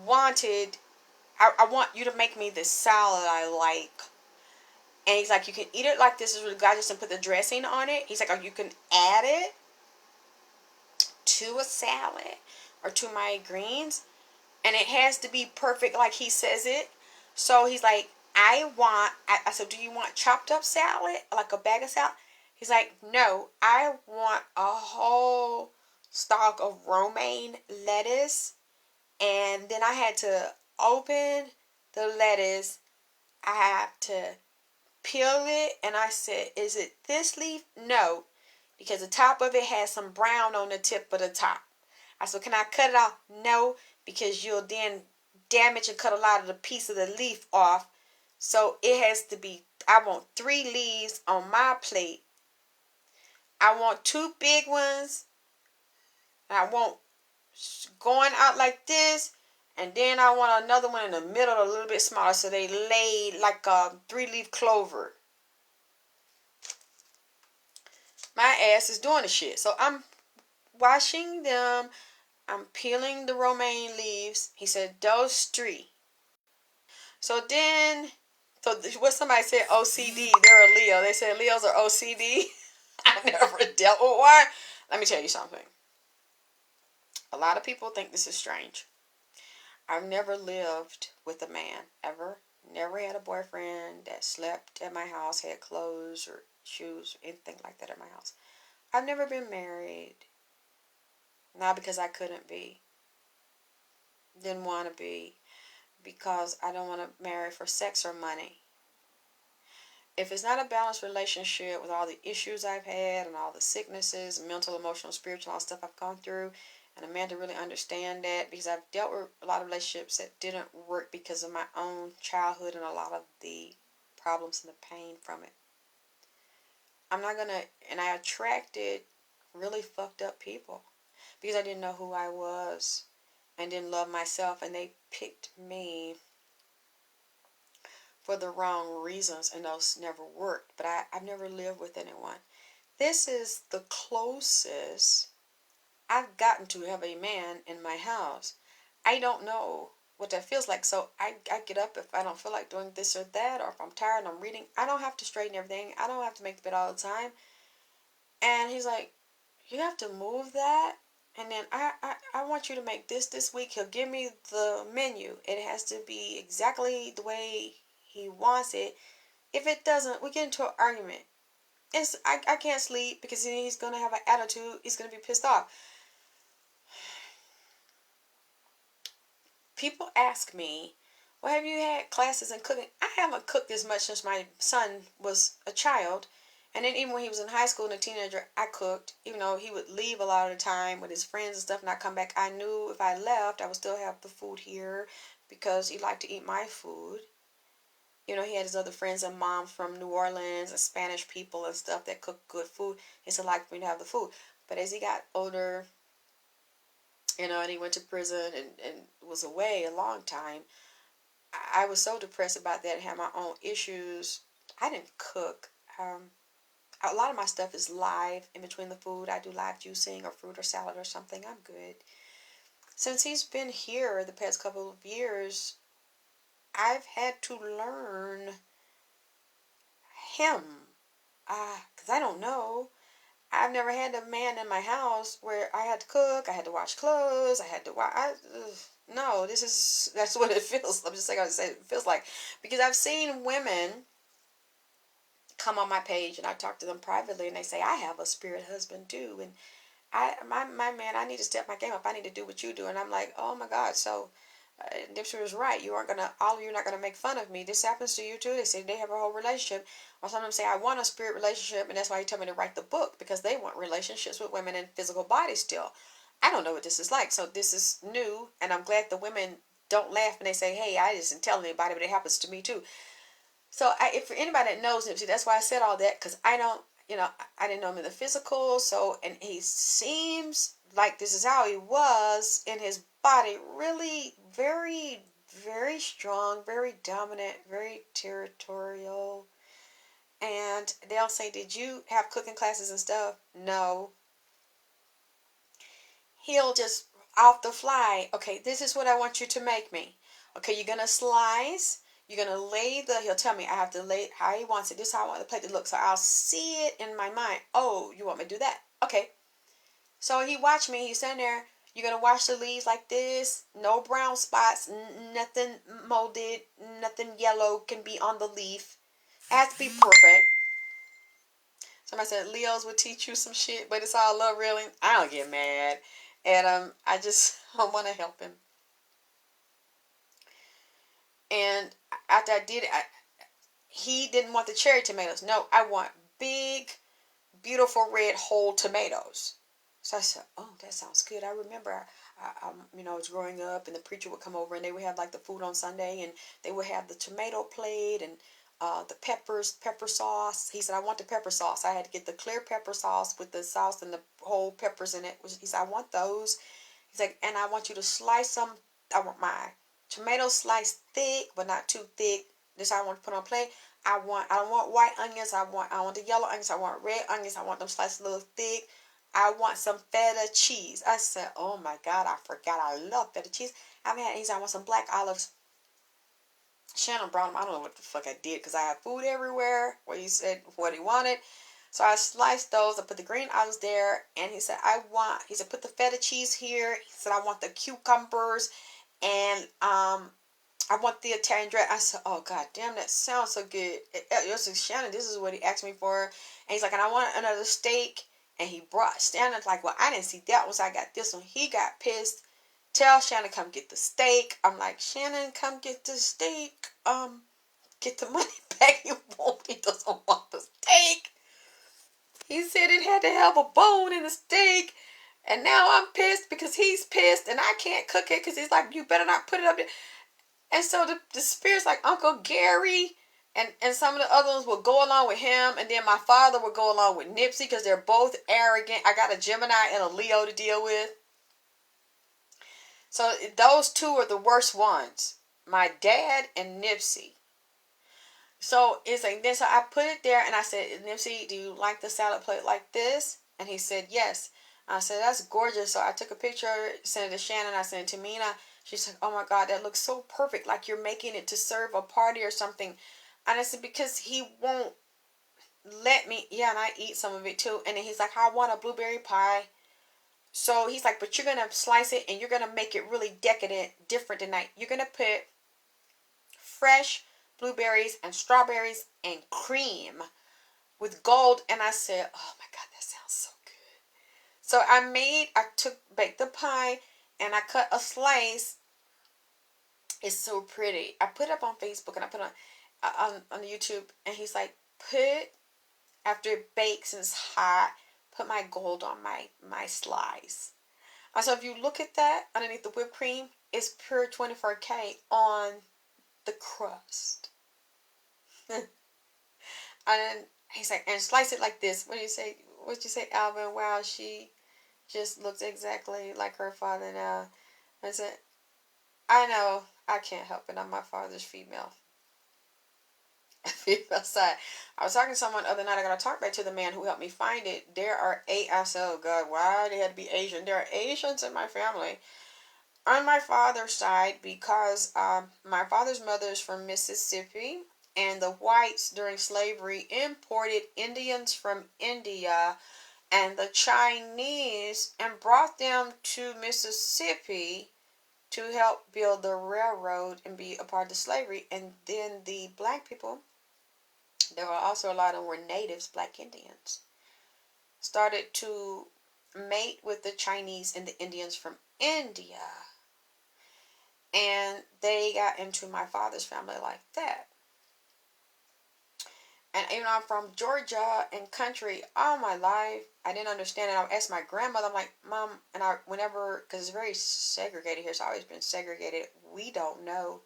want you to make me this salad I like. And he's like, you can eat it like this is really good. I just didn't put the dressing on it. He's like, or you can add it to a salad or to my greens. And it has to be perfect like he says it. So he's like, I said, do you want chopped up salad? Like a bag of salad? He's like, no, I want a whole stalk of romaine lettuce. And then I had to open the lettuce. I have to peel it. And I said, is it this leaf? No, because the top of it has some brown on the tip of the top. I said, can I cut it off? No, because you'll then damage and cut a lot of the piece of the leaf off. So it has to be, I want 3 leaves on my plate I want two big ones. And I want going out like this. And then I want another one in the middle, a little bit smaller, so they lay like a 3-leaf clover. My ass is doing the shit. So I'm washing them. I'm peeling the romaine leaves. He said, those three. So then, so what somebody said OCD, they're a Leo. They said Leos are OCD. I never dealt with one. Let me tell you something. A lot of people think this is strange. I've never lived with a man, ever. Never had a boyfriend that slept at my house, had clothes or shoes or anything like that at my house. I've never been married. Not because I couldn't be. Didn't want to be. Because I don't want to marry for sex or money. If it's not a balanced relationship with all the issues I've had and all the sicknesses, mental, emotional, spiritual, all stuff I've gone through, and a man to really understand that, because I've dealt with a lot of relationships that didn't work because of my own childhood and a lot of the problems and the pain from it. I'm not going to, and I attracted really fucked up people because I didn't know who I was and didn't love myself, and they picked me for the wrong reasons, and those never worked. But I've never lived with anyone. This is the closest I've gotten to have a man in my house. I don't know what that feels like. So I get up if I don't feel like doing this or that, or if I'm tired and I'm reading. I don't have to straighten everything. I don't have to make the bed all the time. And he's like, you have to move that. And then I want you to make this week. He'll give me the menu. It has to be exactly the way he wants it. If it doesn't, we get into an argument. I can't sleep because he's going to have an attitude. He's going to be pissed off. People ask me, well, have you had classes in cooking? I haven't cooked as much since my son was a child. And then even when he was in high school and a teenager, I cooked. Even though he would leave a lot of the time with his friends and stuff and I'd come back, I knew if I left, I would still have the food here because he liked to eat my food. You know, he had his other friends and moms from New Orleans and Spanish people and stuff that cooked good food. He still liked for me to have the food. But as he got older, you know, and he went to prison and was away a long time, I was so depressed about that and had my own issues. I didn't cook. A lot of my stuff is live in between the food. I do live juicing or fruit or salad or something. I'm good. Since he's been here the past couple of years, I've had to learn him. Because I don't know. I've never had a man in my house where I had to cook, I had to wash clothes, I had to wash. No, that's what it feels. I'm just saying, it feels like. Because I've seen women come on my page and I talk to them privately and they say, I have a spirit husband too. And my man, I need to step my game up. I need to do what you do. And I'm like, oh my God. So Nipsey was right. All of you are not gonna make fun of me. This happens to you too. They say they have a whole relationship. Or some of them say, I want a spirit relationship, and that's why he told me to write the book, because they want relationships with women in physical bodies still. I don't know what this is like. So this is new, and I'm glad the women don't laugh when they say, hey, I just didn't tell anybody, but it happens to me too. So if for anybody that knows Nipsey, that's why I said all that, because I didn't know him in the physical. So, and he seems like this is how he was in his body, really very, very strong, very dominant, very territorial. And they'll say, did you have cooking classes and stuff? No. He'll just off the fly, okay, this is what I want you to make me. Okay, you're going to slice. You're going to he'll tell me I have to lay how he wants it. This is how I want the plate to look. So I'll see it in my mind. Oh, you want me to do that? Okay. So he watched me. He's sitting there. You're going to wash the leaves like this. No brown spots. Nothing molded. Nothing yellow can be on the leaf. It has to be perfect. Somebody said Leos would teach you some shit, but it's all love, really. I don't get mad. And I just want to help him. And after I did it, he didn't want the cherry tomatoes. No, I want big, beautiful red whole tomatoes. So I said, oh, that sounds good. I remember, I was growing up, and the preacher would come over, and they would have like the food on Sunday, and they would have the tomato plate and the pepper sauce. He said, I want the pepper sauce. I had to get the clear pepper sauce with the sauce and the whole peppers in it. He said, I want those. He's like, and I want you to slice them. I want my tomatoes sliced thick, but not too thick. This I want to put on a plate. I don't want white onions. I want the yellow onions. I want red onions. I want them sliced a little thick. I want some feta cheese. I said, oh my God, I forgot I love feta cheese. He said, I want some black olives. Shannon brought him. I don't know what the fuck I did because I had food everywhere. Where he said what he wanted. So I sliced those. I put the green olives there. And he said, he said, put the feta cheese here. He said, I want the cucumbers. And I want the Italian dressing. I said, oh, God damn, that sounds so good. Shannon, this is what he asked me for. And he's like, and I want another steak. And he brought, Shannon's like, well, I didn't see that one, so I got this one. He got pissed. Tell Shannon, come get the steak. I'm like, Shannon, come get the steak. Get the money back. He won't. He doesn't want the steak. He said it had to have a bone in the steak. And now I'm pissed because he's pissed and I can't cook it because he's like, you better not put it up there. And so the spirits like Uncle Gary and some of the other ones will go along with him. And then my father will go along with Nipsey because they're both arrogant. I got a Gemini and a Leo to deal with. So those two are the worst ones. My dad and Nipsey. So it's like this. So I put it there and I said, Nipsey, do you like the salad plate like this? And he said, yes. I said, that's gorgeous. So I took a picture, sent it to Shannon. I sent it to Mina. She's like, oh my God, that looks so perfect. Like you're making it to serve a party or something. And I said, because he won't let me. Yeah, and I eat some of it too. And then he's like, I want a blueberry pie. So he's like, but you're going to slice it and you're going to make it really decadent, different tonight. You're going to put fresh blueberries and strawberries and cream with gold. And I said, oh my God, that sounds so good. So baked the pie and I cut a slice. It's so pretty. I put it up on Facebook and I put it on YouTube. And he's like, after it bakes and it's hot, put my gold on my slice. So if you look at that underneath the whipped cream, it's pure 24K on the crust. And then he's like, and slice it like this. What'd you say, Alvin? Wow, she just looks exactly like her father now. I said, I know, I can't help it. I'm my father's female. Female side. I was talking to someone the other night. I got to talk back to the man who helped me find it. There are I said, oh God, why they had to be Asian? There are Asians in my family. On my father's side, because my father's mother is from Mississippi, and the whites during slavery imported Indians from India and the Chinese and brought them to Mississippi to help build the railroad and be a part of the slavery. And then the black people, there were also a lot of them were natives, black Indians, started to mate with the Chinese and the Indians from India. And they got into my father's family like that. And even though I'm from Georgia and country all my life, I didn't understand it. I asked my grandmother, I'm like, Mom, and because it's very segregated here, it's always been segregated. We don't know.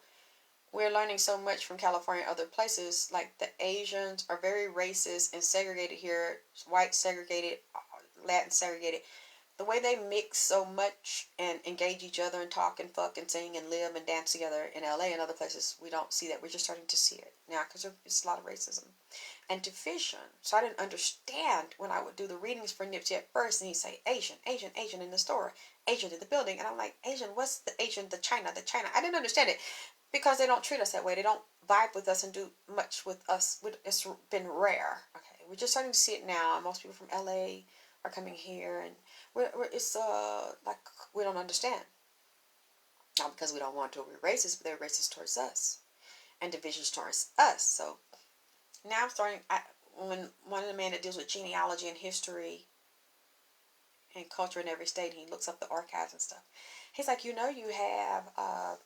We're learning so much from California and other places. Like the Asians are very racist and segregated here. White segregated, Latin segregated. The way they mix so much and engage each other and talk and fuck and sing and live and dance together in LA and other places, we don't see that. We're just starting to see it now because there's a lot of racism and division. So I didn't understand when I would do the readings for Nipsey at first, and he'd say Asian, Asian, Asian in the store, Asian in the building, and I'm like, Asian, what's the Asian, the China? I didn't understand it because they don't treat us that way. They don't vibe with us and do much with us. It's been rare. Okay, we're just starting to see it now. Most people from LA are coming here, and it's like we don't understand. Not because we don't want to be racist, but they're racist towards us and divisions towards us. So now I'm starting. When one of the men that deals with genealogy and history and culture in every state, he looks up the archives and stuff. He's like, you have an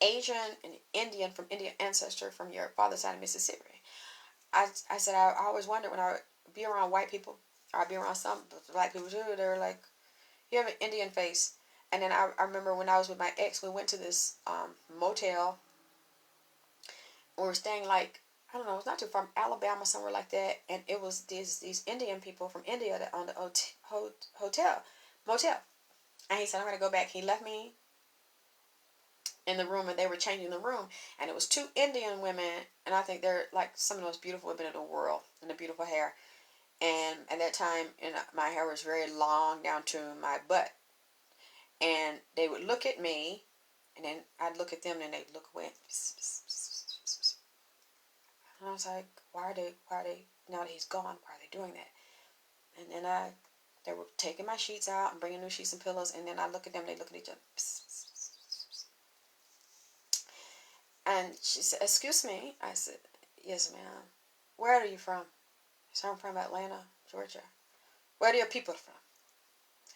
Asian and Indian from Indian ancestry from your father's side of Mississippi. I said I always wondered when I would be around white people, or I'd be around some black people too. They were like, you have an Indian face. And then I remember when I was with my ex, we went to this motel. we were staying like, I don't know, it's not too far from Alabama, somewhere like that. And it was these Indian people from India that owned the motel. And he said, I'm going to go back. He left me in the room, and they were changing the room. And it was two Indian women, and I think they're like some of the most beautiful women in the world, and the beautiful hair. And at that time, my hair was very long down to my butt. And they would look at me, and then I'd look at them, and they'd look away. And I was like, why are they, now that he's gone, why are they doing that? And then they were taking my sheets out and bringing new sheets and pillows, and then I look at them, they look at each other. And she said, excuse me. I said, yes, ma'am. Where are you from? I said, I'm from Atlanta, Georgia. Where are your people from?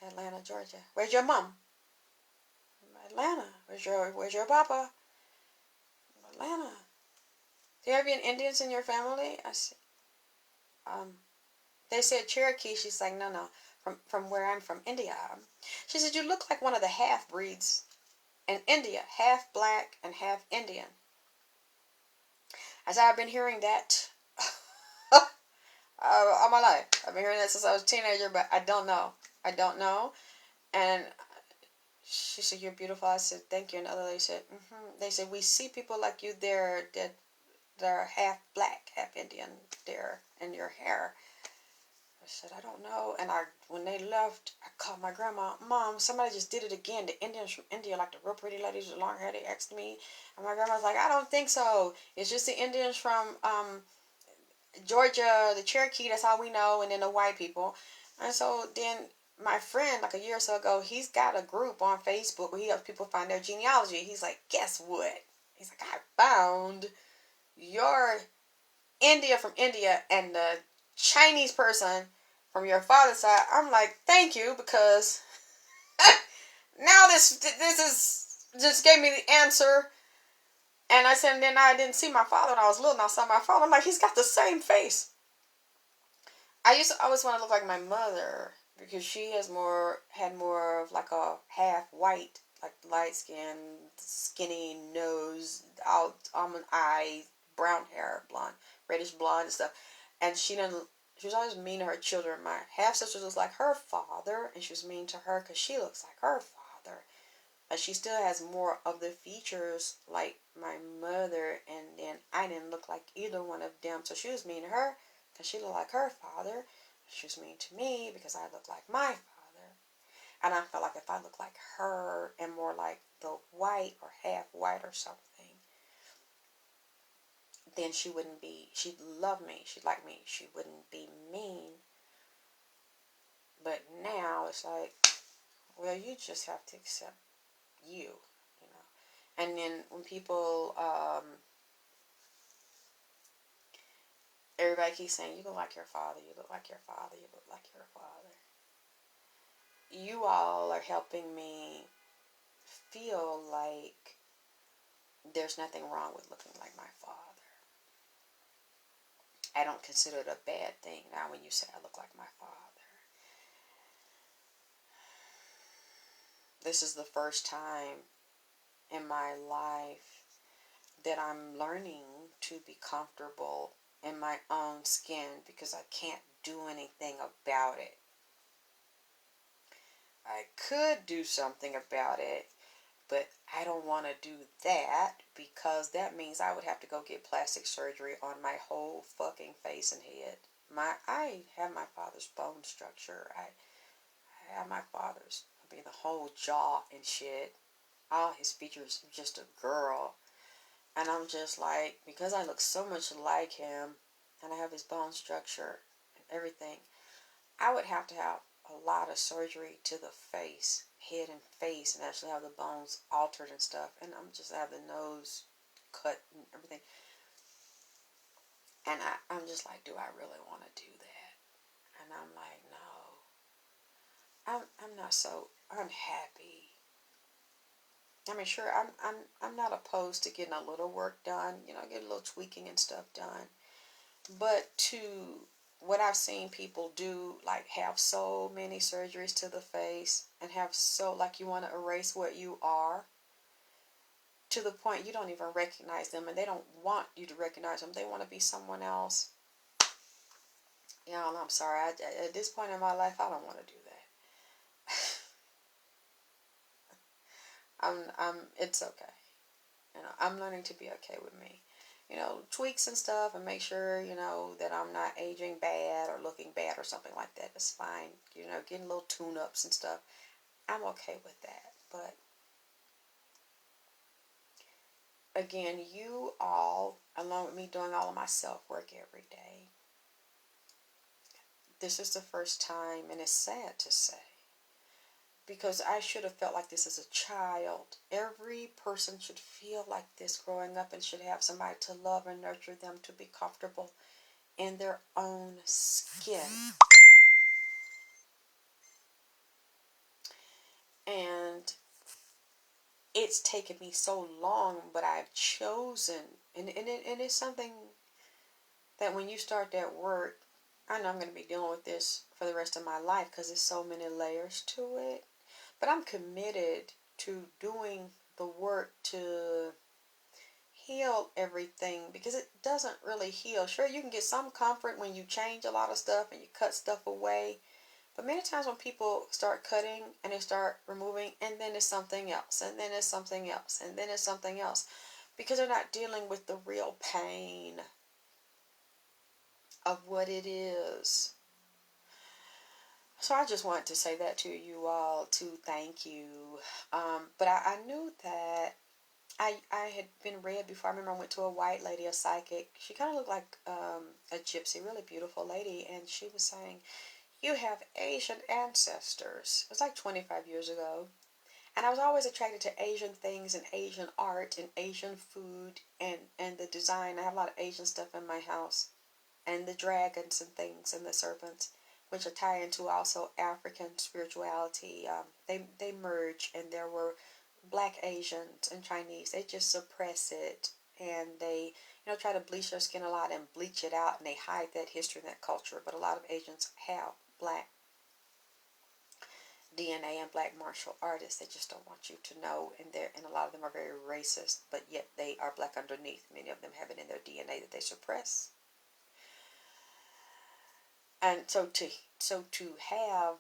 Atlanta, Georgia. Where's your mom? Atlanta. Where's your papa? Atlanta. Do you have any Indians in your family? I said, they said Cherokee. She's like, no. From where I'm from, India. She said, you look like one of the half-breeds in India. Half black and half Indian. I said, I've been hearing that all my life. I've been hearing that since I was a teenager, but I don't know. And she said, you're beautiful. I said, thank you. And the other lady said, They said, we see people like you there that are half black, half Indian there in your hair. I said, I don't know. And when they left, I called my grandma. Mom, somebody just did it again. The Indians from India, like the real pretty ladies with long hair, they asked me. And my grandma's like, I don't think so. It's just the Indians from Georgia, the Cherokee, that's all we know, and then the white people. And so then my friend, like a year or so ago, he's got a group on Facebook where he helps people find their genealogy. He's like, guess what? He's like, I found your India from India and the Chinese person from your father's side. I'm like, thank you, because now this is just gave me the answer. And I said, and then I didn't see my father when I was little, and I saw my father. I'm like, he's got the same face. I used to always want to look like my mother, because she had more of like a half white, like light skin, skinny nose, almond eye, brown hair, blonde, reddish blonde and stuff. And she was always mean to her children. My half sister was like her father, and she was mean to her because she looks like her father. But she still has more of the features like my mother, and then I didn't look like either one of them. So she was mean to her because she looked like her father. She was mean to me because I looked like my father. And I felt like if I looked like her and more like the white or half white or something, then she'd love me, she'd like me, she wouldn't be mean. But now it's like, well, you just have to accept you. And then when people, everybody keeps saying, you look like your father, you look like your father, you look like your father. You all are helping me feel like there's nothing wrong with looking like my father. I don't consider it a bad thing now when you say I look like my father. This is the first time in my life that I'm learning to be comfortable in my own skin, because I can't do anything about it. I could do something about it, but I don't want to do that, because that means I would have to go get plastic surgery on my whole fucking face and head. I have my father's bone structure. I have my father's, the whole jaw and shit. All his features, just a girl. And I'm just like, because I look so much like him, and I have his bone structure and everything, I would have to have a lot of surgery to the face, head and face, and actually have the bones altered and stuff. And I'm just have the nose cut and everything. And I'm just like, do I really want to do that? And I'm like, no. I'm not so unhappy. I mean, sure, I'm not opposed to getting a little work done, get a little tweaking and stuff done. But to what I've seen people do, like have so many surgeries to the face and have like you want to erase what you are. to the point you don't even recognize them, and they don't want you to recognize them. They want to be someone else. I'm sorry. At this point in my life, I don't want to do that. It's okay. I'm learning to be okay with me. Tweaks and stuff, and make sure, that I'm not aging bad or looking bad or something like that. It's fine. Getting little tune-ups and stuff. I'm okay with that. But again, you all, along with me doing all of my self-work every day, this is the first time, and it's sad to say, because I should have felt like this as a child. Every person should feel like this growing up and should have somebody to love and nurture them, to be comfortable in their own skin. And it's taken me so long, but I've chosen, and it's something that when you start that work, I know I'm going to be dealing with this for the rest of my life because there's so many layers to it. But I'm committed to doing the work to heal everything, because it doesn't really heal. Sure, you can get some comfort when you change a lot of stuff and you cut stuff away. But many times when people start cutting and they start removing, and then it's something else, and then it's something else, and then it's something else, because they're not dealing with the real pain of what it is. So I just wanted to say that to you all, to thank you. But I knew that I had been read before. I remember I went to a white lady, a psychic. She kind of looked like a gypsy, really beautiful lady. And she was saying, you have Asian ancestors. It was like 25 years ago. And I was always attracted to Asian things and Asian art and Asian food and the design. I have a lot of Asian stuff in my house. And the dragons and things and the serpents, which are tied into also African spirituality. They merge, and there were Black Asians and Chinese. They just suppress it, and they try to bleach their skin a lot and bleach it out, and they hide that history and that culture. But a lot of Asians have Black DNA and Black martial artists. They just don't want you to know, and a lot of them are very racist, but yet they are Black underneath. Many of them have it in their DNA that they suppress. And so to have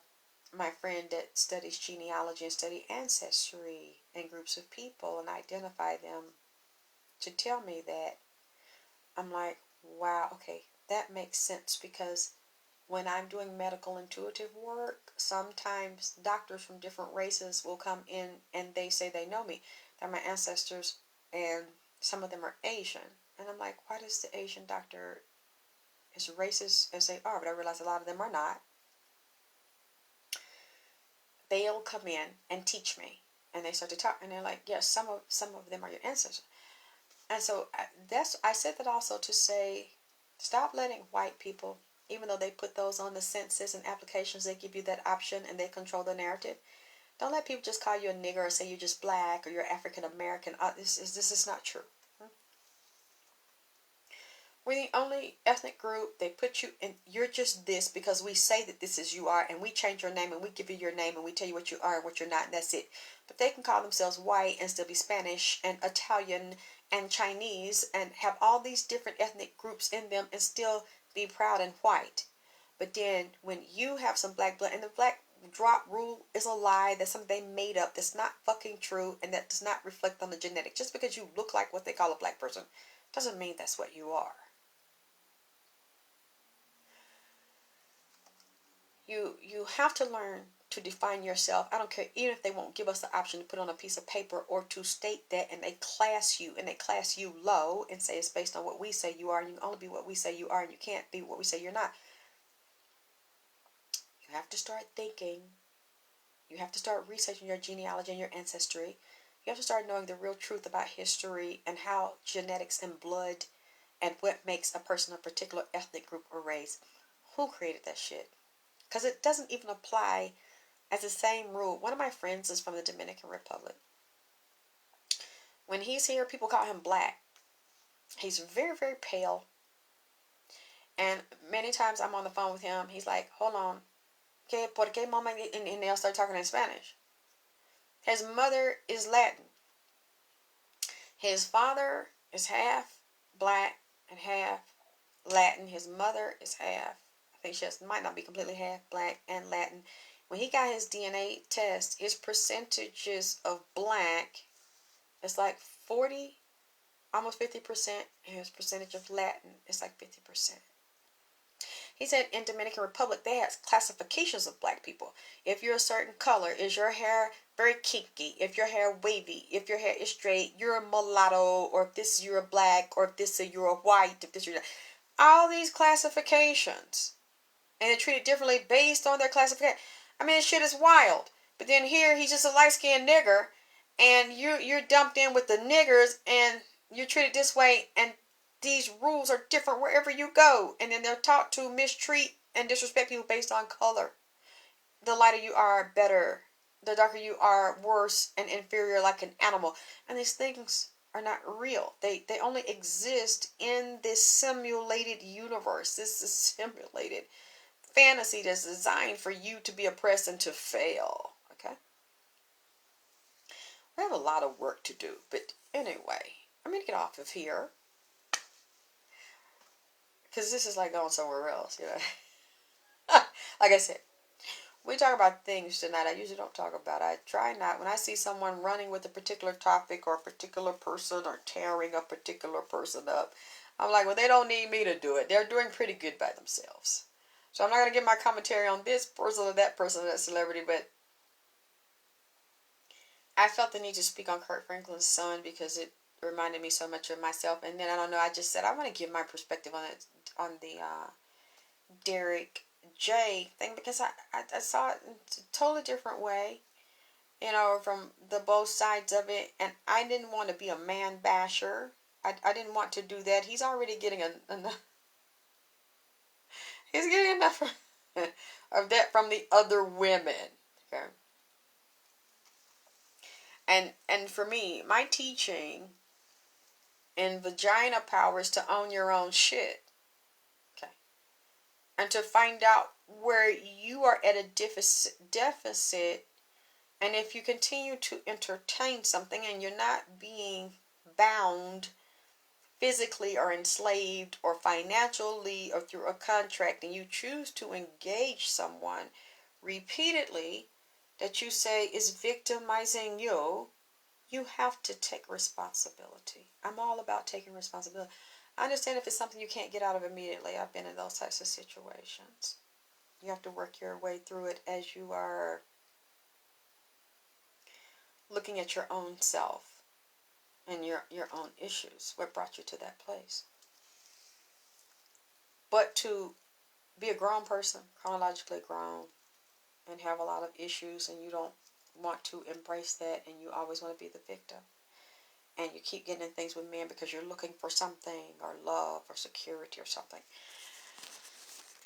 my friend that studies genealogy and study ancestry and groups of people and identify them, to tell me that, I'm like, wow, okay, that makes sense. Because when I'm doing medical intuitive work, sometimes doctors from different races will come in and they say they know me. They're my ancestors, and some of them are Asian. And I'm like, why does the Asian doctor, as racist as they are, but I realize a lot of them are not, they'll come in and teach me, and they start to talk, and they're like, yes, some of them are your ancestors. And so I said that also to say, stop letting white people, even though they put those on the census and applications, they give you that option and they control the narrative. Don't let people just call you a nigger or say you're just Black or you're African American. This is not true. We're the only ethnic group. They put you in, you're just this because we say that this is you are, and we change your name and we give you your name and we tell you what you are and what you're not, and that's it. But they can call themselves white and still be Spanish and Italian and Chinese and have all these different ethnic groups in them and still be proud and white. But then when you have some Black blood, and the Black drop rule is a lie, that's something they made up, that's not fucking true, and that does not reflect on the genetic. Just because you look like what they call a Black person doesn't mean that's what you are. You have to learn to define yourself. I don't care, even if they won't give us the option to put on a piece of paper or to state that, and they class you low and say it's based on what we say you are, and you can only be what we say you are, and you can't be what we say you're not. You have to start thinking. You have to start researching your genealogy and your ancestry. You have to start knowing the real truth about history and how genetics and blood and what makes a person a particular ethnic group or race. Who created that shit? Because it doesn't even apply as the same rule. One of my friends is from the Dominican Republic. When he's here, people call him Black. He's very, very pale. And many times I'm on the phone with him. He's like, hold on. ¿Qué, por qué mama? And they'll start talking in Spanish. His mother is Latin. His father is half black and half Latin. His mother is half. I think she might not be completely half black and Latin. When he got his DNA test, his percentages of black is like 40, almost 50%. And his percentage of Latin is like 50%. He said in Dominican Republic they have classifications of black people. If you're a certain color, is your hair very kinky? If your hair wavy, if your hair is straight, you're a mulatto, or if this you're a black, or if this you're a white, if this you're all these classifications, and they're treated differently based on their classification. I mean, this shit is wild. But then here he's just a light skinned nigger, and you're dumped in with the niggers, and you're treated this way, and these rules are different wherever you go, and then they're taught to mistreat and disrespect people based on color. The lighter you are, better. The darker you are, worse and inferior, like an animal. And these things are not real. They only exist in this simulated universe. This is simulated fantasy that's designed for you to be oppressed and to fail. Okay? We have a lot of work to do, but anyway, I'm going to get off of here. Because this is like going somewhere else, you know. Like I said, we talk about things tonight I usually don't talk about. I try not. When I see someone running with a particular topic or a particular person or tearing a particular person up, I'm like, well, they don't need me to do it. They're doing pretty good by themselves. So I'm not going to give my commentary on this person or that celebrity, but I felt the need to speak on Kirk Franklin's son because it reminded me so much of myself. And then I don't know, I just said I want to give my perspective on it, on the Derrick J thing, because I saw it in a totally different way, you know, from the both sides of it. And I didn't want to be a man basher. I didn't want to do that. He's already getting enough. He's getting enough of that from the other women. Okay. And for me, my teaching in vagina power is to own your own shit. Okay. And to find out where you are at a deficit, and if you continue to entertain something and you're not being bound physically or enslaved or financially or through a contract, and you choose to engage someone repeatedly that you say is victimizing you, you have to take responsibility. I'm all about taking responsibility. I understand if it's something you can't get out of immediately. I've been in those types of situations. You have to work your way through it as you are looking at your own self and your own issues. What brought you to that place? But to be a grown person, chronologically grown, and have a lot of issues, and you don't want to embrace that, and you always want to be the victim, and you keep getting in things with men because you're looking for something, or love, or security, or something,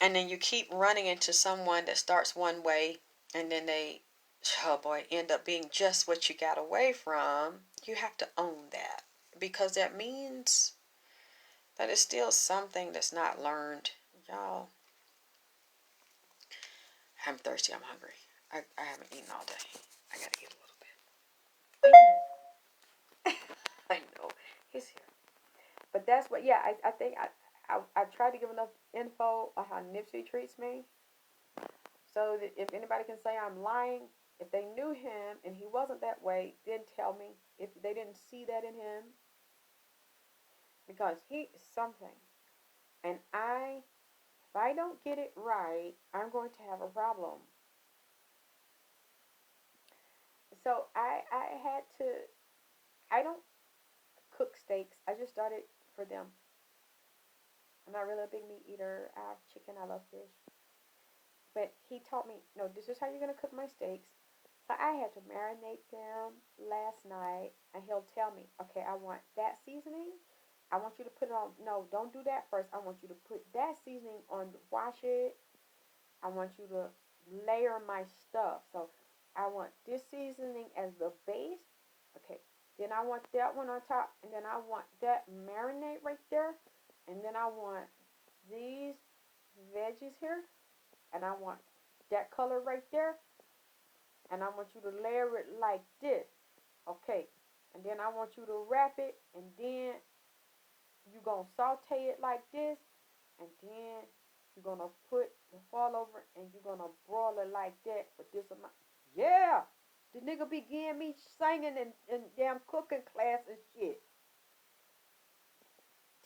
and then you keep running into someone that starts one way, and then they, oh boy, end up being just what you got away from. You have to own that, because that means that it's still something that's not learned. Y'all, I'm thirsty, I'm hungry. I haven't eaten all day. I gotta eat a little bit. I know. He's here. But that's what, yeah, I think I tried to give enough info on how Nipsey treats me, so that if anybody can say I'm lying, if they knew him and he wasn't that way, then tell me if they didn't see that in him. Because he is something. And if I don't get it right, I'm going to have a problem. So I had to, I don't cook steaks. I just started for them. I'm not really a big meat eater. I have chicken. I love fish. But he taught me, no, this is how you're going to cook my steaks. So I had to marinate them last night. And he'll tell me, okay, I want that seasoning. I want you to put it on. No, don't do that first. I want you to put that seasoning on, wash it. I want you to layer my stuff. So I want this seasoning as the base. Okay. Then I want that one on top. And then I want that marinade right there. And then I want these veggies here. And I want that color right there. And I want you to layer it like this. Okay. And then I want you to wrap it, and then you gonna saute it like this, and then you're gonna put the fall over, and you're gonna broil it like that for this amount. Yeah, the nigga began me singing in damn cooking class and shit.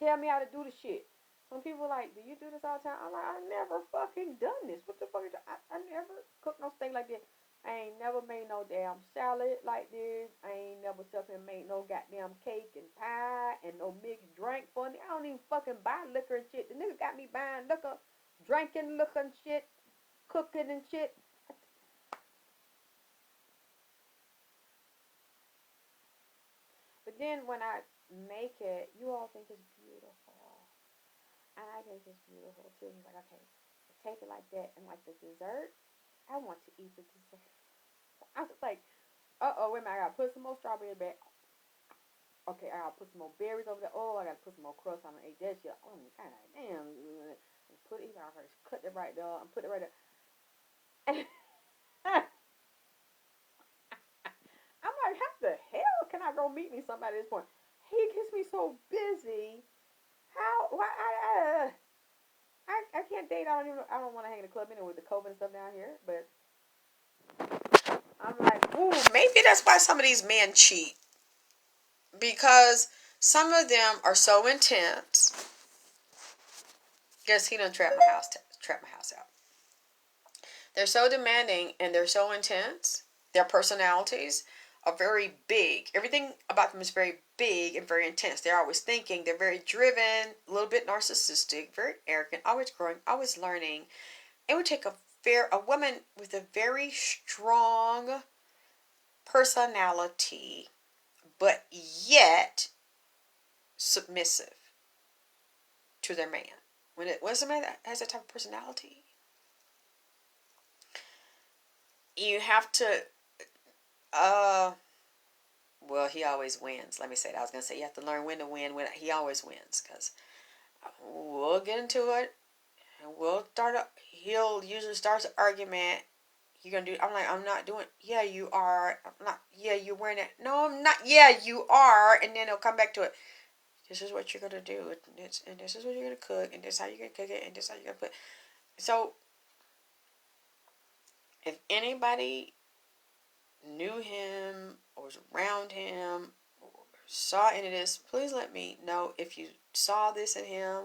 Tell me how to do the shit. Some people like, do you do this all the time? I'm like, I never fucking done this. What the fuck is that? I never cooked no steak like this. I ain't never made no damn salad like this. I ain't never fucking made no goddamn cake and pie and no mixed drink for me. I don't even fucking buy liquor and shit. The nigga got me buying liquor, drinking liquor and shit, cooking and shit. But then when I make it, you all think it's beautiful. And I think it's beautiful too. He's like, okay, take it like that. And like the dessert, I want to eat the dessert. I was like, wait a minute, I gotta put some more strawberries back. Okay, I gotta put some more berries over there. Oh, I gotta put some more crust on and ate that shit. Oh, God damn. And put it, I first cut it right there and put it right there. I'm like, how the hell can I go meet me somebody at this point? He gets me so busy. How? Why? I can't date. I don't want to hang in the club anyway with the COVID and stuff down here. But I'm like, Ooh, maybe that's why some of these men cheat. Because some of them are so intense. Guess he done trap my house out. They're so demanding and they're so intense. Their personalities are very big. Everything about them is very big and very intense. They're always thinking. They're very driven, a little bit narcissistic, very arrogant, always growing, always learning. It would take a woman with a very strong personality, but yet submissive to their man. When somebody that has that type of personality, you have to well, he always wins. Let me say that. I was going to say you have to learn when to win. When he always wins, because we'll get into it, and he'll usually start an argument. You're going to do, I'm like, I'm not doing, yeah, you are. I'm not, yeah, you're wearing it. No, I'm not, yeah, you are. And then he'll come back to it. This is what you're going to do, and this is what you're going to cook, and this is how you're going to cook it, and this is how you're going to put. So, if anybody knew him or was around him or saw any of this, please let me know if you saw this in him,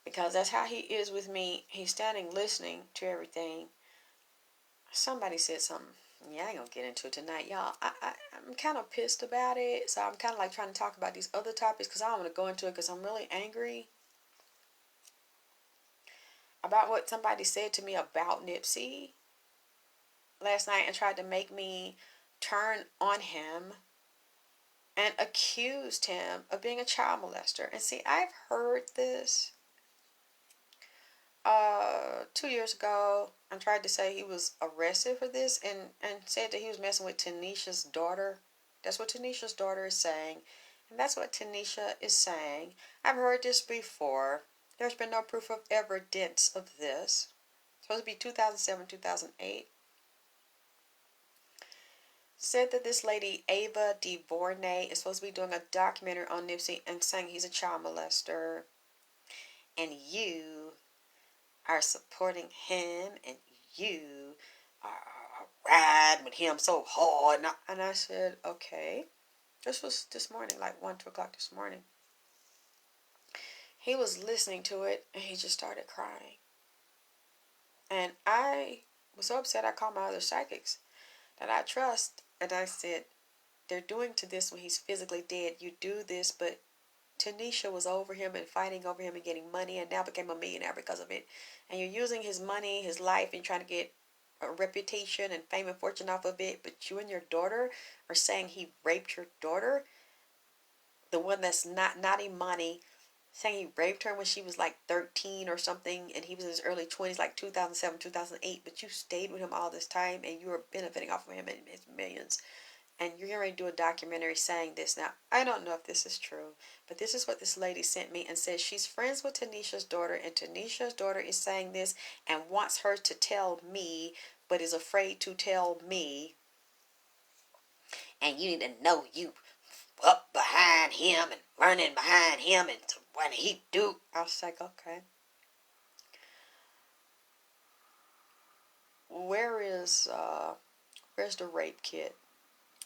because that's how he is with me. He's standing listening to everything. Somebody said something. Yeah, I ain't gonna get into it tonight, y'all. I'm kind of pissed about it, so I'm kind of like trying to talk about these other topics because I don't want to go into it because I'm really angry about what somebody said to me about Nipsey last night and tried to make me turn on him and accused him of being a child molester. And see, I've heard this 2 years ago. I tried to say he was arrested for this and said that he was messing with Tanisha's daughter. That's what Tanisha's daughter is saying. And that's what Tanisha is saying. I've heard this before. There's been no proof of evidence of this. It's supposed to be 2007, 2008. Said that this lady, Ava DuVernay, is supposed to be doing a documentary on Nipsey and saying he's a child molester. And you are supporting him and you are riding with him so hard. And I said, okay. This was this morning, like 1, 2 o'clock this morning. He was listening to it and he just started crying. And I was so upset I called my other psychics that I trust. And I said, they're doing to this when he's physically dead. You do this, but Tanisha was over him and fighting over him and getting money and now became a millionaire because of it. And you're using his money, his life, and trying to get a reputation and fame and fortune off of it. But you and your daughter are saying he raped your daughter. The one that's not Imani, saying he raped her when she was like 13 or something. And he was in his early 20s, like 2007, 2008. But you stayed with him all this time and you were benefiting off of him and his millions. And you're going to do a documentary saying this. Now, I don't know if this is true, but this is what this lady sent me and says she's friends with Tanisha's daughter, and Tanisha's daughter is saying this and wants her to tell me, but is afraid to tell me. And you need to know you up behind him and running behind him and when he do. I was like, okay. Where's the rape kit?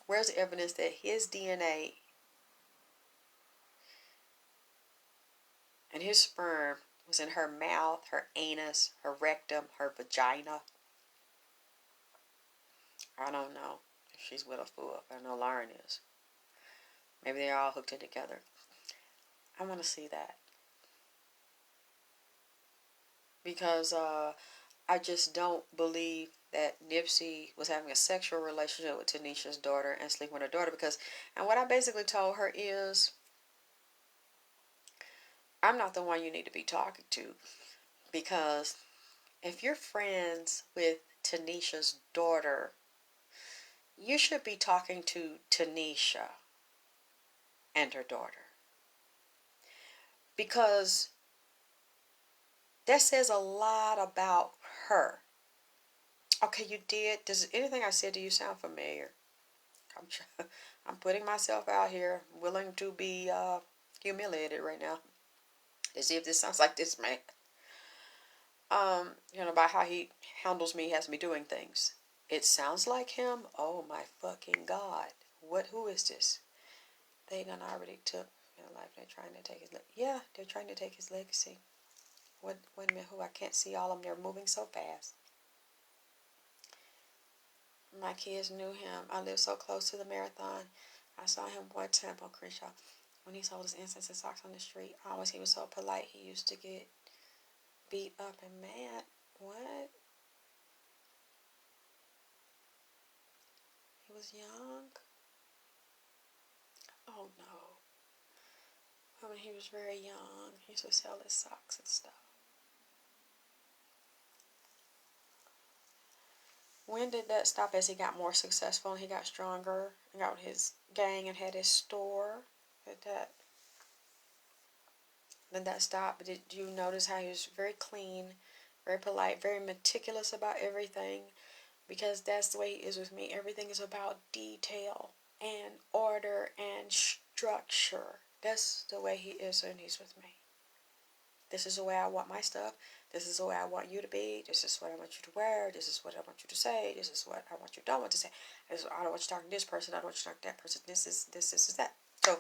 Where's the evidence that his DNA and his sperm was in her mouth, her anus, her rectum, her vagina? I don't know if she's with a fool. I know Lauren is. Maybe they're all hooked in together. I want to see that. Because I just don't believe that Nipsey was having a sexual relationship with Tanisha's daughter and sleeping with her daughter. And what I basically told her is, I'm not the one you need to be talking to. Because if you're friends with Tanisha's daughter, you should be talking to Tanisha and her daughter. Because that says a lot about her. Okay, you did. Does anything I said to you sound familiar? I'm putting myself out here, willing to be humiliated right now to see if this sounds like this man. By how he handles me, has me doing things. It sounds like him. Oh my fucking God! Who is this? They done already took life. They're trying to take his. Yeah, they're trying to take his legacy. Wait a minute. Who? I can't see all of them. They're moving so fast. My kids knew him. I lived so close to the marathon. I saw him one time on Crenshaw when he sold his incense and socks on the street. He was so polite. He used to get beat up and mad. What? He was young? Oh no. When he was very young, he used to sell his socks and stuff. When did that stop as he got more successful and he got stronger and got his gang and had his store? Did that stop? Did you notice how he was very clean, very polite, very meticulous about everything? Because that's the way he is with me. Everything is about detail and order and structure. That's the way he is when he's with me. This is the way I want my stuff. This is the way I want you to be. This is what I want you to wear. This is what I want you to say. This is what I want you don't want to say. I don't want you talking to this person. I don't want you talking to that person. This is that. So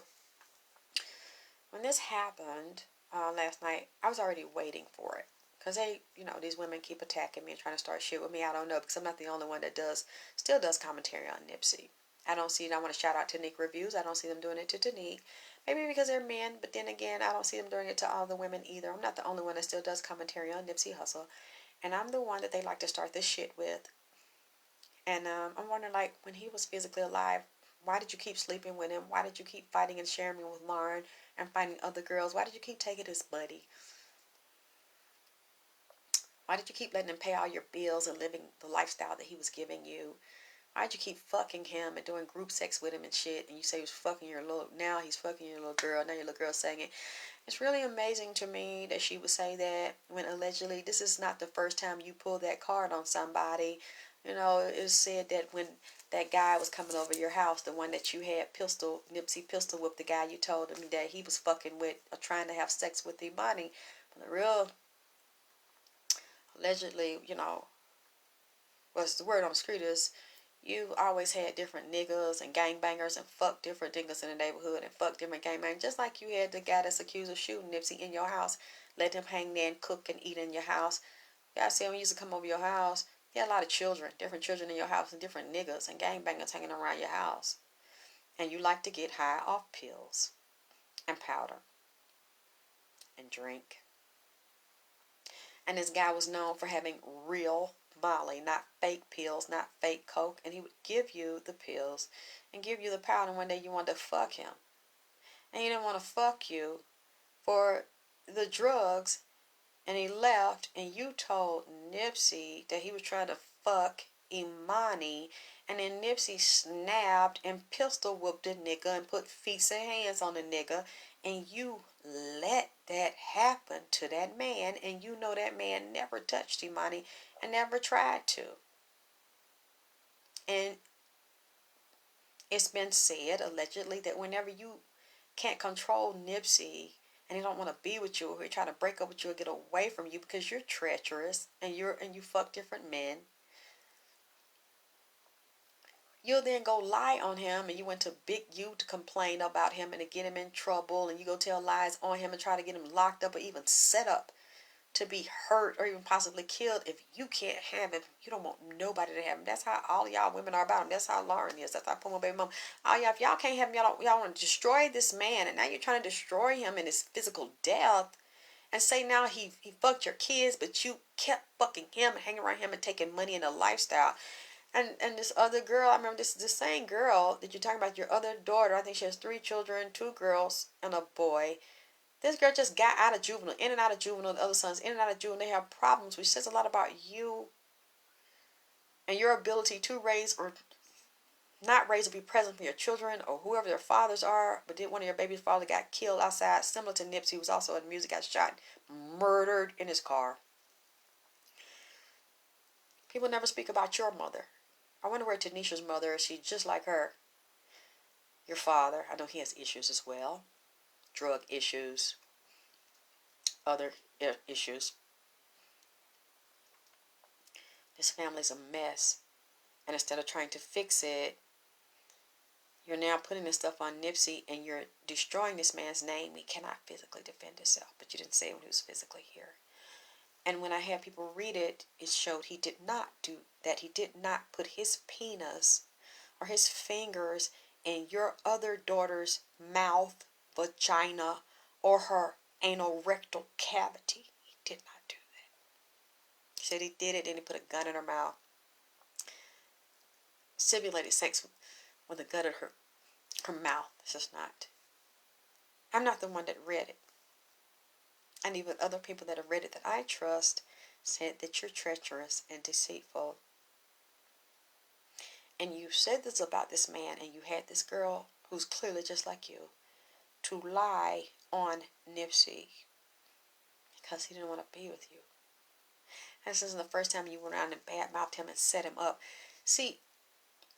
when this happened last night, I was already waiting for it. Because these women keep attacking me and trying to start shit with me. I don't know, because I'm not the only one that still does commentary on Nipsey. I don't see it. I want to shout out to Nick Reviews. I don't see them doing it to Tanique. Maybe because they're men, but then again, I don't see them doing it to all the women either. I'm not the only one that still does commentary on Nipsey Hussle. And I'm the one that they like to start this shit with. And I'm wondering, like, when he was physically alive, why did you keep sleeping with him? Why did you keep fighting and sharing with Lauren and fighting other girls? Why did you keep taking his buddy? Why did you keep letting him pay all your bills and living the lifestyle that he was giving you? Why'd you keep fucking him and doing group sex with him and shit? And you say he was fucking now he's fucking your little girl. Now your little girl's saying it. It's really amazing to me that she would say that when allegedly this is not the first time you pulled that card on somebody. It said that when that guy was coming over your house, the one that you had Nipsey pistol whipped the guy, you told him that he was fucking with or trying to have sex with Imani. But the real, allegedly, what's the word on the street is, you always had different niggas and gangbangers and fuck different niggas in the neighborhood and fuck different gangbangers. Just like you had the guy that's accused of shooting Nipsey in your house, let him hang there and cook and eat in your house. You gotta see when he used to come over your house, you had a lot of children, different children in your house and different niggas and gangbangers hanging around your house. And you like to get high off pills and powder and drink. And this guy was known for having real Molly, not fake pills, not fake coke, and he would give you the pills and give you the powder. And one day you wanted to fuck him, and he didn't want to fuck you for the drugs, and he left, and you told Nipsey that he was trying to fuck Imani, and then Nipsey snapped and pistol whooped the nigga and put feet and hands on the nigga, and you let that happen to that man, and you know that man never touched Imani and never tried to. And It's been said, allegedly, that whenever you can't control Nipsey and he don't want to be with you, or he trying to break up with you or get away from you because you're treacherous and you fuck different men, you'll then go lie on him, and you went to Big U to complain about him and to get him in trouble, and you go tell lies on him and try to get him locked up or even set up to be hurt or even possibly killed. If you can't have him, you don't want nobody to have him. That's how all y'all women are about him. That's how Lauren is. That's how Puma Baby Mom. All y'all, if y'all can't have him, y'all want to destroy this man, and now you're trying to destroy him in his physical death, and say now he fucked your kids, but you kept fucking him and hanging around him and taking money in a lifestyle. And this other girl, I remember this the same girl that you're talking about, your other daughter. I think she has 3 children, 2 girls and a boy. This girl just got out of juvenile, in and out of juvenile. The other sons in and out of juvenile. They have problems, which says a lot about you and your ability to raise or not raise or be present for your children or whoever their fathers are. But then one of your baby's father got killed outside, similar to Nipsey, who was also in music, got shot, murdered in his car. People never speak about your mother. I wonder where Tanisha's mother is. She's just like her. Your father, I know he has issues as well. Drug issues, other issues. This family's a mess. And instead of trying to fix it, you're now putting this stuff on Nipsey and you're destroying this man's name. He cannot physically defend himself. But you didn't say when he was physically here. And when I had people read it, it showed he did not do that. He did not put his penis or his fingers in your other daughter's mouth, vagina, or her anal rectal cavity. He did not do that. He said he did it, then he put a gun in her mouth. Simulated sex with a gun in her mouth. It's just not. I'm not the one that read it. And even other people that have read it that I trust said that you're treacherous and deceitful. And you said this about this man, and you had this girl who's clearly just like you to lie on Nipsey because he didn't want to be with you. And this isn't the first time you went around and badmouthed him and set him up. See,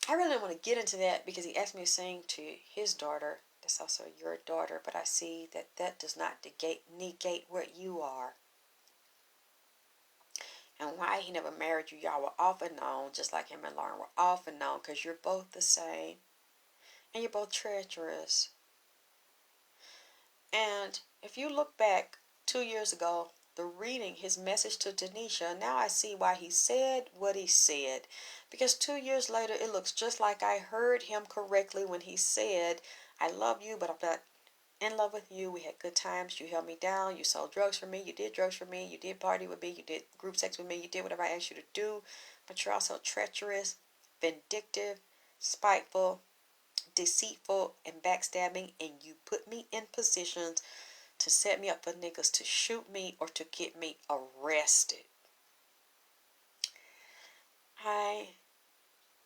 I really don't want to get into that because he asked me to sing to his daughter. That's also your daughter, but I see that that does not negate what you are. And why he never married you, y'all were off and on, just like him and Lauren were off and on, because you're both the same. And you're both treacherous. And if you look back 2 years ago, the reading, his message to Tanisha, now I see why he said what he said. Because 2 years later, it looks just like I heard him correctly when he said, I love you, but I'm not in love with you. We had good times. You held me down. You sold drugs for me. You did drugs for me. You did party with me. You did group sex with me. You did whatever I asked you to do. But you're also treacherous, vindictive, spiteful, deceitful, and backstabbing. And you put me in positions to set me up for niggas to shoot me or to get me arrested. I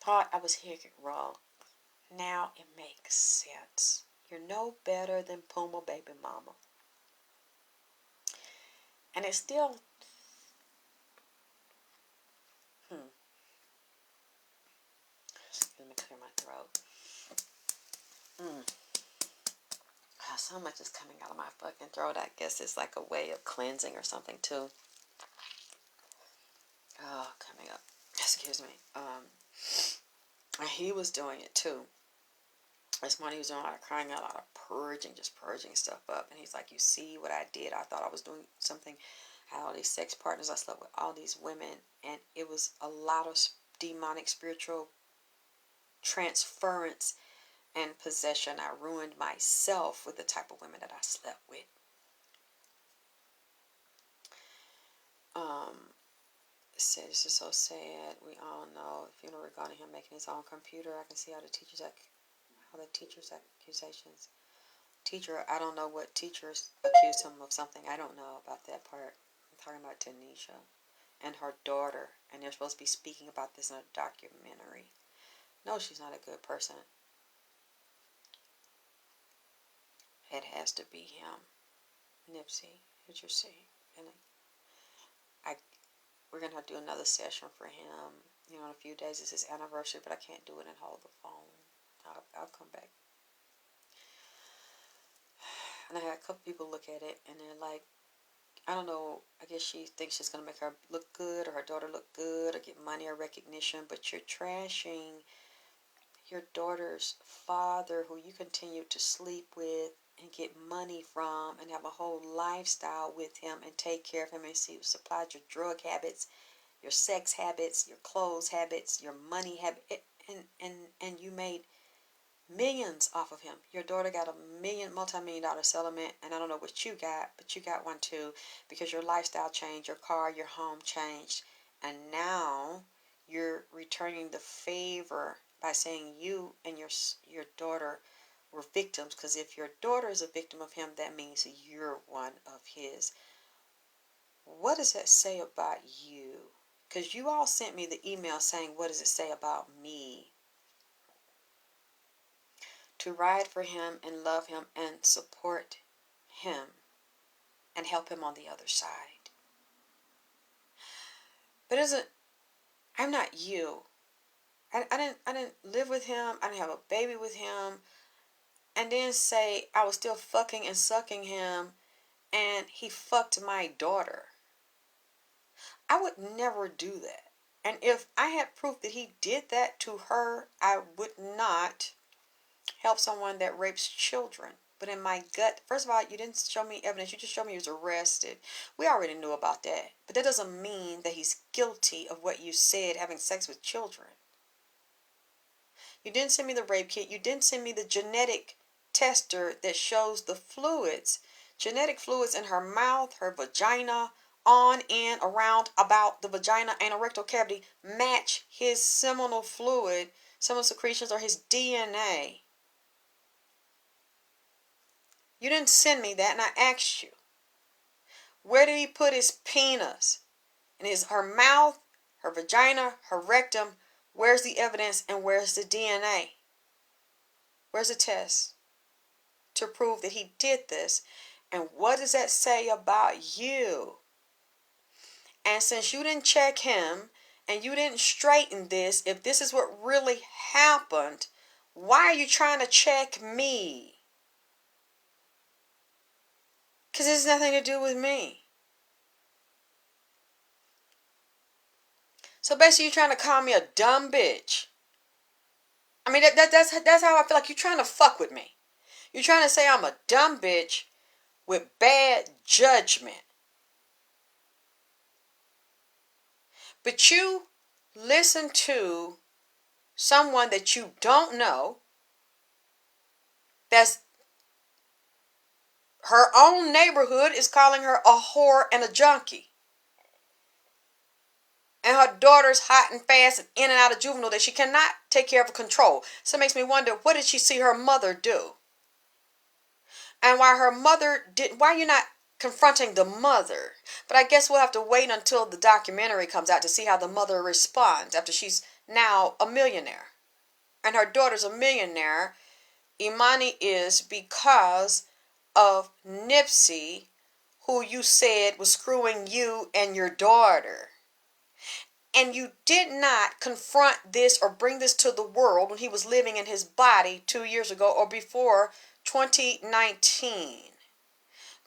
thought I was hearing it wrong. Now it makes sense. You're no better than Puma Baby Mama. And it's still, let me clear my throat. So much is coming out of my fucking throat. I guess it's like a way of cleansing or something too. Oh, coming up. Excuse me. And he was doing it too. This morning he was doing a lot of crying out, a lot of purging, just purging stuff up. And he's like, you see what I did? I thought I was doing something. I had all these sex partners. I slept with all these women. And it was a lot of demonic spiritual transference and possession. I ruined myself with the type of women that I slept with. Said this is so sad. We all know the funeral regarding him making his own computer. I can see how the teacher's accusations. Teacher, I don't know what teachers accused him of something. I don't know about that part. I'm talking about Tanisha and her daughter, and they're supposed to be speaking about this in a documentary. No, she's not a good person. It has to be him. Nipsey, what you're saying. Really? We're going to have to do another session for him. You know, in a few days. It's his anniversary, but I can't do it and hold the phone. I'll come back. And I had a couple people look at it, and they're like, I don't know, I guess she thinks she's going to make her look good, or her daughter look good, or get money or recognition, but you're trashing your daughter's father, who you continue to sleep with and get money from and have a whole lifestyle with him and take care of him, and see supplied your drug habits, your sex habits, your clothes habits, your money habit, and you made millions off of him. Your daughter got a multi-million dollar settlement, and I don't know what you got, but you got one too, because your lifestyle changed, your car, your home changed, and now you're returning the favor by saying you and your daughter were victims. Because if your daughter is a victim of him, that means you're one of his. What does that say about you? Because you all sent me the email saying, what does it say about me? To ride for him and love him and support him and help him on the other side. But I'm not you. I didn't live with him. I didn't have a baby with him. And then say I was still fucking and sucking him, and he fucked my daughter. I would never do that. And if I had proof that he did that to her, I would not help someone that rapes children. But in my gut, first of all, you didn't show me evidence. You just showed me he was arrested. We already knew about that. But that doesn't mean that he's guilty of what you said, having sex with children. You didn't send me the rape kit. You didn't send me the genetic tester that shows the fluids. Genetic fluids in her mouth, her vagina, on, in, around, about the vagina and rectal cavity match his seminal fluid, seminal secretions, or his DNA. You didn't send me that, and I asked you, where did he put his penis? And her mouth, her vagina, her rectum, where's the evidence and where's the DNA? Where's the test to prove that he did this? And what does that say about you? And since you didn't check him and you didn't straighten this, if this is what really happened, why are you trying to check me? Because it has nothing to do with me. So basically, you're trying to call me a dumb bitch. I mean, that's how I feel like you're trying to fuck with me. You're trying to say I'm a dumb bitch with bad judgment. But you listen to someone that you don't know, that's her own neighborhood is calling her a whore and a junkie. And her daughter's hot and fast and in and out of juvenile that she cannot take care of or control. So it makes me wonder, what did she see her mother do? And why her mother didn't, why are you not confronting the mother? But I guess we'll have to wait until the documentary comes out to see how the mother responds after she's now a millionaire. And her daughter's a millionaire. Imani is, because of Nipsey, who you said was screwing you and your daughter. And you did not confront this or bring this to the world when he was living in his body 2 years ago or before 2019.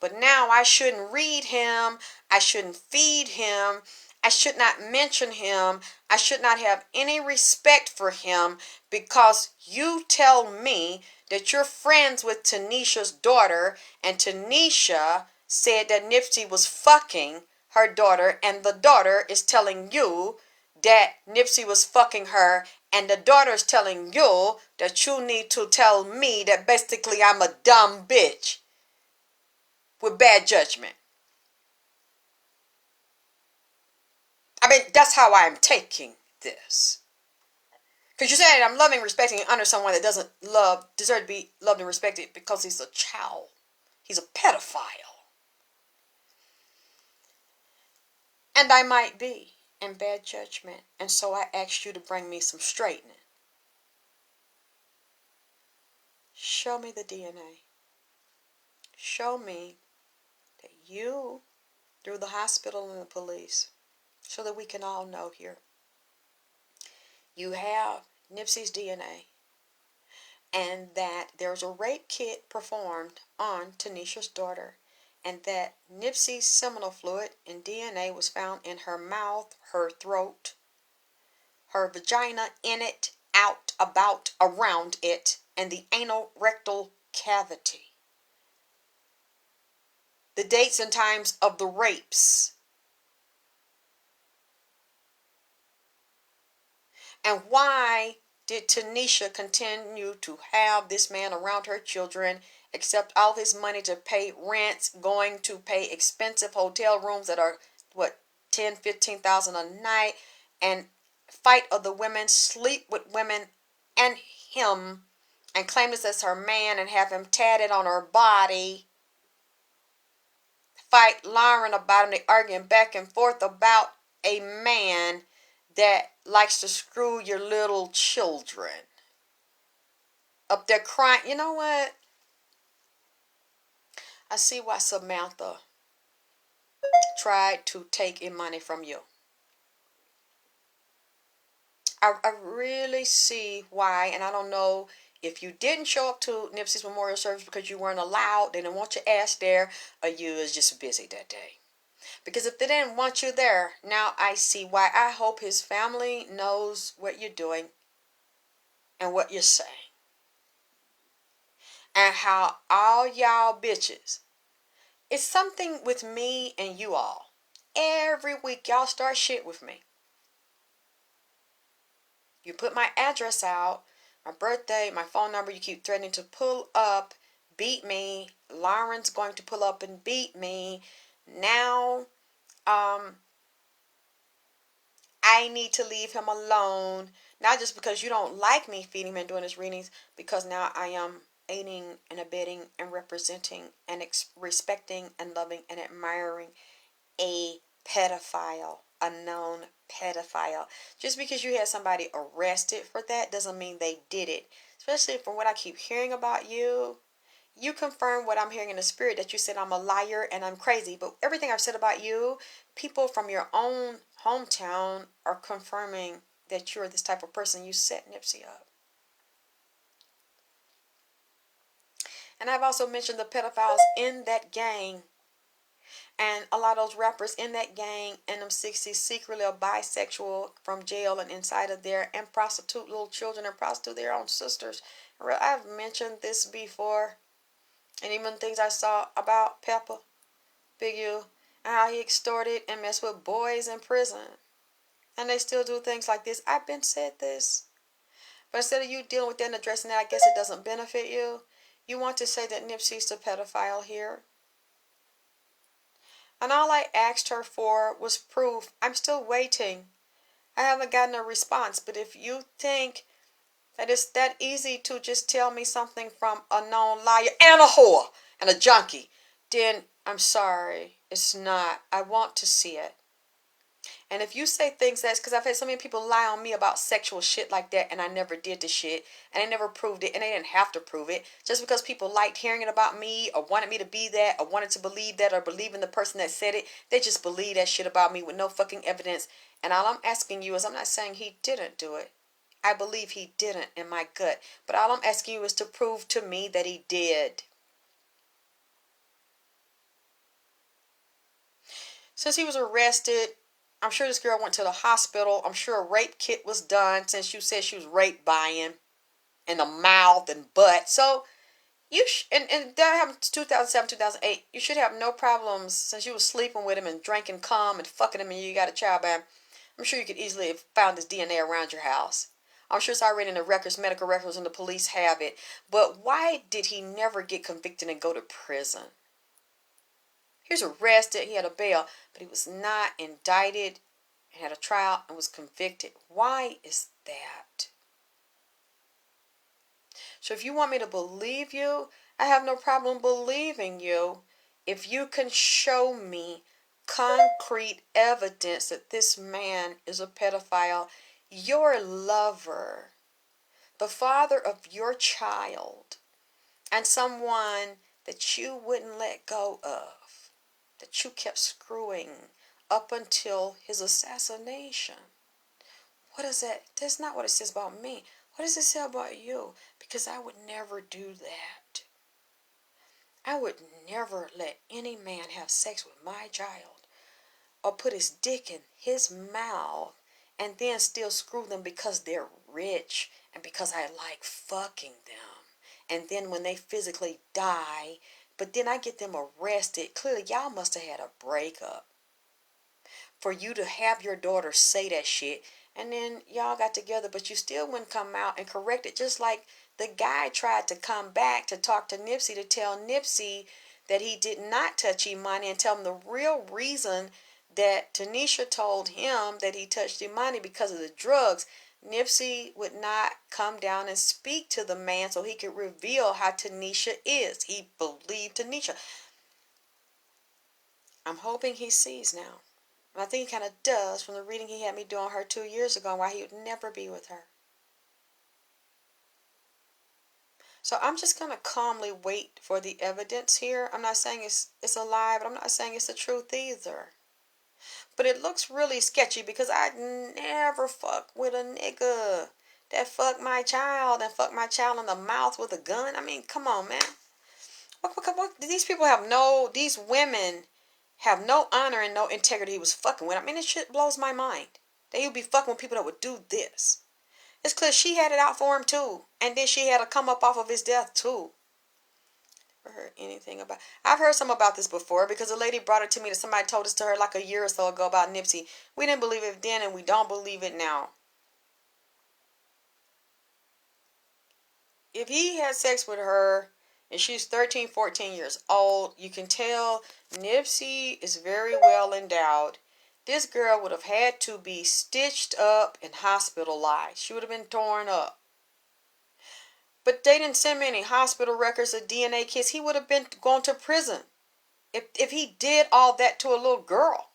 But now I shouldn't read him. I shouldn't feed him. I should not mention him. I should not have any respect for him because you tell me that you're friends with Tanisha's daughter, and Tanisha said that Nipsey was fucking her daughter, and the daughter is telling you that Nipsey was fucking her, and the daughter is telling you that you need to tell me that basically I'm a dumb bitch with bad judgment. I mean, that's how I'm taking this. Because you said I'm loving, respecting, and honor someone that doesn't deserve to be loved and respected because he's a child. He's a pedophile. And I might be in bad judgment. And so I asked you to bring me some straightening. Show me the DNA. Show me that you, through the hospital and the police, so that we can all know here, you have Nipsey's DNA. and that there's a rape kit performed on Tanisha's daughter, and that Nipsey's seminal fluid and DNA was found in her mouth, her throat, her vagina, in it, out, about, around it, and the anal rectal cavity. The dates and times of the rapes. And why did Tanisha continue to have this man around her children, accept all his money to pay rents, going to pay expensive hotel rooms that are, what, 10, 15,000 a night, and fight other women, sleep with women and him, and claim this as her man and have him tatted on her body, fight Lauren about him, they arguing back and forth about a man that likes to screw your little children. Up there crying. You know what? I see why Samantha tried to take in money from you. I really see why, and I don't know if you didn't show up to Nipsey's memorial service because you weren't allowed, they didn't want your ass there, or you was just busy that day. Because if they didn't want you there, now I see why. I hope his family knows what you're doing and what you're saying. And how all y'all bitches, it's something with me and you all. Every week y'all start shit with me. You put my address out, my birthday, my phone number, you keep threatening to pull up, beat me. Lauren's going to pull up and beat me. Now, I need to leave him alone. Not just because you don't like me feeding him and doing his readings, because now I am aiding and abetting and representing and respecting and loving and admiring a pedophile, a known pedophile. Just because you had somebody arrested for that doesn't mean they did it. Especially from what I keep hearing about you. You confirm what I'm hearing in the spirit, that you said I'm a liar and I'm crazy. But everything I've said about you, people from your own hometown are confirming that you're this type of person. You set Nipsey up. And I've also mentioned the pedophiles in that gang. And a lot of those rappers in that gang in them 60s secretly are bisexual from jail and inside of there, and prostitute little children and prostitute their own sisters. I've mentioned this before. And even things I saw about Pepper, Big U, and how he extorted and messed with boys in prison. And they still do things like this. I've been said this. But instead of you dealing with that and addressing that, I guess it doesn't benefit you. You want to say that Nipsey's the pedophile here. And all I asked her for was proof. I'm still waiting. I haven't gotten a response. But if you think that it's that easy to just tell me something from a known liar and a whore and a junkie, then I'm sorry. It's not. I want to see it. And if you say things that's because I've had so many people lie on me about sexual shit like that, and I never did the shit, and I never proved it, and they didn't have to prove it. Just because people liked hearing it about me, or wanted me to be that, or wanted to believe that, or believe in the person that said it, they just believe that shit about me with no fucking evidence. And all I'm asking you is, I'm not saying he didn't do it. I believe he didn't in my gut. But all I'm asking you is to prove to me that he did. Since he was arrested, I'm sure this girl went to the hospital. I'm sure a rape kit was done, since you said she was raped by him in the mouth and butt. So and that happened 2007, 2008. You should have no problems, since you was sleeping with him and drinking cum and fucking him and you got a child by him. I'm sure you could easily have found this DNA around your house. I'm sure it's already in the records, medical records, and the police have it. But why did he never get convicted and go to prison? He was arrested, he had a bail, but he was not indicted and had a trial and was convicted. Why is that? So if you want me to believe you, I have no problem believing you if you can show me concrete evidence that this man is a pedophile, your lover, the father of your child, and someone that you wouldn't let go of, that you kept screwing up until his assassination. What is that? That's not what it says about me. What does it say about you? Because I would never do that. I would never let any man have sex with my child or put his dick in his mouth and then still screw them because they're rich and because I like fucking them. And then when they physically die, but then I get them arrested. Clearly, y'all must have had a breakup for you to have your daughter say that shit. And then y'all got together, but you still wouldn't come out and correct it. Just like the guy tried to come back to talk to Nipsey to tell Nipsey that he did not touch Imani and tell him the real reason that Tanisha told him that he touched Imani because of the drugs. Nipsey would not come down and speak to the man so he could reveal how Tanisha is. He believed Tanisha. I'm hoping he sees now. And I think he kind of does from the reading he had me do on her 2 years ago and why he would never be with her. So I'm just going to calmly wait for the evidence here. I'm not saying it's a lie, but I'm not saying it's the truth either. But it looks really sketchy because I'd never fuck with a nigga that fucked my child and fucked my child in the mouth with a gun. I mean, come on, man. What these people have no, these women have no honor and no integrity he was fucking with. I mean, this shit blows my mind. That he would be fucking with people that would do this. It's clear she had it out for him too. And then she had to come up off of his death too. Never heard anything about. I've heard some about this before because a lady brought it to me that somebody told us to her like a year or so ago about Nipsey. We didn't believe it then and we don't believe it now. If he had sex with her and she's 13, 14 years old, you can tell Nipsey is very well endowed. This girl would have had to be stitched up and hospitalized. She would have been torn up. But they didn't send me any hospital records or DNA kits. He would have been going to prison if he did all that to a little girl.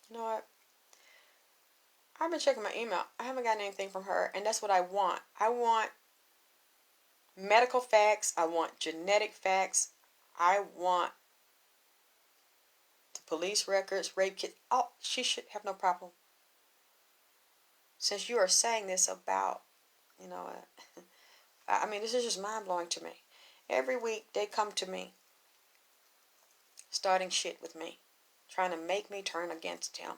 You know what? I've been checking my email. I haven't gotten anything from her, and that's what I want. I want medical facts. I want genetic facts. I want the police records, rape kits. Oh, she should have no problem. Since you are saying this about, you know, I mean, this is just mind-blowing to me. Every week they come to me, starting shit with me, trying to make me turn against him.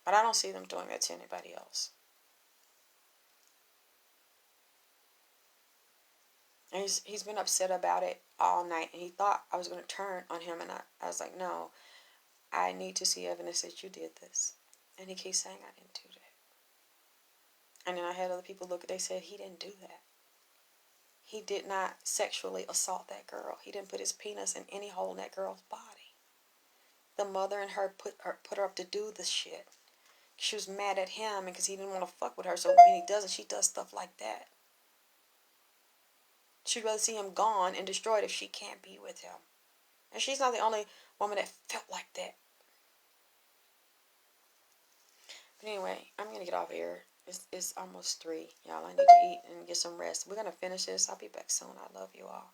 But I don't see them doing that to anybody else. And he's been upset about it all night. And he thought I was going to turn on him. And I was like, no, I need to see evidence that you did this. And he keeps saying I didn't do that. And then I had other people look at it. They said he didn't do that. He did not sexually assault that girl. He didn't put his penis in any hole in that girl's body. The mother and her put her up to do this shit. She was mad at him because he didn't want to fuck with her. So when he does it, she does stuff like that. She'd rather see him gone and destroyed if she can't be with him. And she's not the only woman that felt like that. But anyway, I'm going to get off here. It's almost 3. Y'all, I need to eat and get some rest. We're going to finish this. I'll be back soon. I love you all.